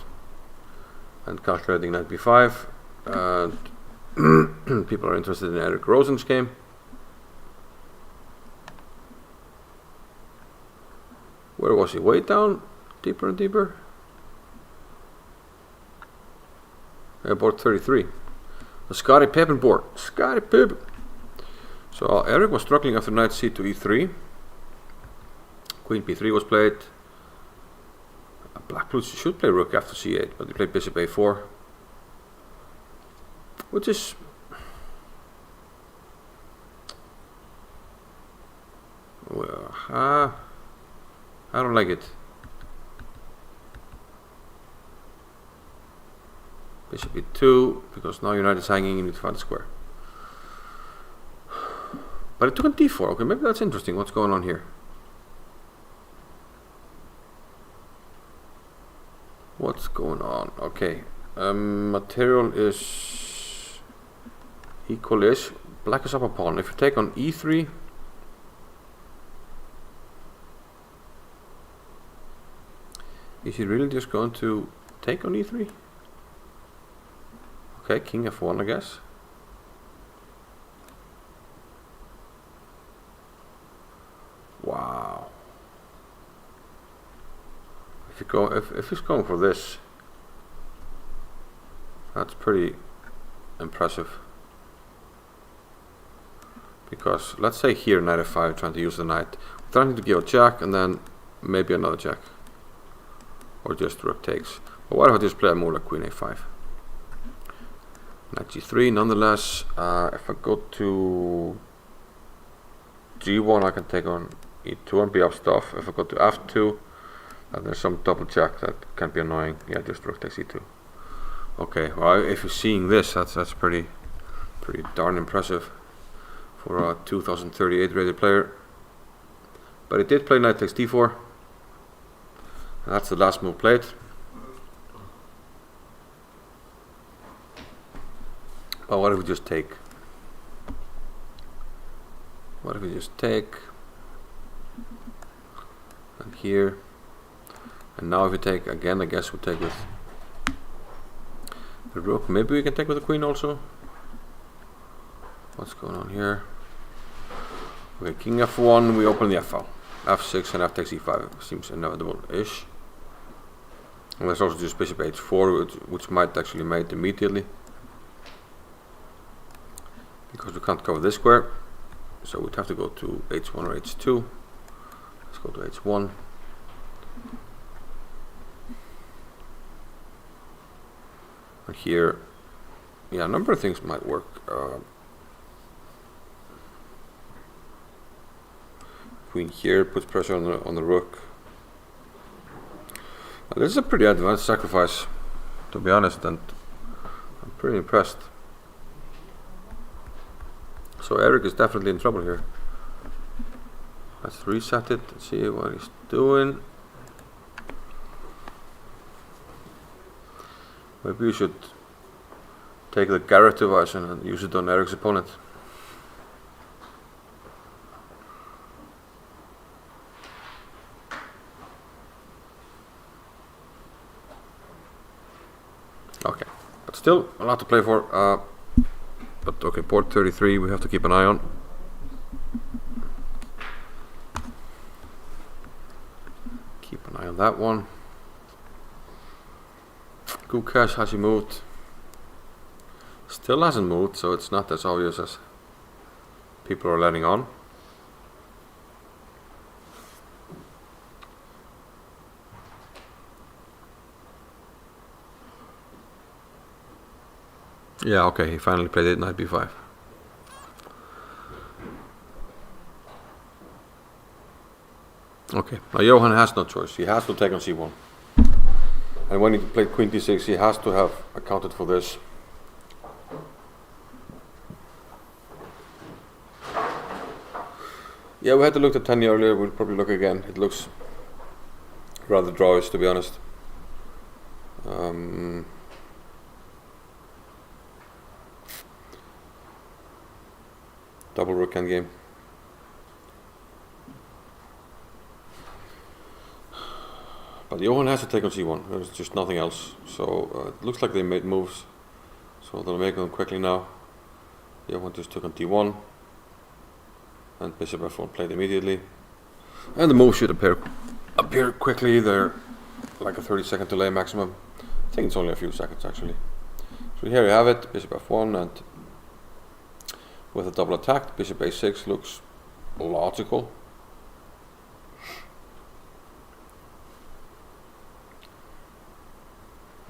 and calculating knight b5, and people are interested in Eric Rosen's game. Where was he? Way down? Deeper and deeper? Board 33. The Scotty Pippen board. Scotty Pippen! So Eric was struggling after knight c to e3. Queen b3 was played. Black Blue should play rook after c8, but he played bishop a4, which is well, I don't like it. Bishop e2, because now your knight is hanging, you need to find a square. But it took on d4. Okay, maybe that's interesting. What's going on here? What's going on? Okay, material is equal-ish. Black is up a pawn. If you take on e3, is he really just going to take on e3? Okay, king f1, I guess. Wow. If he's going for this, that's pretty impressive. Because let's say here knight f5 trying to use the knight, trying to give a check and then maybe another check, or just rook takes. But what if I just play a move like queen a5? Knight g3 nonetheless. If I go to g1 I can take on e2 and be up stuff. If I go to f2 and there's some double check that can be annoying. Yeah, just rook takes e2. Okay, well if you're seeing this, that's pretty darn impressive for a 2038 rated player. But it did play knight takes d4. And that's the last move played. But what if we just take? What if we just take? And here. And now if we take again, I guess we'll take with the rook. Maybe we can take with the queen also. What's going on here? Okay, king f1, we open the f file. f6 and f takes e5 seems inevitable-ish. And there's also just bishop h4, which might actually mate immediately. Because we can't cover this square. So we'd have to go to h1 or h2. Let's go to h1. And here, yeah, a number of things might work. Queen here puts pressure on the rook. This is a pretty advanced sacrifice, to be honest, and I'm pretty impressed. So Eric is definitely in trouble here. Let's reset it and see what he's doing. Maybe we should take the Garrett device and use it on Eric's opponent. Okay, but still a lot to play for. But okay, port 33 we have to keep an eye on. Keep an eye on that one. Gukesh, has he moved? Still hasn't moved, so it's not as obvious as people are letting on. Yeah, okay, he finally played it knight b5. Okay, now Johann has no choice. He has to take on c1. And when he played queen d6, he has to have accounted for this. Yeah, we had to look at Tania earlier. We'll probably look again. It looks rather drawish, to be honest. Double rook endgame. But Johann has to take on c1. There's just nothing else. So it looks like they made moves. So they'll make them quickly now. Johann just took on d1. And bishop f1 played immediately. And the move should appear quickly. They're like a 30-second delay maximum. I think it's only a few seconds actually. So here you have it, bishop f1, and with a double attack, bishop a6 looks logical.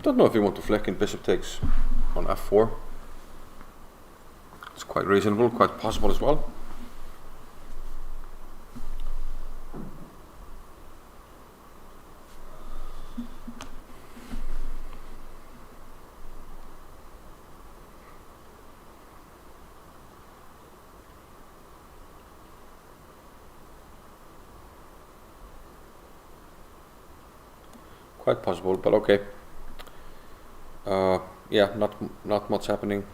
Don't know if you want to flick in bishop takes on f4. It's quite reasonable, quite possible as well. Quite possible, but okay. Yeah, not much happening.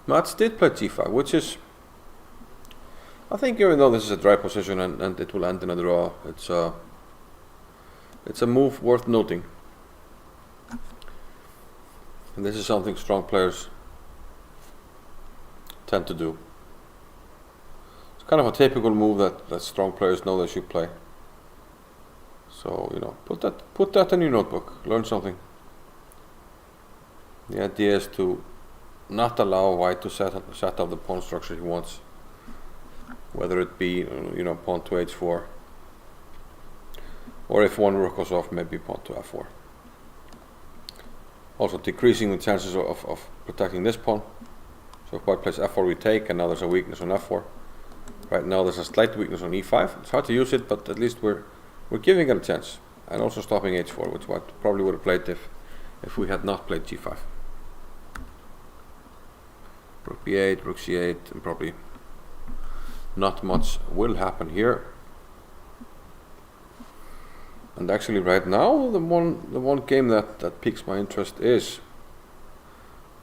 Mats did play g5, which is, I think, even though this is a dry position and it will end in a draw, it's a move worth noting. And this is something strong players tend to do. It's kind of a typical move that strong players know they should play. So, you know, put that in your notebook, learn something. The idea is to not allow white to set up the pawn structure he wants, whether it be, you know, pawn to h4, or if one rook goes off, maybe pawn to f4. Also decreasing the chances of protecting this pawn. So if white plays f4, we take, and now there's a weakness on f4. Right now there's a slight weakness on e5. It's hard to use it, but at least we're giving it a chance. And also stopping h4, which white probably would have played if we had not played g5. Rook b8, rook c8, and probably not much will happen here. And actually right now the one game that piques my interest is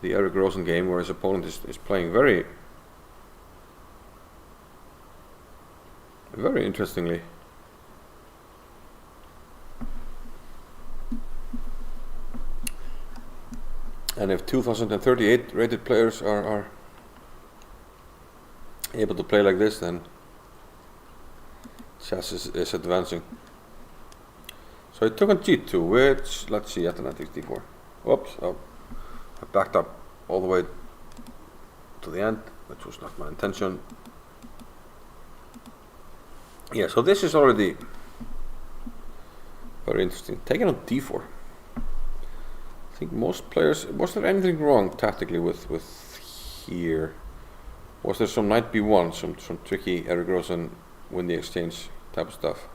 the Erik Rosen game, where his opponent is playing very interestingly. And if 2038 rated players are able to play like this, then chess is advancing. So I took on g2, which, let's see, at the knight takes d4. Whoops, oh, I backed up all the way to the end, which was not my intention. Yeah, so this is already very interesting. Taking on d4. I think most players, was there anything wrong tactically with here? Was there some knight b1, some tricky Erik Rosen win the exchange type of stuff?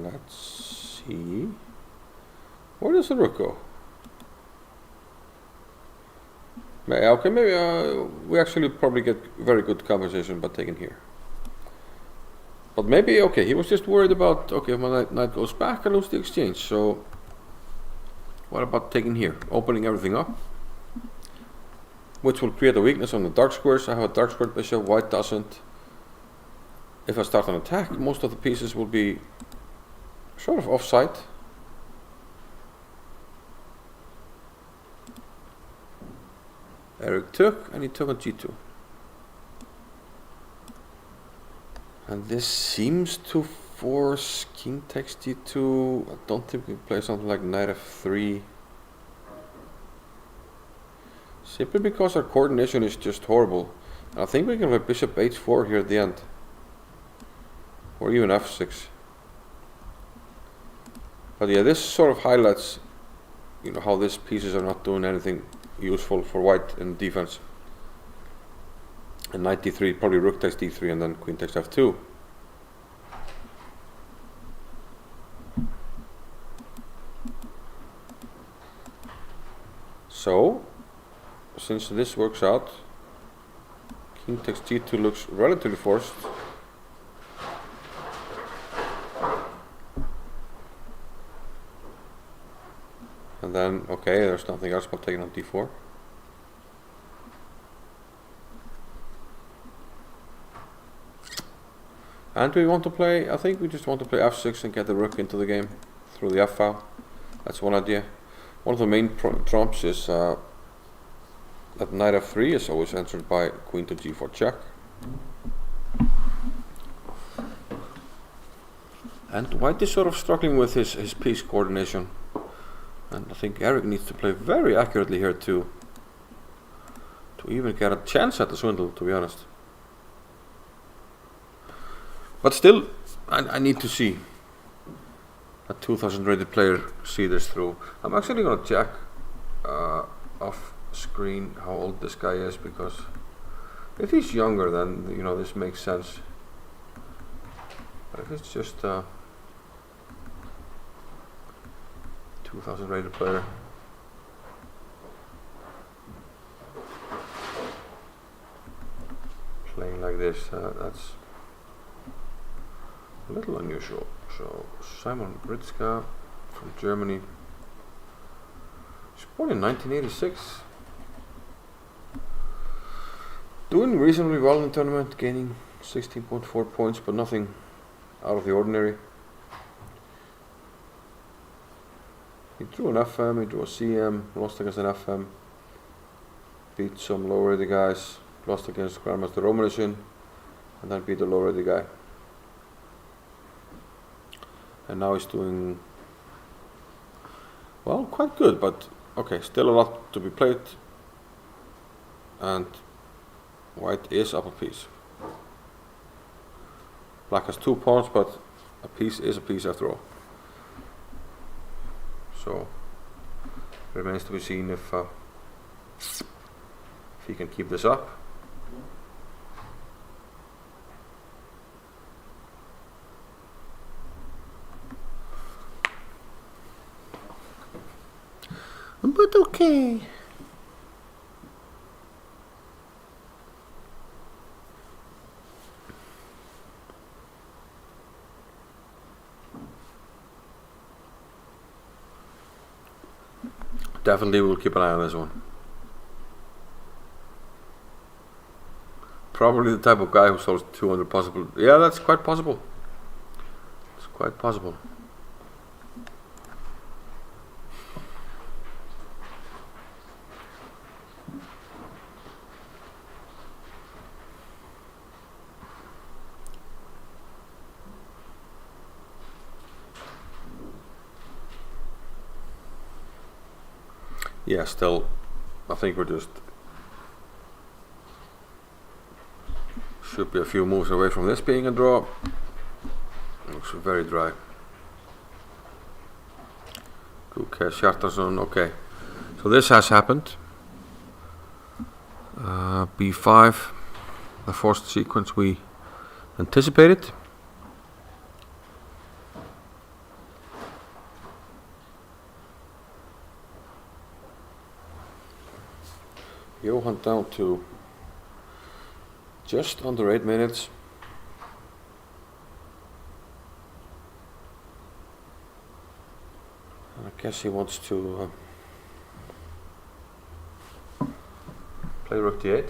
Let's see. Where does the rook go? Okay, maybe we actually probably get very good compensation by taking here. But maybe, okay, he was just worried about, okay, if my knight goes back, I lose the exchange. So what about taking here, opening everything up, which will create a weakness on the dark squares. I have a dark squared bishop, white doesn't. If I start an attack, most of the pieces will be sort of offside. Erik took, and he took on g2. And this seems to force king takes g2. I don't think we play something like knight f3. Simply because our coordination is just horrible. And I think we can play bishop h4 here at the end. Or even f6. But yeah, this sort of highlights, you know, how these pieces are not doing anything useful for white in defense. And knight d3, probably rook takes d3, and then queen takes f2. So, since this works out, king takes g2 looks relatively forced. And then, okay, there's nothing else but taking on d4. And we want to play, I think we just want to play f6 and get the rook into the game through the f file. That's one idea. One of the main trumps is that knight f3 is always answered by queen to g4 check. And white is sort of struggling with his piece coordination. And I think Erik needs to play very accurately here to even get a chance at the swindle, to be honest. But still, I need to see a 2000 rated player see this through. I'm actually going to check off screen how old this guy is, because if he's younger, then, you know, this makes sense. But if it's just 2000 rated player, playing like this, that's a little unusual. So Simon Britzka from Germany. He's born in 1986. Doing reasonably well in the tournament, gaining 16.4 points, but nothing out of the ordinary. He drew an FM, he drew a CM, lost against an FM, beat some lower rated guys, lost against Grandmaster Romanison, and then beat a low-rated guy. And now he's doing, well, quite good, but okay, still a lot to be played. And white is up a piece. Black has 2 pawns, but a piece is a piece after all. So remains to be seen if he can keep this up. But okay. Definitely we'll keep an eye on this one. Probably the type of guy who solves 200 possible. Yeah, that's quite possible. It's quite possible. Yeah, still, I think we're just should be a few moves away from this being a draw. Looks very dry. Gukesh, Andersson, okay. So this has happened. B5, the forced sequence we anticipated. Johann down to just under 8 minutes. And I guess he wants to play rook d8.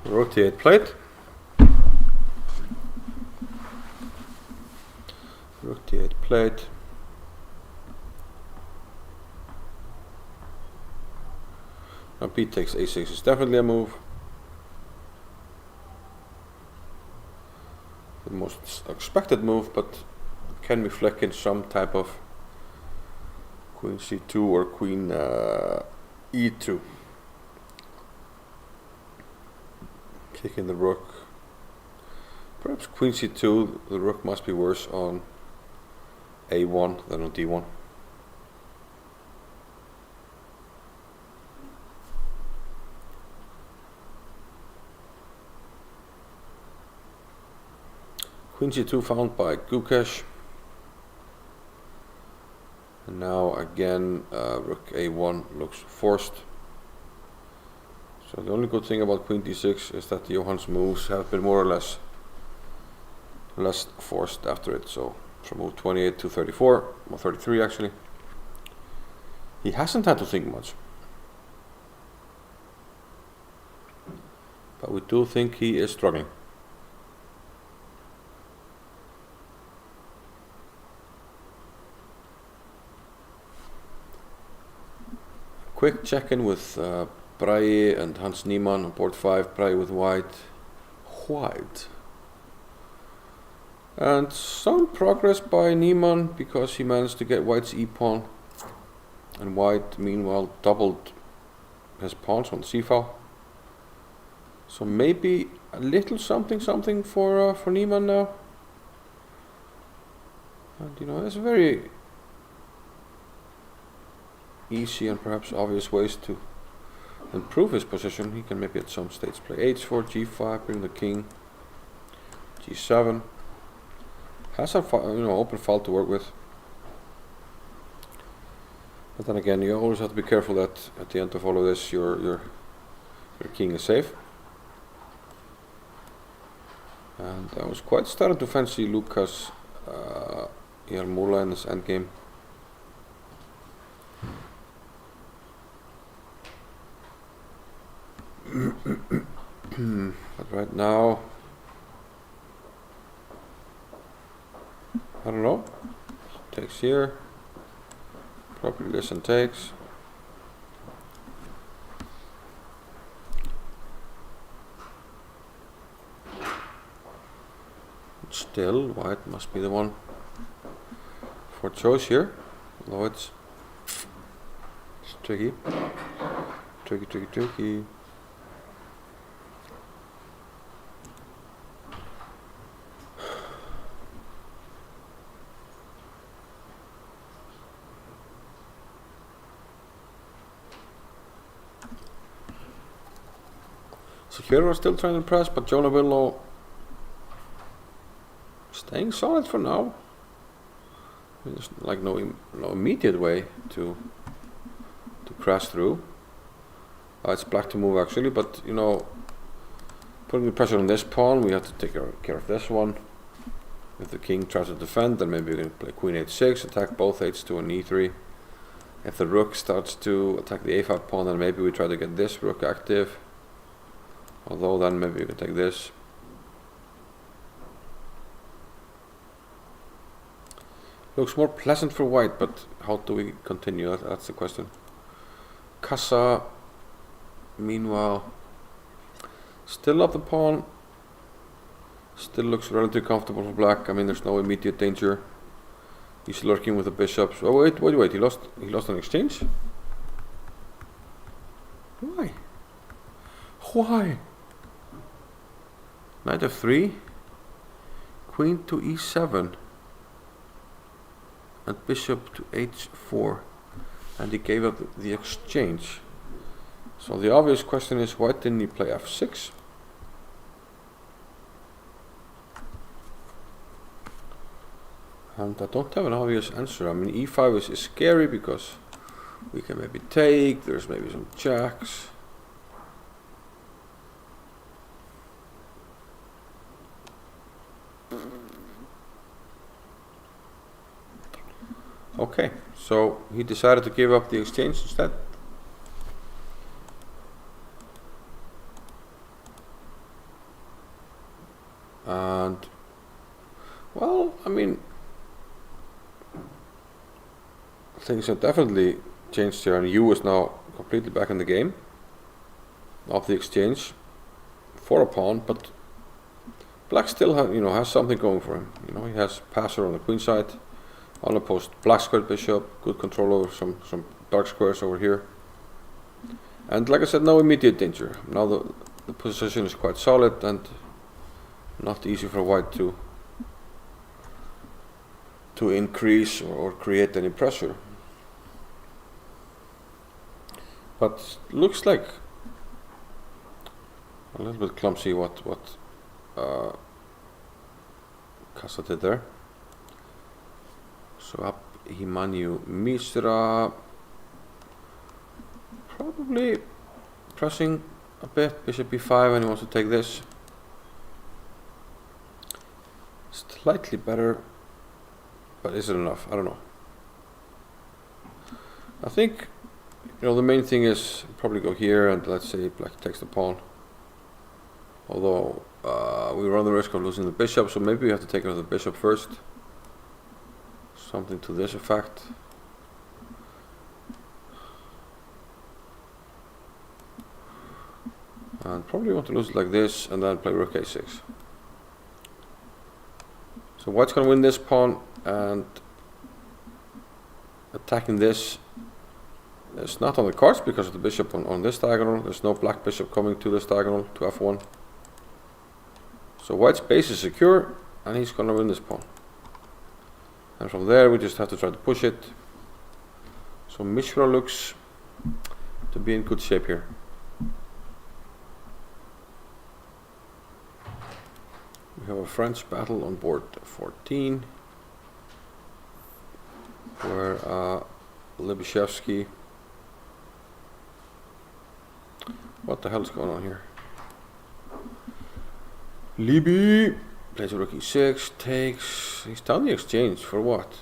Rook d8 played. Rook d8 played. Now b takes a6 is definitely a move. The most expected move, but can reflect in some type of queen c2 or queen e2. Kicking the rook. Perhaps queen c2, the rook must be worse on a1 than on d1. Queen c2 found by Gukesh. And now again rook a1 looks forced. So the only good thing about queen d6 is that Johann's moves have been more or less forced after it. So from move 28 to 34, or 33 actually, he hasn't had to think much. But we do think he is struggling. Quick check-in with Pragg and Hans Niemann on board 5, Pragg with white. And some progress by Niemann because he managed to get white's e-pawn. And white meanwhile doubled his pawns on c-file. So maybe a little something for Niemann now. And you know, there's very easy and perhaps obvious ways to improve his position. He can maybe at some stage play h4, g5, bring the king, g7. Has a open file to work with. But then again, you always have to be careful that at the end of all of this, your king is safe. And I was quite starting to fancy Lucas Jarmola in this endgame. But right now, I don't know. Takes here. Probably listen takes. Still, white must be the one for choice here. Although it's tricky. Tricky. So here we're still trying to press, but Novillo staying solid for now. There's like no immediate way to crash through. It's black to move actually, but putting the pressure on this pawn, we have to take care of this one. If the king tries to defend, then maybe we can play queen h6, attack both h2 and e3. If the rook starts to attack the a5 pawn, then maybe we try to get this rook active. Although then maybe we can take this. Looks more pleasant for white, but how do we continue? That's the question. Casa, meanwhile, still up the pawn. Still looks relatively comfortable for black. I mean, there's no immediate danger. He's lurking with the bishops. Oh wait! He lost an exchange. Why? Knight f3, queen to e7, and bishop to h4, and he gave up the exchange. So the obvious question is, why didn't he play f6? And I don't have an obvious answer. I mean, e5 is scary because we can maybe take, there's maybe some jacks. Okay, so he decided to give up the exchange instead. And, well, I mean, things have definitely changed here, and Yu is now completely back in the game of the exchange for a pawn, but black still has something going for him. He has passer on the queen side. On the post, black squared bishop, good control over some dark squares over here. And like I said, no immediate danger. Now the position is quite solid and not easy for white to increase or create any pressure. But looks like a little bit clumsy what Casa did there. So up Niemann, Mishra, probably pressing a bit, bishop b5, and he wants to take this. Slightly better, but is it enough? I don't know. I think the main thing is probably go here, and let's say black takes the pawn. Although we run the risk of losing the bishop, so maybe we have to take out the bishop first. Something to this effect. And probably want to lose it like this and then play rook a6. So white's going to win this pawn, and attacking this is not on the cards because of the bishop on this diagonal. There's no black bishop coming to this diagonal to f1. So white's base is secure, and he's going to win this pawn. And from there we just have to try to push it. So Mishra looks to be in good shape here. We have a French battle on board 14, where Libishevsky. What the hell is going on here? Libby plays rook e6, takes. He's down the exchange for what?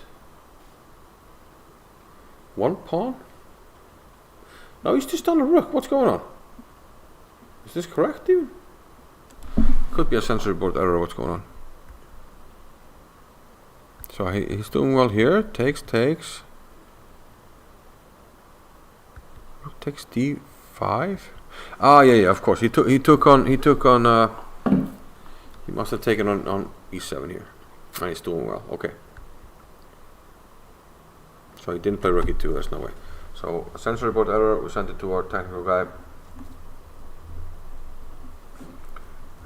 One pawn? No, he's just on a rook. What's going on? Is this correct, even? Could be a sensory board error. What's going on? So he's doing well here. Takes. Rook takes d5. Ah, yeah. Of course, he took on. He must have taken on e7 here, and he's doing well. Okay. So he didn't play rook e2. There's no way. So a sensory board error. We sent it to our technical guy.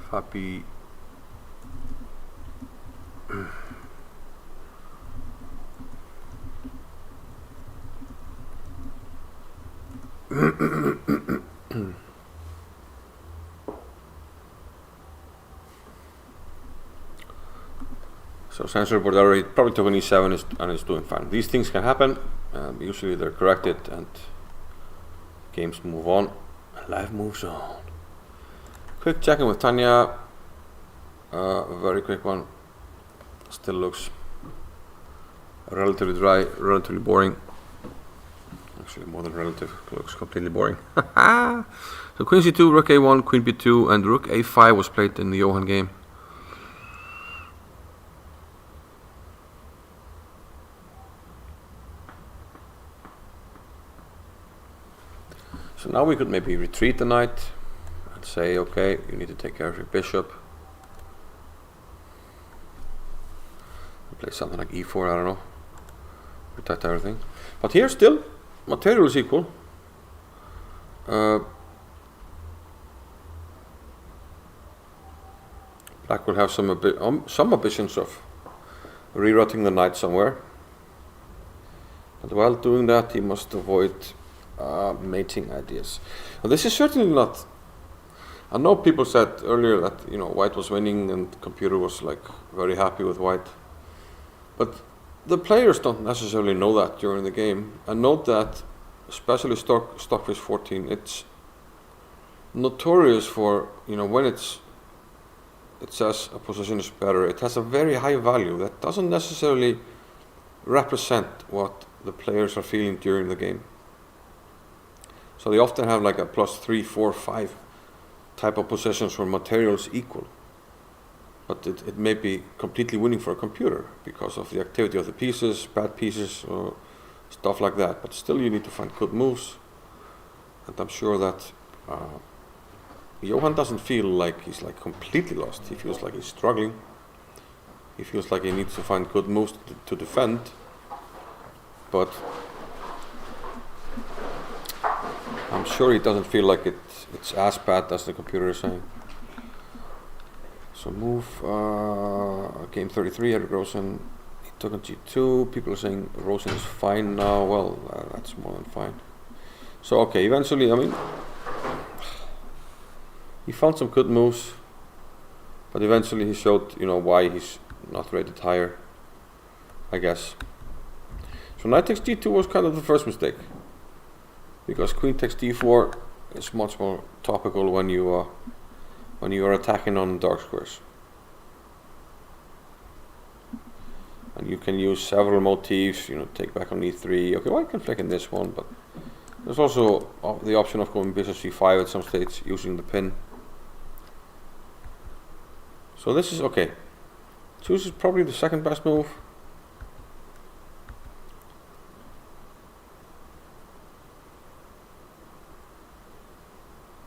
Fabi. So sensory board error, he probably took an e7 and is doing fine. These things can happen. Usually they're corrected and games move on and life moves on. Quick check-in with Tania. A very quick one. Still looks relatively dry, relatively boring. Actually, more than relative, looks completely boring. So queen c2, rook a1, queen b2, and rook a5 was played in the Johann game. So now we could maybe retreat the knight and say, okay, you need to take care of your bishop. And play something like e4, I don't know. Protect everything. But here still, material is equal. Black will have some ambitions of rewriting the knight somewhere. But while doing that, he must avoid mating ideas. Now, this is certainly not. I know people said earlier that white was winning and computer was like very happy with white, but the players don't necessarily know that during the game. And note that, especially Stockfish 14, it's notorious for when it says a position is better, it has a very high value that doesn't necessarily represent what the players are feeling during the game. So they often have like a +3, 4, 5 type of positions where material is equal. But it may be completely winning for a computer because of the activity of the pieces, bad pieces, or stuff like that. But still you need to find good moves. And I'm sure that Johann doesn't feel like he's like completely lost. He feels like he's struggling. He feels like he needs to find good moves to defend. But I'm sure he doesn't feel like it's as bad as the computer is saying. So move, game 33, Eric Rosen, he took on g2. People are saying Rosen is fine now. Well, that's more than fine. So okay, eventually, he found some good moves, but eventually he showed, why he's not rated higher, I guess. So knight takes g2 was kind of the first mistake, because queen takes d4 is much more topical when you are attacking on dark squares. And you can use several motifs, take back on e3. Okay, white can flick in this one, but there's also the option of going bishop c5 at some stage using the pin. So this is okay. Choose is probably the second best move.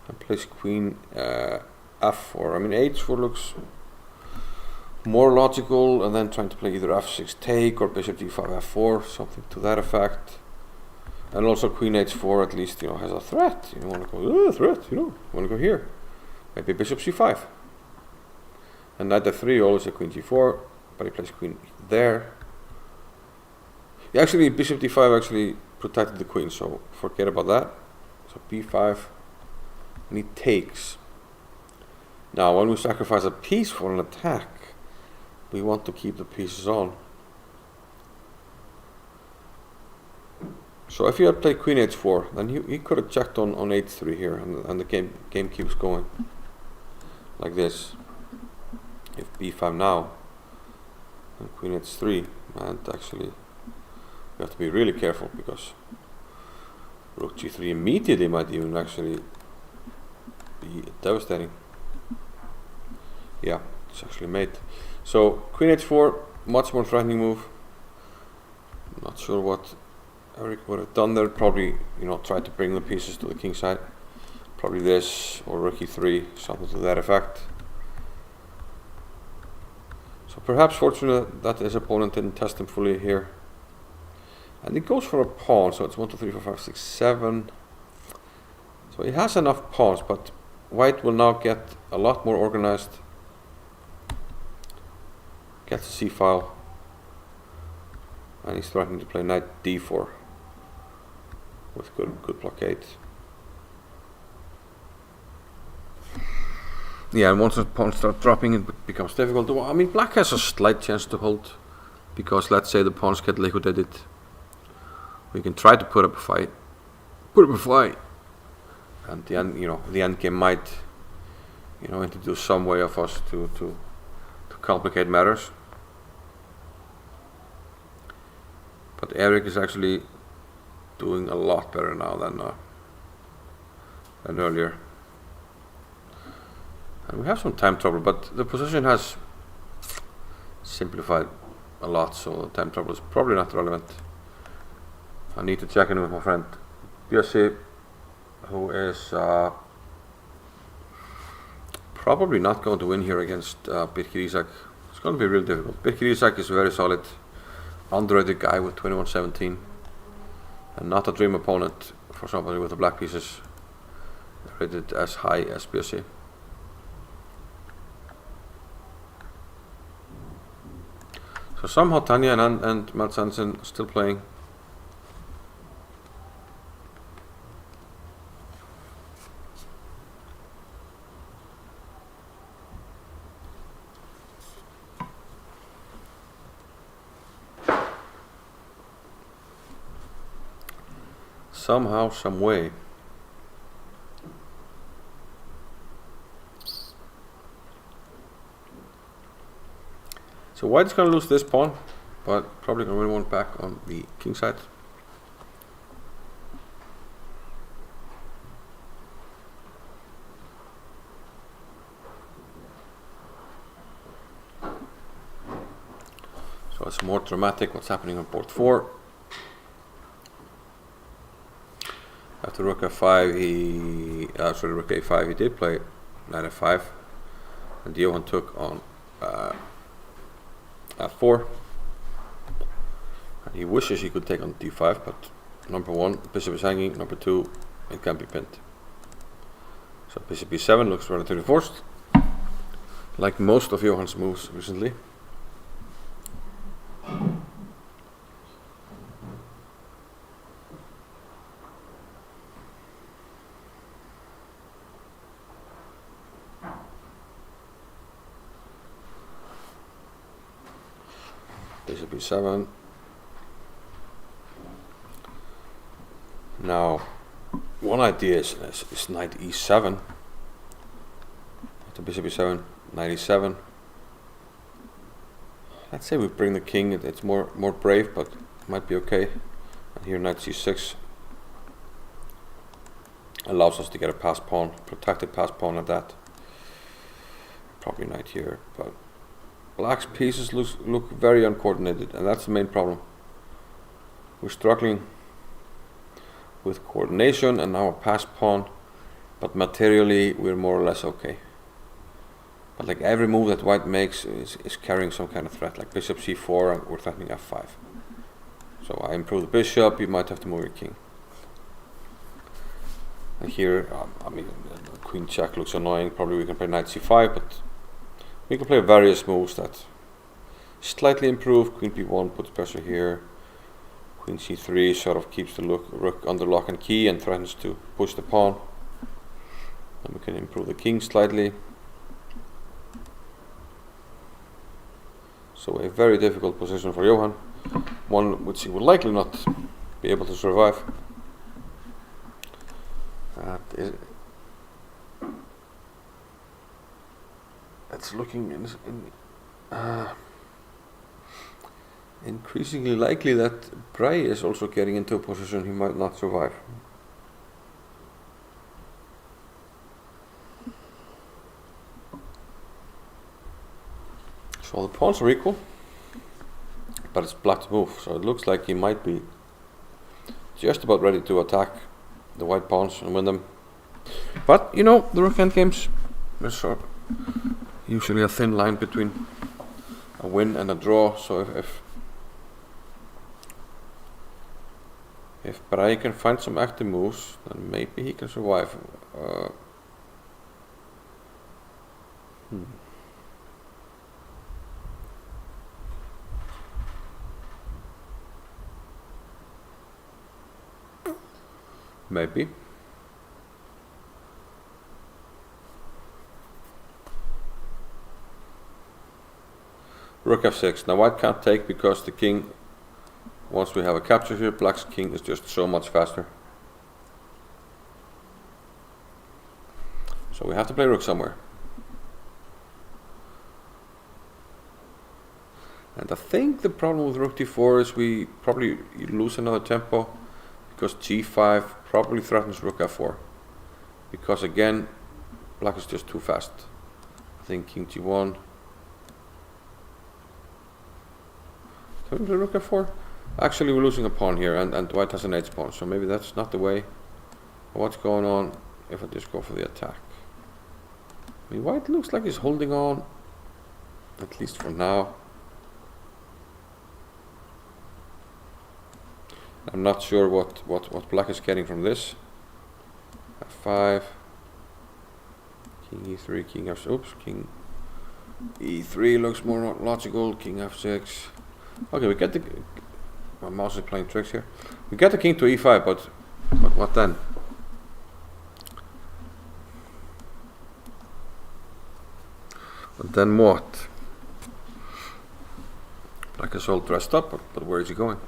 And plays queen f4. h4 looks more logical, and then trying to play either f6 take or bishop d5 f4, something to that effect. And also queen h4 at least has a threat. You want to go threat, you want to go here. Maybe bishop c5. And knight f3, always a queen g4, but he plays queen there. Actually, bishop d5 actually protected the queen, so forget about that. So b5, and he takes. Now, when we sacrifice a piece for an attack, we want to keep the pieces on. So if you had played queen h4, then he could have checked on h3 here, and the game keeps going like this. If b5 now and queen h3, and actually we have to be really careful, because rook g3 immediately might even actually be devastating. Yeah, it's actually mate. So queen h4, much more threatening move. Not sure what Eric would have done there. Probably, tried to bring the pieces to the king side. Probably this, or rook e3, something to that effect. So perhaps fortunate that his opponent didn't test him fully here. And he goes for a pawn, so it's 1, 2, 3, 4, 5, 6, 7. So he has enough pawns, but white will now get a lot more organized. Gets the c-file. And he's threatening to play knight d4 with good blockade. Yeah, and once the pawns start dropping, it becomes difficult. I mean, black has a slight chance to hold, because let's say the pawns get liquidated. We can try to put up a fight. And the endgame might, introduce some way of us to complicate matters. But Eric is actually doing a lot better now than earlier. And we have some time trouble, but the position has simplified a lot, so time trouble is probably not relevant. I need to check in with my friend Bjössi, who is probably not going to win here against Birkir Isak. It's going to be real difficult. Birkir Isak is a very solid, underrated guy with 21-17, and not a dream opponent for somebody with the black pieces rated as high as Bjössi. So somehow Tania and Mats Hansen still playing. Somehow, some way. So white is going to lose this pawn, but probably going to win one back on the king side. So it's more dramatic what's happening on board 4. After rook f5, rook a5, he did play knight f5, and Johann took on f4. And he wishes he could take on d5, but number 1, bishop is hanging, number 2, it can be pinned. So bishop b7 looks relatively forced, like most of Johann's moves recently. Bishop e7. Now, one idea is knight e7. After bishop e7, knight e7. Let's say we bring the king. It's more brave, but might be okay. And here knight c6 allows us to get a pass pawn, protected pass pawn at that. Probably knight here, but black's pieces look very uncoordinated, and that's the main problem. We're struggling with coordination and now a pass pawn, but materially we're more or less okay. But like every move that white makes is carrying some kind of threat, like bishop c4, and we're threatening f5. So I improve the bishop, you might have to move your king. And here, I mean, queen check looks annoying. Probably we can play knight c5, but we can play various moves that slightly improve. Queen b1 puts pressure here. Queen c3 sort of keeps the rook under lock and key and threatens to push the pawn. And we can improve the king slightly. So a very difficult position for Johann, one which he will likely not be able to survive. It's looking increasingly likely that Pragg is also getting into a position he might not survive. So the pawns are equal, but it's black's move, so it looks like he might be just about ready to attack the white pawns and win them. But you know, the rook endgames, there's usually a thin line between a win and a draw, so if Pragg can find some active moves, then maybe he can survive. Maybe. Rook f6. Now white can't take because the king, once we have a capture here, black's king is just so much faster. So we have to play rook somewhere. And I think the problem with rook d4 is we probably lose another tempo, because g5 probably threatens rook f4. Because again, black is just too fast. I think king g1. Can we play rook f4? Actually, we're losing a pawn here, and white has an h pawn, so maybe that's not the way. What's going on if I just go for the attack? I mean, white looks like he's holding on, at least for now. I'm not sure what black is getting from this. f5, king e3, king f6, oops, king e3 looks more logical, king f6. Okay, we get the, my mouse is playing tricks here. We get the king to e5, but what then? But then what? Black is all dressed up, but where is he going?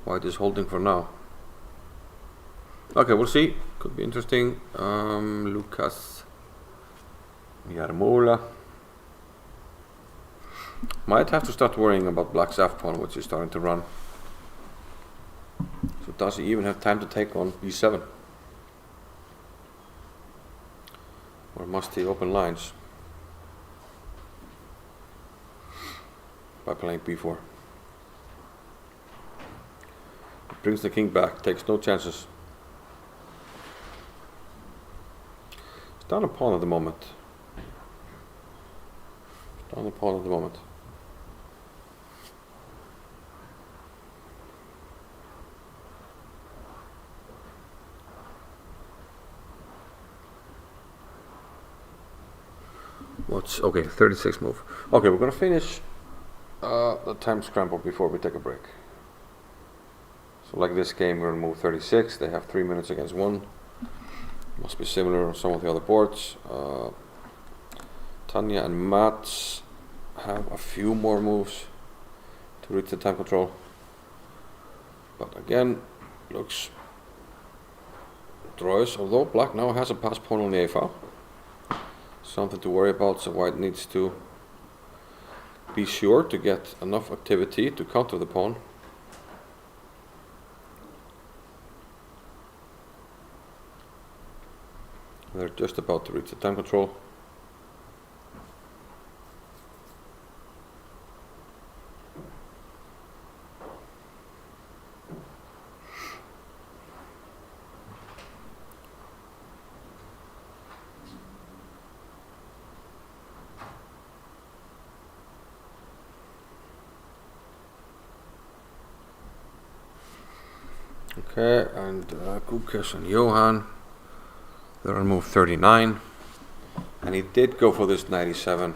White is holding for now. Okay, we'll see. Could be interesting. Lucas Yarmola might have to start worrying about black's f-pawn, which is starting to run. So does he even have time to take on b7? Or must he open lines by playing b4? Brings the king back, takes no chances. It's down a pawn at the moment. It's down a pawn at the moment. What's okay? 36 move. Okay, we're gonna finish the time scramble before we take a break. So like this game, we're going to move 36. They have 3 minutes against 1. Must be similar on some of the other boards. Tania and Mats have a few more moves to reach the time control. But again, looks draws, although black now has a pass pawn on the a file. Something to worry about, so white needs to be sure to get enough activity to counter the pawn. They're just about to reach the time control. Okay, and Gukesh and Johann. They're on move 39, and he did go for this 97,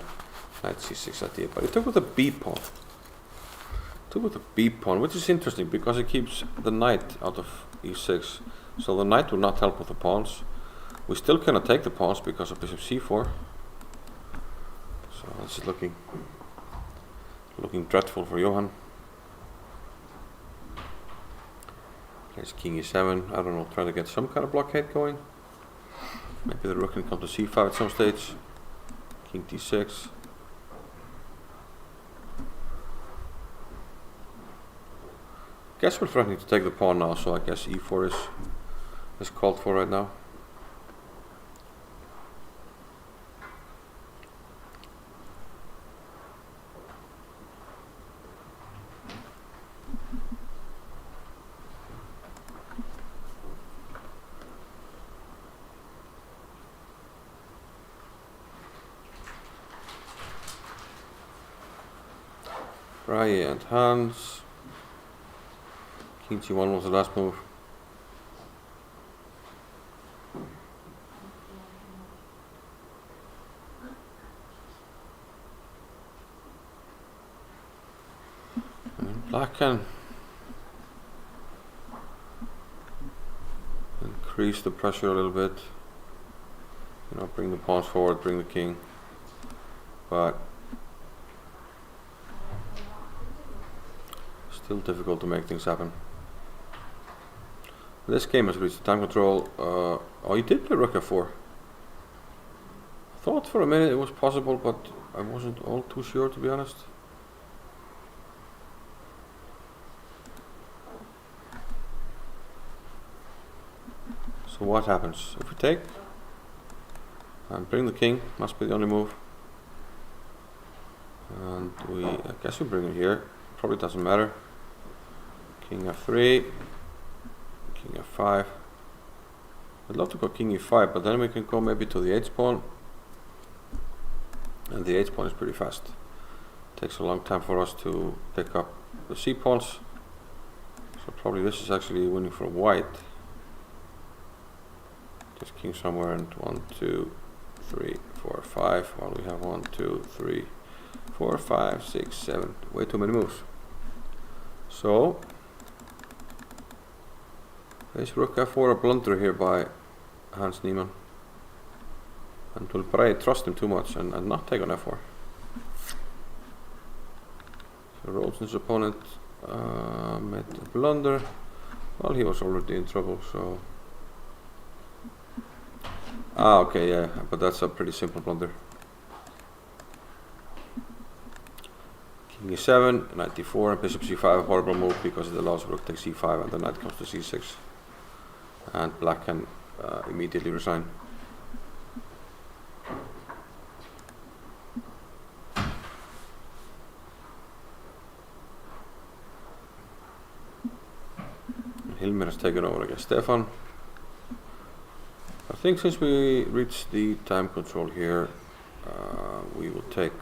knight c6 idea, but he took with a b pawn. Took with a b pawn, which is interesting because it keeps the knight out of e6, so the knight will not help with the pawns. We still cannot take the pawns because of bishop c4. So this is looking looking dreadful for Johann. Plays king e7. I don't know, trying to get some kind of blockade going. Maybe the rook can come to c5 at some stage. King d6. Guess we're threatening to take the pawn now, so I guess e4 is called for right now. Pragg and Hans. King g1 was the last move. And black can increase the pressure a little bit. You know, bring the pawns forward, bring the king. But still difficult to make things happen. This game has reached time control. Oh, he did play rook f4. I thought for a minute it was possible, but I wasn't all too sure, to be honest. So what happens? If we take and bring the king, must be the only move. And I guess we bring it here. Probably doesn't matter. King f3. King f5. I'd love to go king e5, but then we can go maybe to the h pawn. And the h pawn is pretty fast. Takes a long time for us to pick up the c pawns. So probably this is actually winning for white. Just king somewhere and 1, 2, 3, 4, 5. While we have 1, 2, 3, 4, 5, 6, 7. Way too many moves. So is rook f4 a blunder here by Hans Niemann? And will Pragg trust him too much and not take on f4? So Rosen's opponent made a blunder. Well, he was already in trouble, so... Ah, okay, yeah, but that's a pretty simple blunder. King e7, knight d4, and bishop c5, a horrible move because it allows rook to take c5 and the knight comes to c6. And black can immediately resign. Hilmir has taken over against Stefan. I think since we reached the time control here, we will take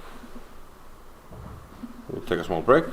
a small break.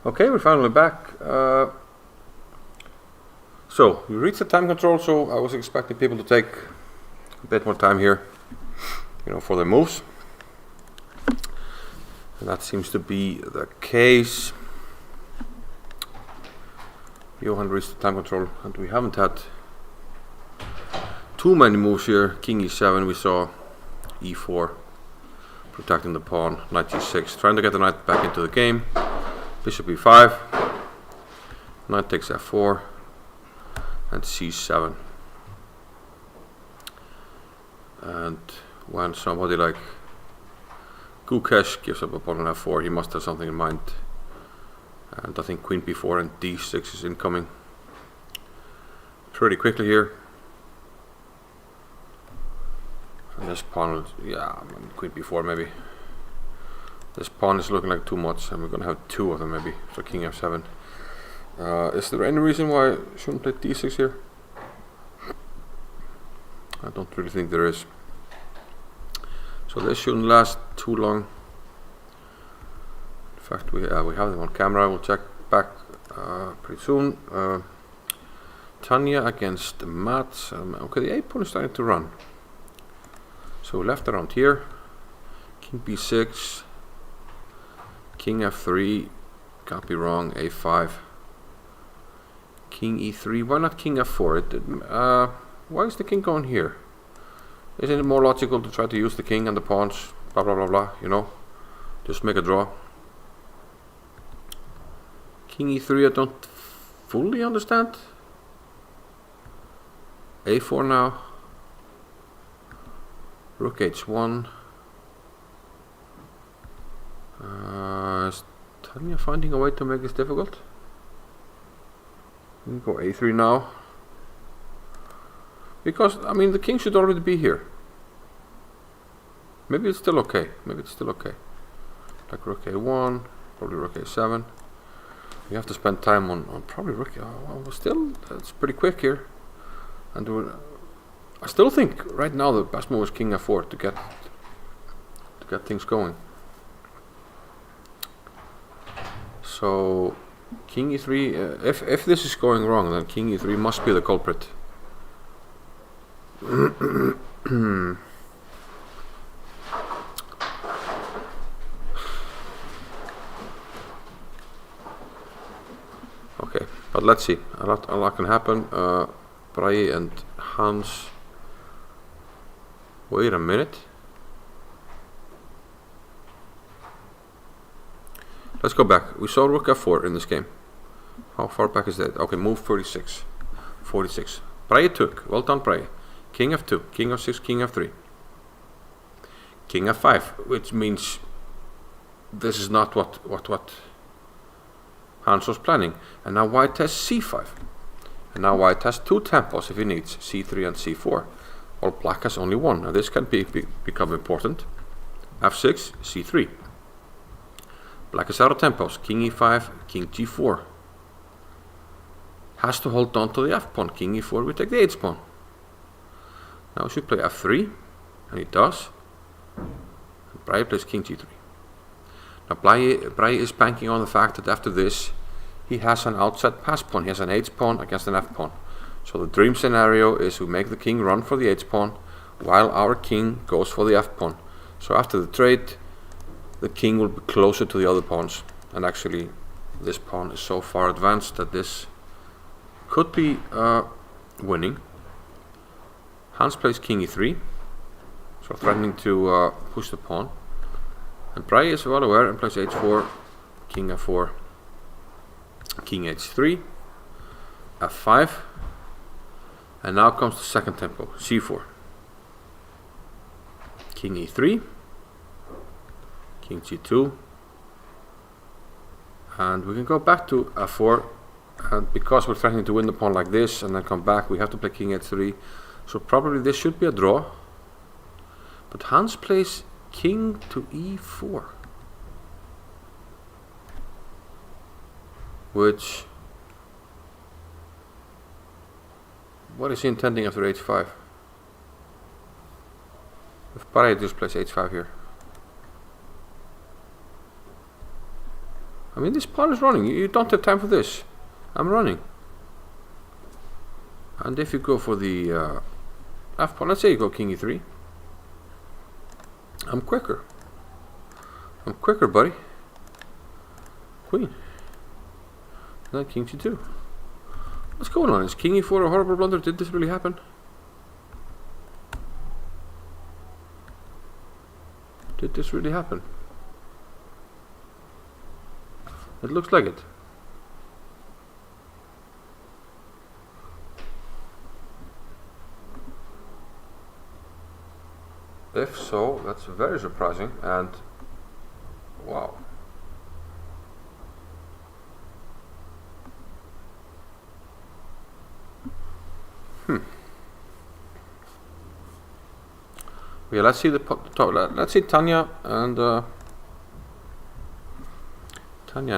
Okay, we're finally back. So we reached the time control, so I was expecting people to take a bit more time here, you know, for their moves. And that seems to be the case. Johann reached the time control, and we haven't had too many moves here. King e7, we saw e4, protecting the pawn, knight g6, trying to get the knight back into the game. Bishop e5, knight takes f4, and c7. And when somebody like Gukesh gives up a pawn on f4, he must have something in mind. And I think queen b4 and d6 is incoming pretty quickly here. And this pawn, queen b4 maybe. This pawn is looking like too much, and we're gonna have two of them maybe. So king f7. Is there any reason why I shouldn't play d6 here? I don't really think there is. So this shouldn't last too long. In fact, we have them on camera. We'll check back pretty soon. Tania against Mats. Okay, the a pawn is starting to run. So left around here. King b6. King f3, can't be wrong, a5. King e3, why not king f4? Why is the king going here? Isn't it more logical to try to use the king and the pawns, blah blah blah blah, you know? Just make a draw. King e3 I don't fully understand. a4 now. Rook h1. Is Tania finding a way to make this difficult? We can go a3 now. Because, I mean, the king should already be here. Maybe it's still okay. Maybe it's still okay. Like rook a1, probably rook a7. We have to spend time on probably rook. Well, still, that's pretty quick here. And I still think right now the best move is king f4 to get things going. So king e3, if this is going wrong, then king e3 must be the culprit. Okay, but let's see. A lot can happen. Pragg and Hans. Wait a minute. Let's go back. We saw rook f4 in this game. How far back is that? Okay, move 46. 46. Pragg took. Well done, Pragg. King f2, king f6, king f3. King f5, which means this is not what Hans was planning. And now white has c5. And now white has two tempos if he needs, c3 and c4. While black has only one. Now this can become important. f6, c3. Black is out of tempos. King e5, king g4. Has to hold on to the f pawn. King e4, we take the h pawn. Now we should play f3, and he does. And Pragg plays king g3. Now Pragg is banking on the fact that after this, he has an outside pass pawn. He has an h pawn against an f pawn. So the dream scenario is we make the king run for the h pawn, while our king goes for the f pawn. So after the trade, the king will be closer to the other pawns, and actually this pawn is so far advanced that this could be winning. Hans plays king e3, so threatening to push the pawn, and Pragg is well aware and plays h4, king f4, king h3, f5, and now comes the second tempo, c4, king e3, king g2, and we can go back to f4, and because we're threatening to win the pawn like this and then come back, we have to play king h3, so probably this should be a draw. But Hans plays king to e4, which, what is he intending after h5? If Pragg just plays h5 here. I mean, this pawn is running. You don't have time for this. I'm running. And if you go for the f pawn, let's say you go king e3. I'm quicker. I'm quicker, buddy. Queen. And then king c2. What's going on? Is king e4 a horrible blunder? Did this really happen? Did this really happen? It looks like it. If so, that's very surprising, and wow. Yeah, let's see let's see Tania and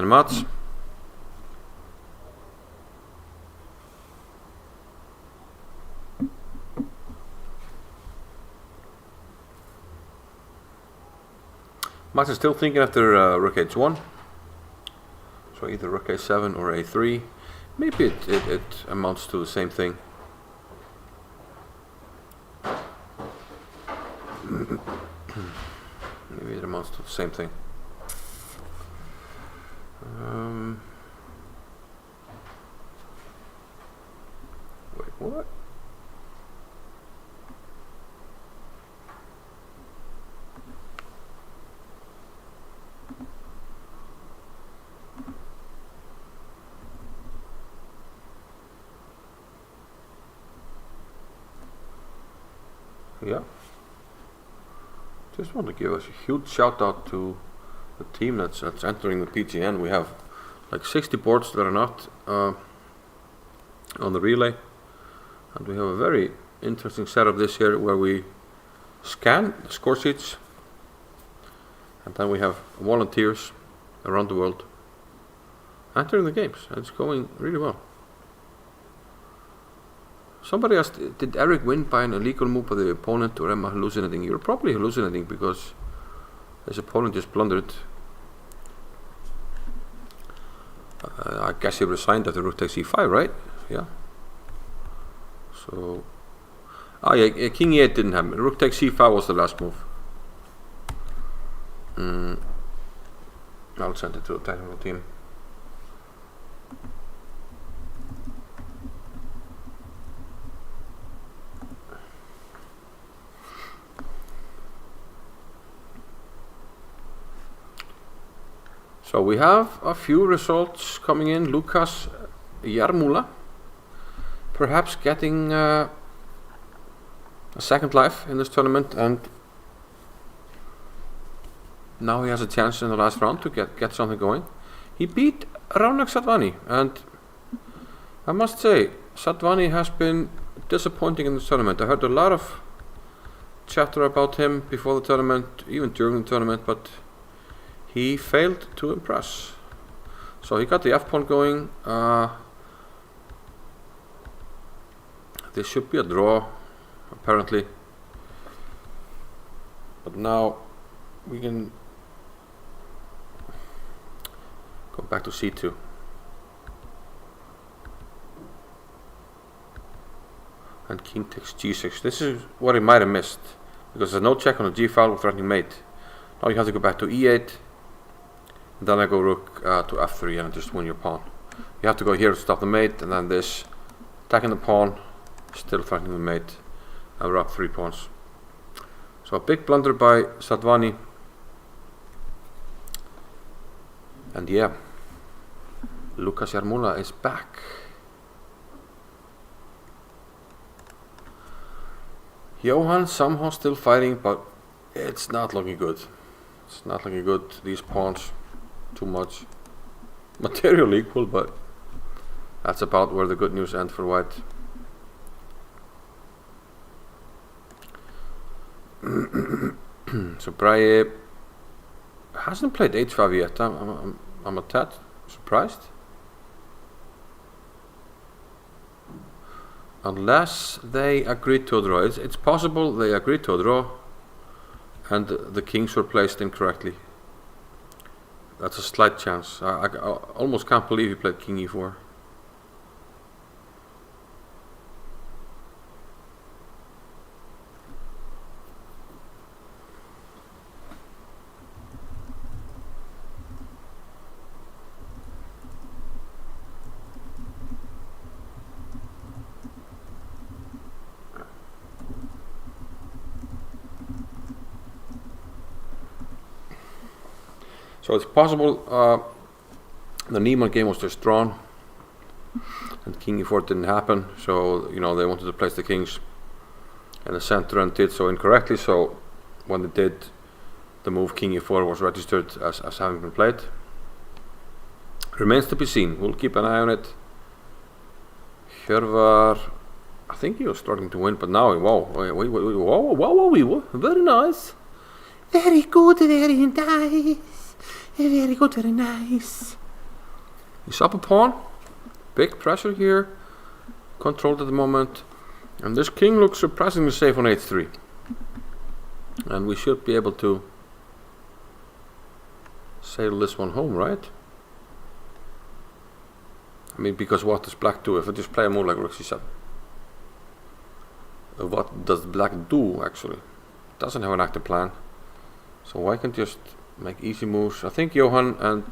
Mats. Mats is still thinking after rook h1. So either rook a7 or a3. Maybe it amounts to the same thing. Maybe it amounts to the same thing. Wait, what? Yeah. Just want to give us a huge shout out to the team that's entering the PGN. We have like 60 boards that are not on the relay, and we have a very interesting setup this year where we scan the score sheets, and then we have volunteers around the world entering the games, and it's going really well. Somebody asked, did Eric win by an illegal move by the opponent, or am I hallucinating? You're probably hallucinating because his opponent just blundered. I guess he resigned after rook takes e5, right? Yeah. So, yeah, king e8 didn't happen. Rook takes c5 was the last move. I'll send it to the technical team. So we have a few results coming in. Lukas Jarmula, perhaps getting a second life in this tournament, and now he has a chance in the last round to get something going. He beat Raunak Sadvani, and I must say, Sadvani has been disappointing in this tournament. I heard a lot of chatter about him before the tournament, even during the tournament, but he failed to impress. So he got the f-pawn going. This should be a draw, apparently. But now we can go back to c2. And king takes g6. This is what he might have missed, because there's no check on the g file with threatening mate. Now you have to go back to e8. Then I go rook to f3 and just win your pawn. You have to go here to stop the mate, and then this, attacking the pawn, still threatening the mate, and we're up 3 pawns. So a big blunder by Sadvani. And yeah, Lukas Jarmula is back. Johann somehow still fighting, but it's not looking good. It's not looking good. These pawns, too much. Material equal, but that's about where the good news ends for white. So Pragg hasn't played h5 yet. I'm a tad surprised. Unless they agreed to a draw. It's possible they agreed to a draw and the kings were placed incorrectly. That's a slight chance. I almost can't believe he played king e4. So it's possible the Niemann game was just drawn and king e4 didn't happen, so you know they wanted to place the kings in the center and did so incorrectly, so when they did, the move king e4 was registered as having been played. Remains to be seen. We'll keep an eye on it. Hjörvar, I think he was starting to win, but now, wow, whoa, very nice. Very good, very nice. Very good, very nice. He's up a pawn. Big pressure here. Controlled at the moment. And this king looks surprisingly safe on h3. And we should be able to sail this one home, right? I mean, because what does black do if I just play a move like rook c7? What does black do, actually? Doesn't have an active plan. So I can just make easy moves. I think Johann and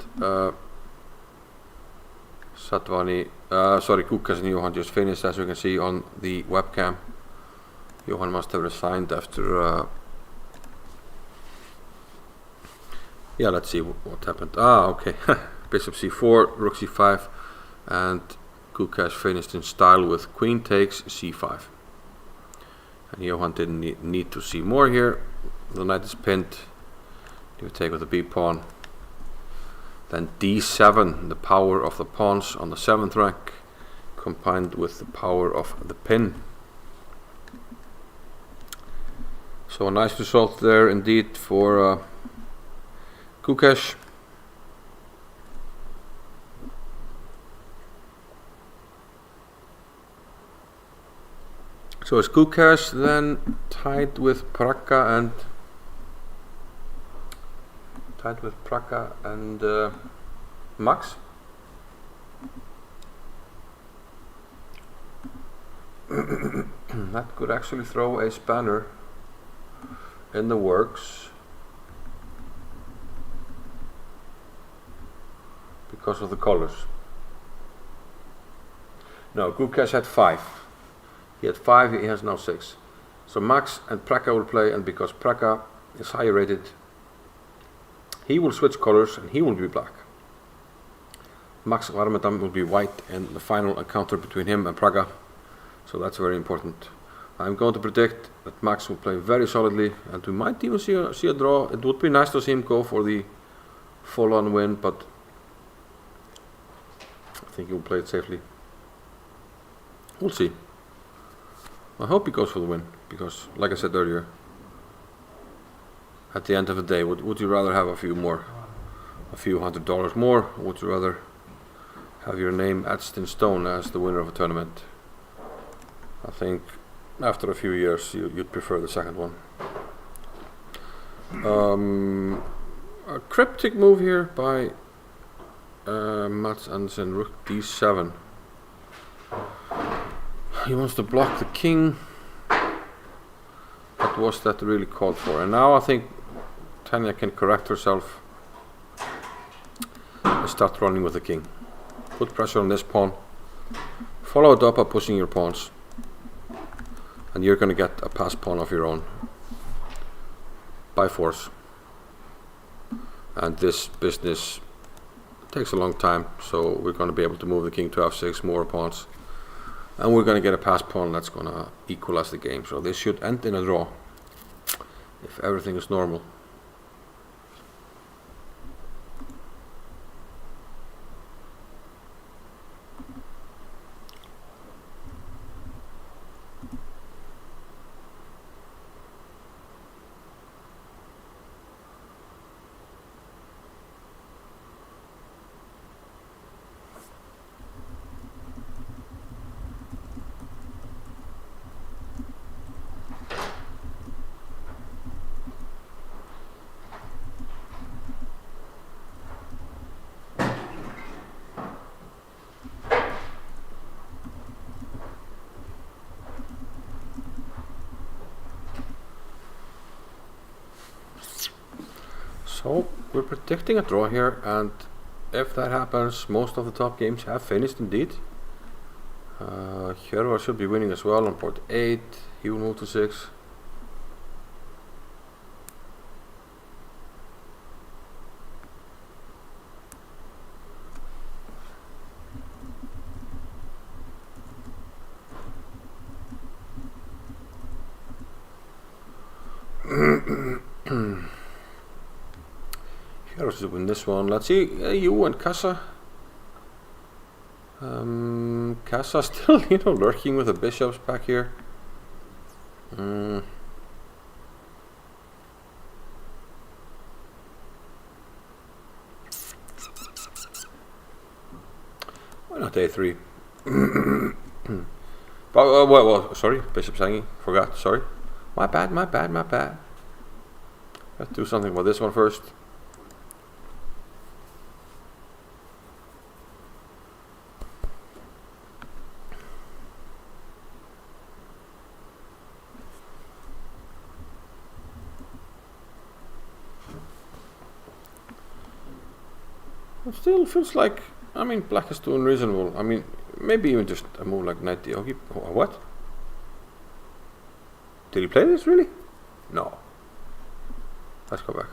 Sadvani, Gukesh and Johann just finished, as you can see on the webcam. Johann must have resigned after yeah, let's see what happened. Okay. Bishop c4, rook c5, and Gukesh finished in style with queen takes c5. And Johann didn't need to see more here. The knight is pinned. You take with the b pawn. Then d7, the power of the pawns on the 7th rank, combined with the power of the pin. So a nice result there indeed for Gukesh. So is Gukesh then tied with Pragga and Max? That could actually throw a spanner in the works, because of the colors. No, Gukesh had 5. He had 5, he has now 6. So Max and Pragga will play, and because Pragga is higher rated, he will switch colors and he will be black. Max Warmedam will be white in the final encounter between him and Pragga. So that's very important. I'm going to predict that Max will play very solidly, and we might even see a draw. It would be nice to see him go for the full-on win, but I think he will play it safely. We'll see. I hope he goes for the win, because like I said earlier, at the end of the day, would you rather have a few $100 more, or would you rather have your name etched in stone as the winner of a tournament? I think after a few years you'd prefer the second one. A cryptic move here by Mats Andersson, rook d7. He wants to block the king. What was that really called for? And now I think Tania can correct herself and start running with the king. Put pressure on this pawn. Follow it up by pushing your pawns. And you're going to get a pass pawn of your own by force. And this business takes a long time, so we're going to be able to move the king to f6, more pawns. And we're going to get a pass pawn that's going to equalize the game. So this should end in a draw, if everything is normal. So we're predicting a draw here, and if that happens, most of the top games have finished indeed. Hjörvar should be winning as well on port 8. He will move to 6. Hjörvar should win this one. Let's see, you and Casa. Casa still, lurking with the bishops back here. Why not A3? well, sorry, bishop's hanging. Forgot, sorry. My bad. Let's do something about this one first. It still feels like, black is doing reasonable. Maybe even just a move like knight d. Okay, what? Did he play this really? No. Let's go back.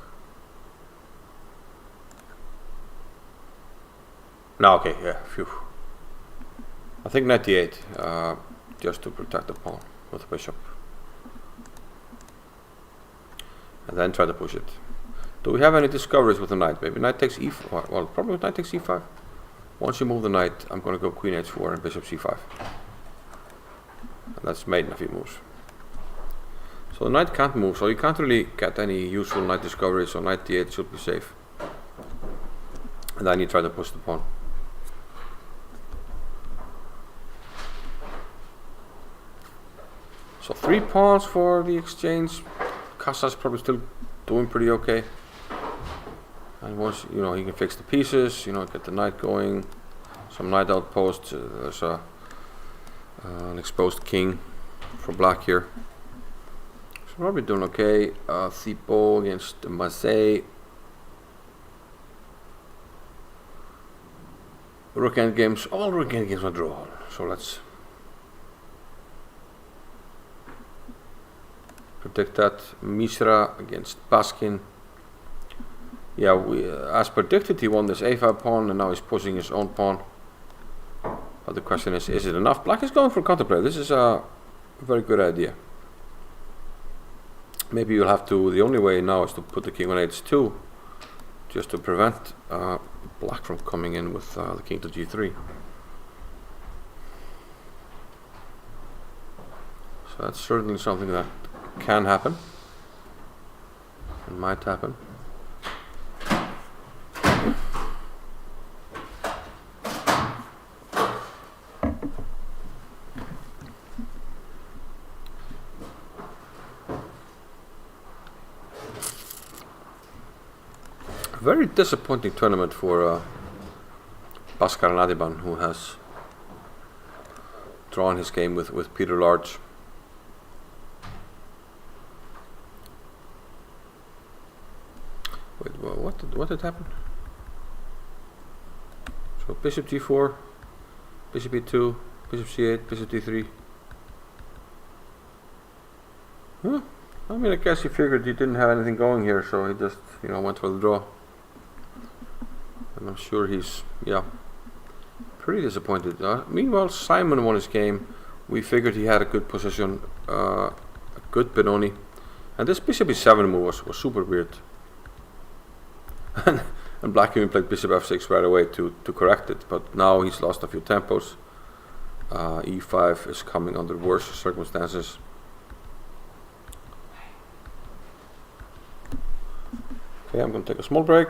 No, okay, yeah, phew. I think knight d8, just to protect the pawn with the bishop. And then try to push it. Do we have any discoveries with the knight? Maybe knight takes e4. Well, probably knight takes e5. Once you move the knight, I'm going to go queen h4 and bishop c5. And that's made in a few moves. So the knight can't move, so you can't really get any useful knight discoveries, so knight d8 should be safe. And then you try to push the pawn. So 3 pawns for the exchange. Casa's probably still doing pretty okay. And once he can fix the pieces, get the knight going, some knight outposts. There's an exposed king for black here. So probably doing okay. Thibault against Mazet. Rook endgames, all rook endgames are draw. So let's predict that. Mishra against Baskin. Yeah, as predicted, he won this a5 pawn, and now he's pushing his own pawn. But the question is it enough? Black is going for counterplay. This is a very good idea. Maybe you'll have to, the only way now is to put the king on h2, just to prevent black from coming in with the king to g3. So that's certainly something that can happen, and might happen. Very disappointing tournament for Pragganandhaa, who has drawn his game with Peter Large. Wait, what did happen? So bishop g4, bishop e2, bishop c8, bishop d3. Huh? I guess he figured he didn't have anything going here, so he just went for the draw. And I'm sure he's, pretty disappointed. Meanwhile, Simon won his game. We figured he had a good position, a good Benoni. And this bishop e7 move was super weird. And black even played bishop f6 right away to correct it. But now he's lost a few tempos. E5 is coming under worse circumstances. Okay, I'm going to take a small break.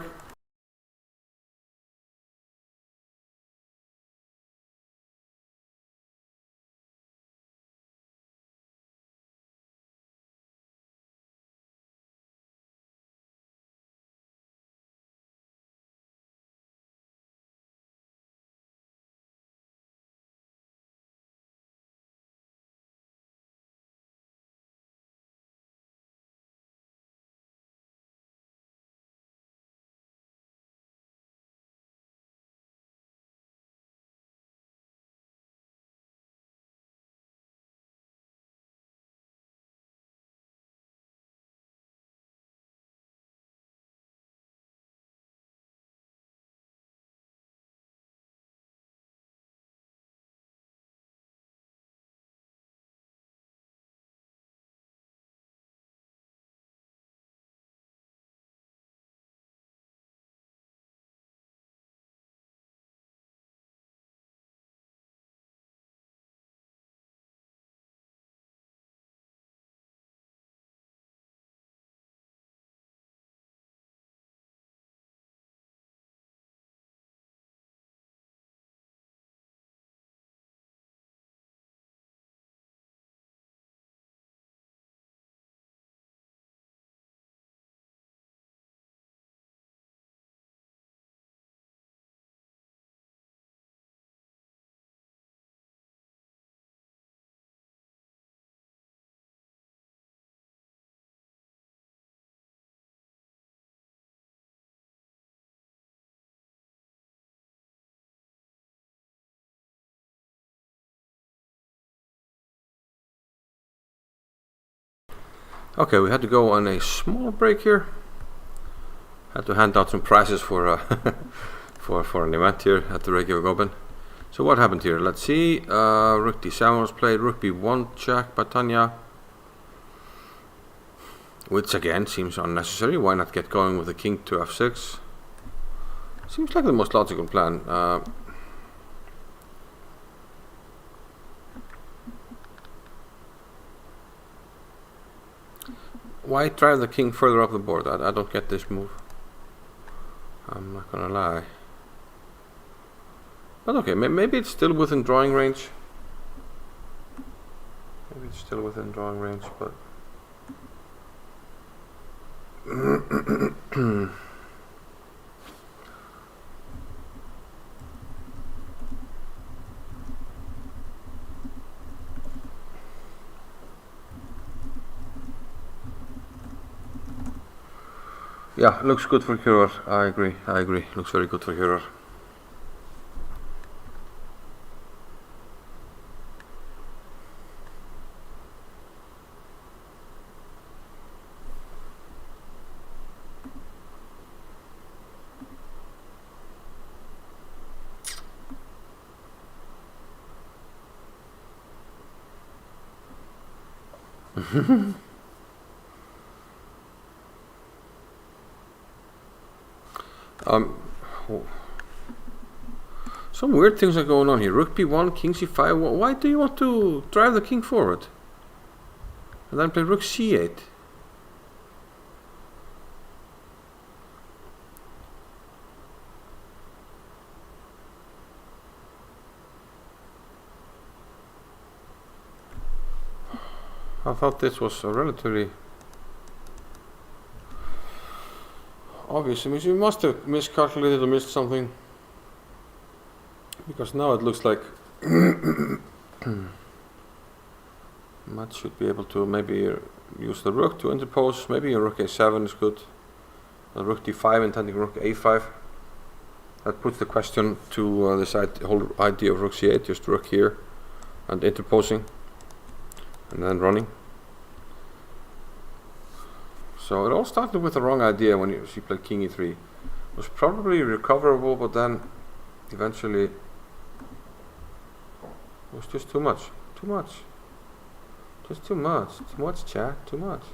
Okay, we had to go on a small break here. Had to hand out some prizes for for an event here at the Reykjavik Open. So what happened here? Let's see. Rook d7 was played. Rook b1 check by Tania, which again seems unnecessary. Why not get going with the king to f6? Seems like the most logical plan. Why drive the king further up the board? I don't get this move. I'm not gonna lie. But okay, maybe it's still within drawing range. Maybe it's still within drawing range, but... yeah, looks good for Huror. I agree. Looks very good for Huror. Oh. Some weird things are going on here. Rook b1, king c5. Why do you want to drive the king forward? And then play rook c8. I thought this was a relatively obvious. I mean, you must have miscalculated or missed something, because now it looks like Matt should be able to maybe use the rook to interpose. Maybe a rook a7 is good. A rook d5 intending rook a5. That puts the question to this whole idea of rook c8, just rook here and interposing and then running. So it all started with the wrong idea when she played king e3. It was probably recoverable, but then eventually it was just too much. Just too much, chat, too much.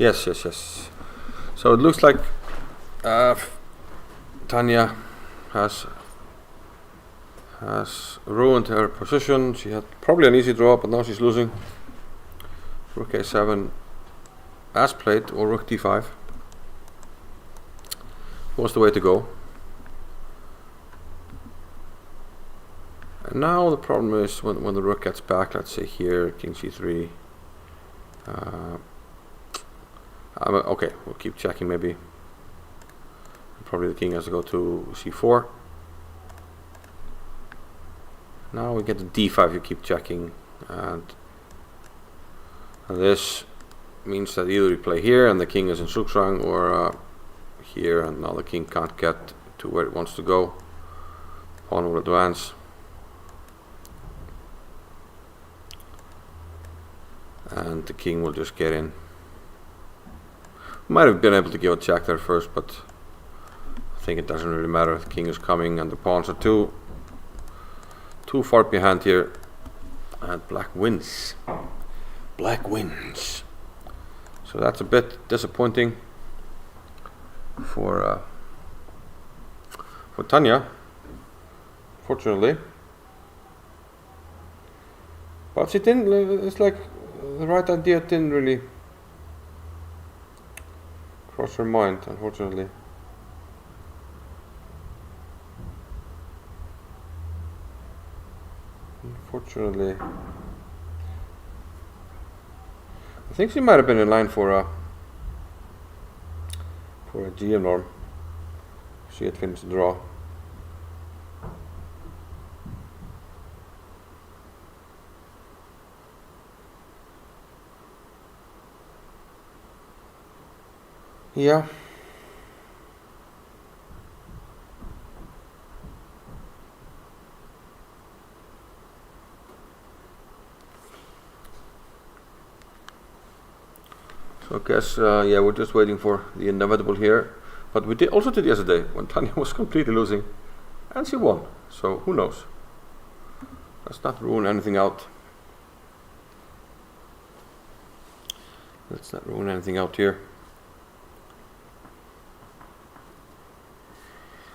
Yes. So it looks like Tania has ruined her position. She had probably an easy draw, but now she's losing. Rook a7 as played, or rook d5 was the way to go. And now the problem is when the rook gets back, let's say here, king c3. Okay, we'll keep checking maybe. Probably the king has to go to c4. Now we get to d5, you keep checking. And this means that either you play here and the king is in Zugzwang, or here, and now the king can't get to where it wants to go. Pawn will advance. And the king will just get in. Might have been able to give a check there first, but I think it doesn't really matter. The king is coming and the pawns are too far behind here, and black wins. Black wins. So that's a bit disappointing for Tania, fortunately. But she didn't. It's like the right idea didn't really cross her mind, unfortunately. I think she might have been in line for a GM norm. She had finished the draw. Yeah. So I guess, yeah, we're just waiting for the inevitable here. But we also did yesterday, when Tania was completely losing, and she won. So who knows? Let's not ruin anything out. Let's not ruin anything out here.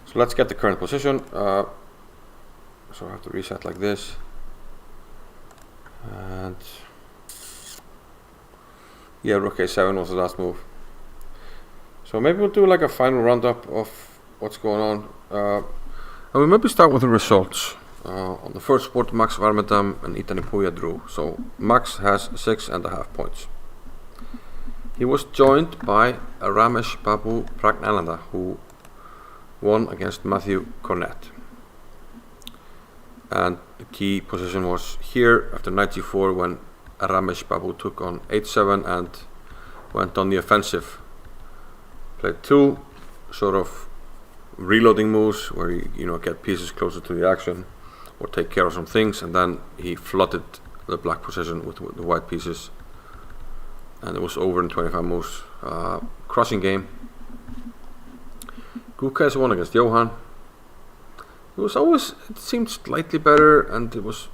So let's get the current position. So I have to reset like this. And yeah, rook a7 was the last move. So maybe we'll do like a final roundup of what's going on. And we'll maybe start with the results. On the first sport, Max Warmerdam and Ethan Ipuya drew. So Max has 6.5 points. He was joined by Ramesh Babu Pragganandhaa, who won against Matthew Cornett. And the key position was here after knight g4, when Ramesh Babu took on h7 and went on the offensive. Played two sort of reloading moves where you get pieces closer to the action or take care of some things, and then he flooded the black position with the white pieces, and it was over in 25 moves. Crushing game. Gukesh won against Johann. It seemed slightly better, and it was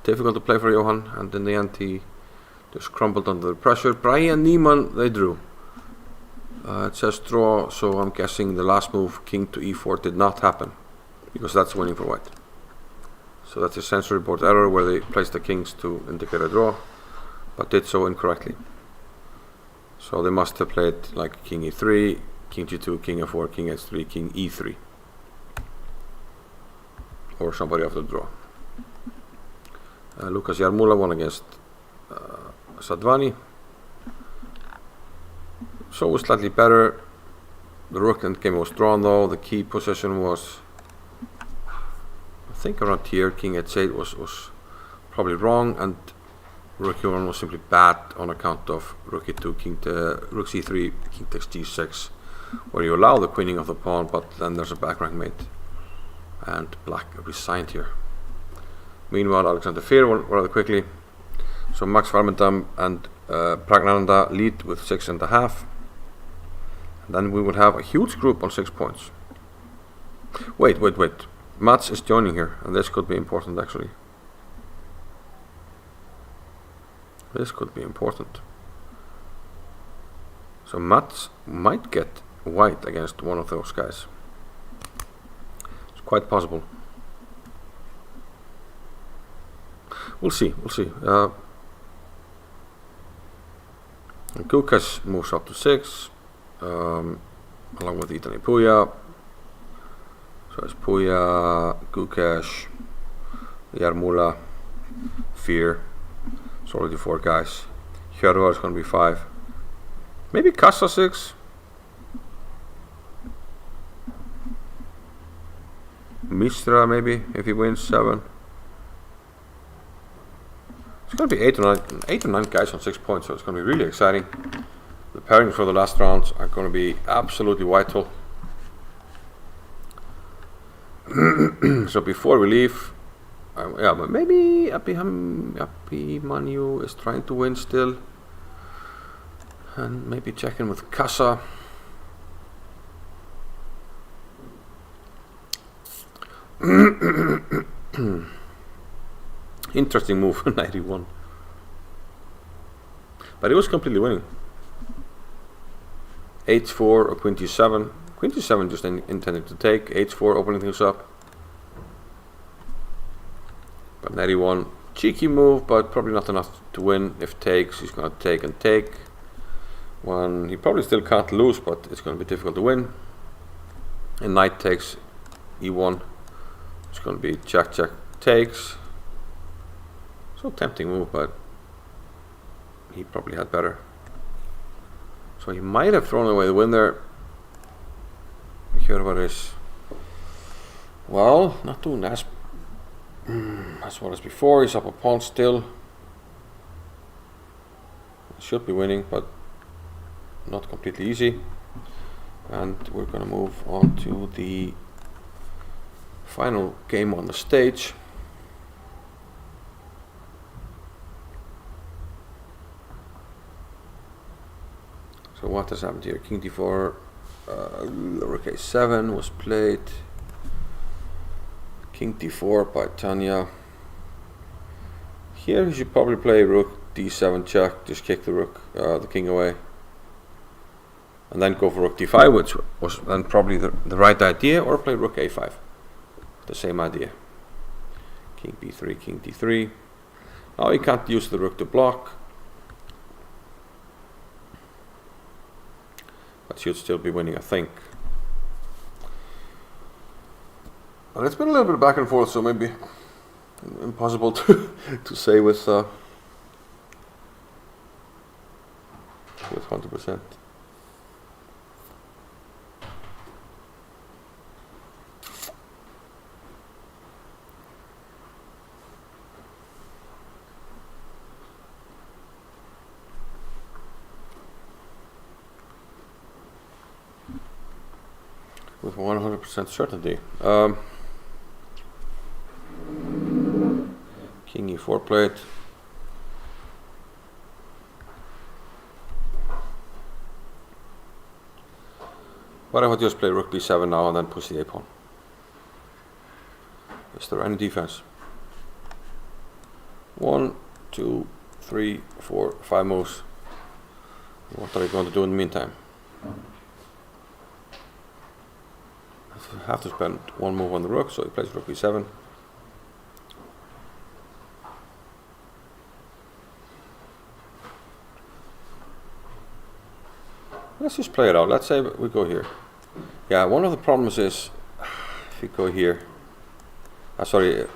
difficult to play for Johann, and in the end he just crumbled under the pressure. Pragg and Niemann, they drew. It says draw, so I'm guessing the last move, king to e4, did not happen, because that's winning for white. So that's a sensory board error where they placed the kings to indicate a draw, but did so incorrectly. So they must have played like king e3, king g2, king f4, king h3, king e3, or somebody after the draw. Lukas Jarmula won against Sadvani. So it was slightly better. The rook endgame was drawn though. The key position was, I think, around here. King h8 was probably wrong, and rook e1 was simply bad on account of rook e2, rook c3, king takes g6, where you allow the queening of the pawn, but then there's a back rank mate, and black resigned here. Meanwhile, Alexander Fehr won rather quickly. So Max Warmerdam and Pragganandhaa lead with 6.5. And then we would have a huge group on 6 points. Wait. Mats is joining here, and this could be important actually. This could be important. So Mats might get white against one of those guys. It's quite possible. We'll see. Gukesh moves up to 6, along with Italy Puya. So it's Puya, Gukesh, Jarmula, Fear. It's already 4 guys. Hjörvar is going to be 5. Maybe Casa 6. Mishra maybe, if he wins 7. It's going to be 8 or 9 guys on 6 points, so it's going to be really exciting. The pairings for the last rounds are going to be absolutely vital. So before we leave, yeah, but maybe Manu is trying to win still, and maybe check in with Casa. Interesting move, 91. But he was completely winning. H4 or Queen G7. Queen G7 just intended to take. H4 opening things up. But 91, cheeky move, but probably not enough to win. If takes, he's going to take and take. One, he probably still can't lose, but it's going to be difficult to win. And knight takes E1. It's going to be check, check, takes. So tempting move, but he probably had better. So he might have thrown away the win there. Hjörvar is, well, not doing as well as before. He's up a pawn still. He should be winning, but not completely easy. And we're going to move on to the final game on the stage. So what has happened here? King d4, rook a7 was played. King d4 by Tania. Here he should probably play rook d7 check, just kick the rook, the king away. And then go for rook d5, which was then probably the right idea, or play rook a5. The same idea. King b3, king d3. Now he can't use the rook to block. But should still be winning, I think. And it's been a little bit back and forth, so maybe impossible to say with 100%. With 100% certainty. King e4 played. What if I just play rook b7 now and then push the a pawn? Is there any defense? 1, 2, 3, 4, 5 moves. What are you going to do in the meantime? I have to spend 1 move on the rook, so he plays rook b7. Let's just play it out. Let's say we go here. Yeah, one of the problems is if you go here. If you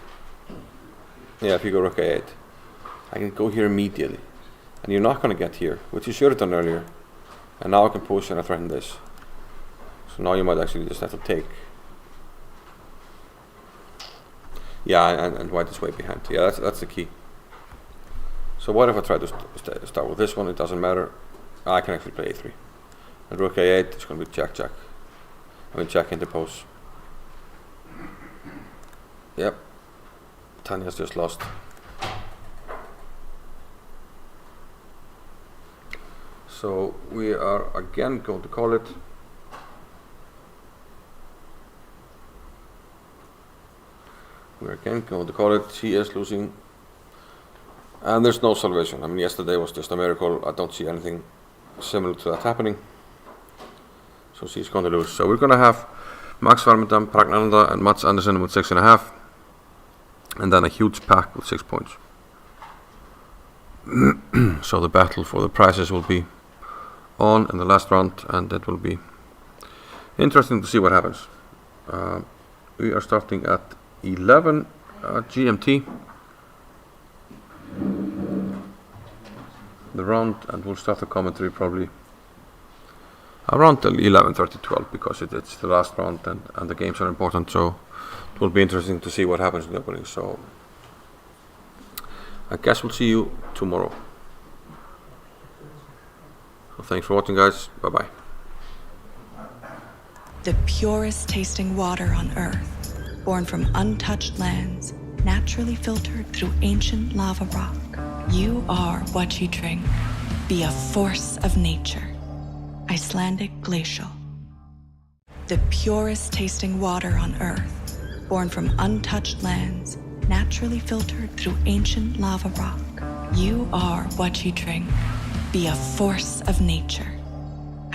go rook a8, I can go here immediately, and you're not going to get here, which you should have done earlier. And now I can push and I threaten this. So now you might actually just have to take. Yeah, and white is way behind. Yeah, that's the key. So what if I try to start with this one? It doesn't matter. I can actually play a3. And rook a8 is going to be check, check. I mean check interpose. Yep. Tania's just lost. So we are again going to call it. We're again going to call it. She is losing. And there's no salvation. I mean, yesterday was just a miracle. I don't see anything similar to that happening. So she's going to lose. So we're going to have Max Verstappen, Pragganandhaa, and Mats Andersson with 6.5, and then a huge pack with 6 points. So the battle for the prizes will be on in the last round, and it will be interesting to see what happens. We are starting at 11 GMT the round, and we'll start the commentary probably around 11:30, 12, because it's the last round and the games are important, so it will be interesting to see what happens in the opening. So I guess we'll see you tomorrow. So thanks for watching, guys. Bye bye. The purest tasting water on earth, born from untouched lands, naturally filtered through ancient lava rock. You are what you drink. Be a force of nature. Icelandic glacial. The purest tasting water on earth, born from untouched lands, naturally filtered through ancient lava rock. You are what you drink. Be a force of nature.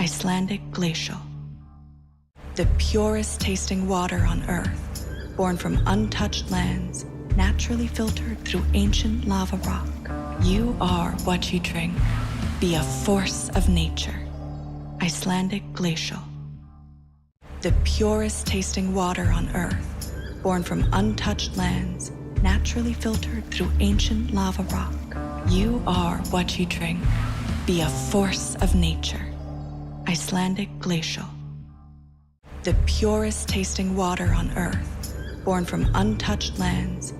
Icelandic glacial. The purest tasting water on earth, born from untouched lands, naturally filtered through ancient lava rock. You are what you drink. Be a force of nature. Icelandic glacial. The purest tasting water on earth, born from untouched lands, naturally filtered through ancient lava rock. You are what you drink. Be a force of nature. Icelandic glacial. The purest tasting water on earth, born from untouched lands,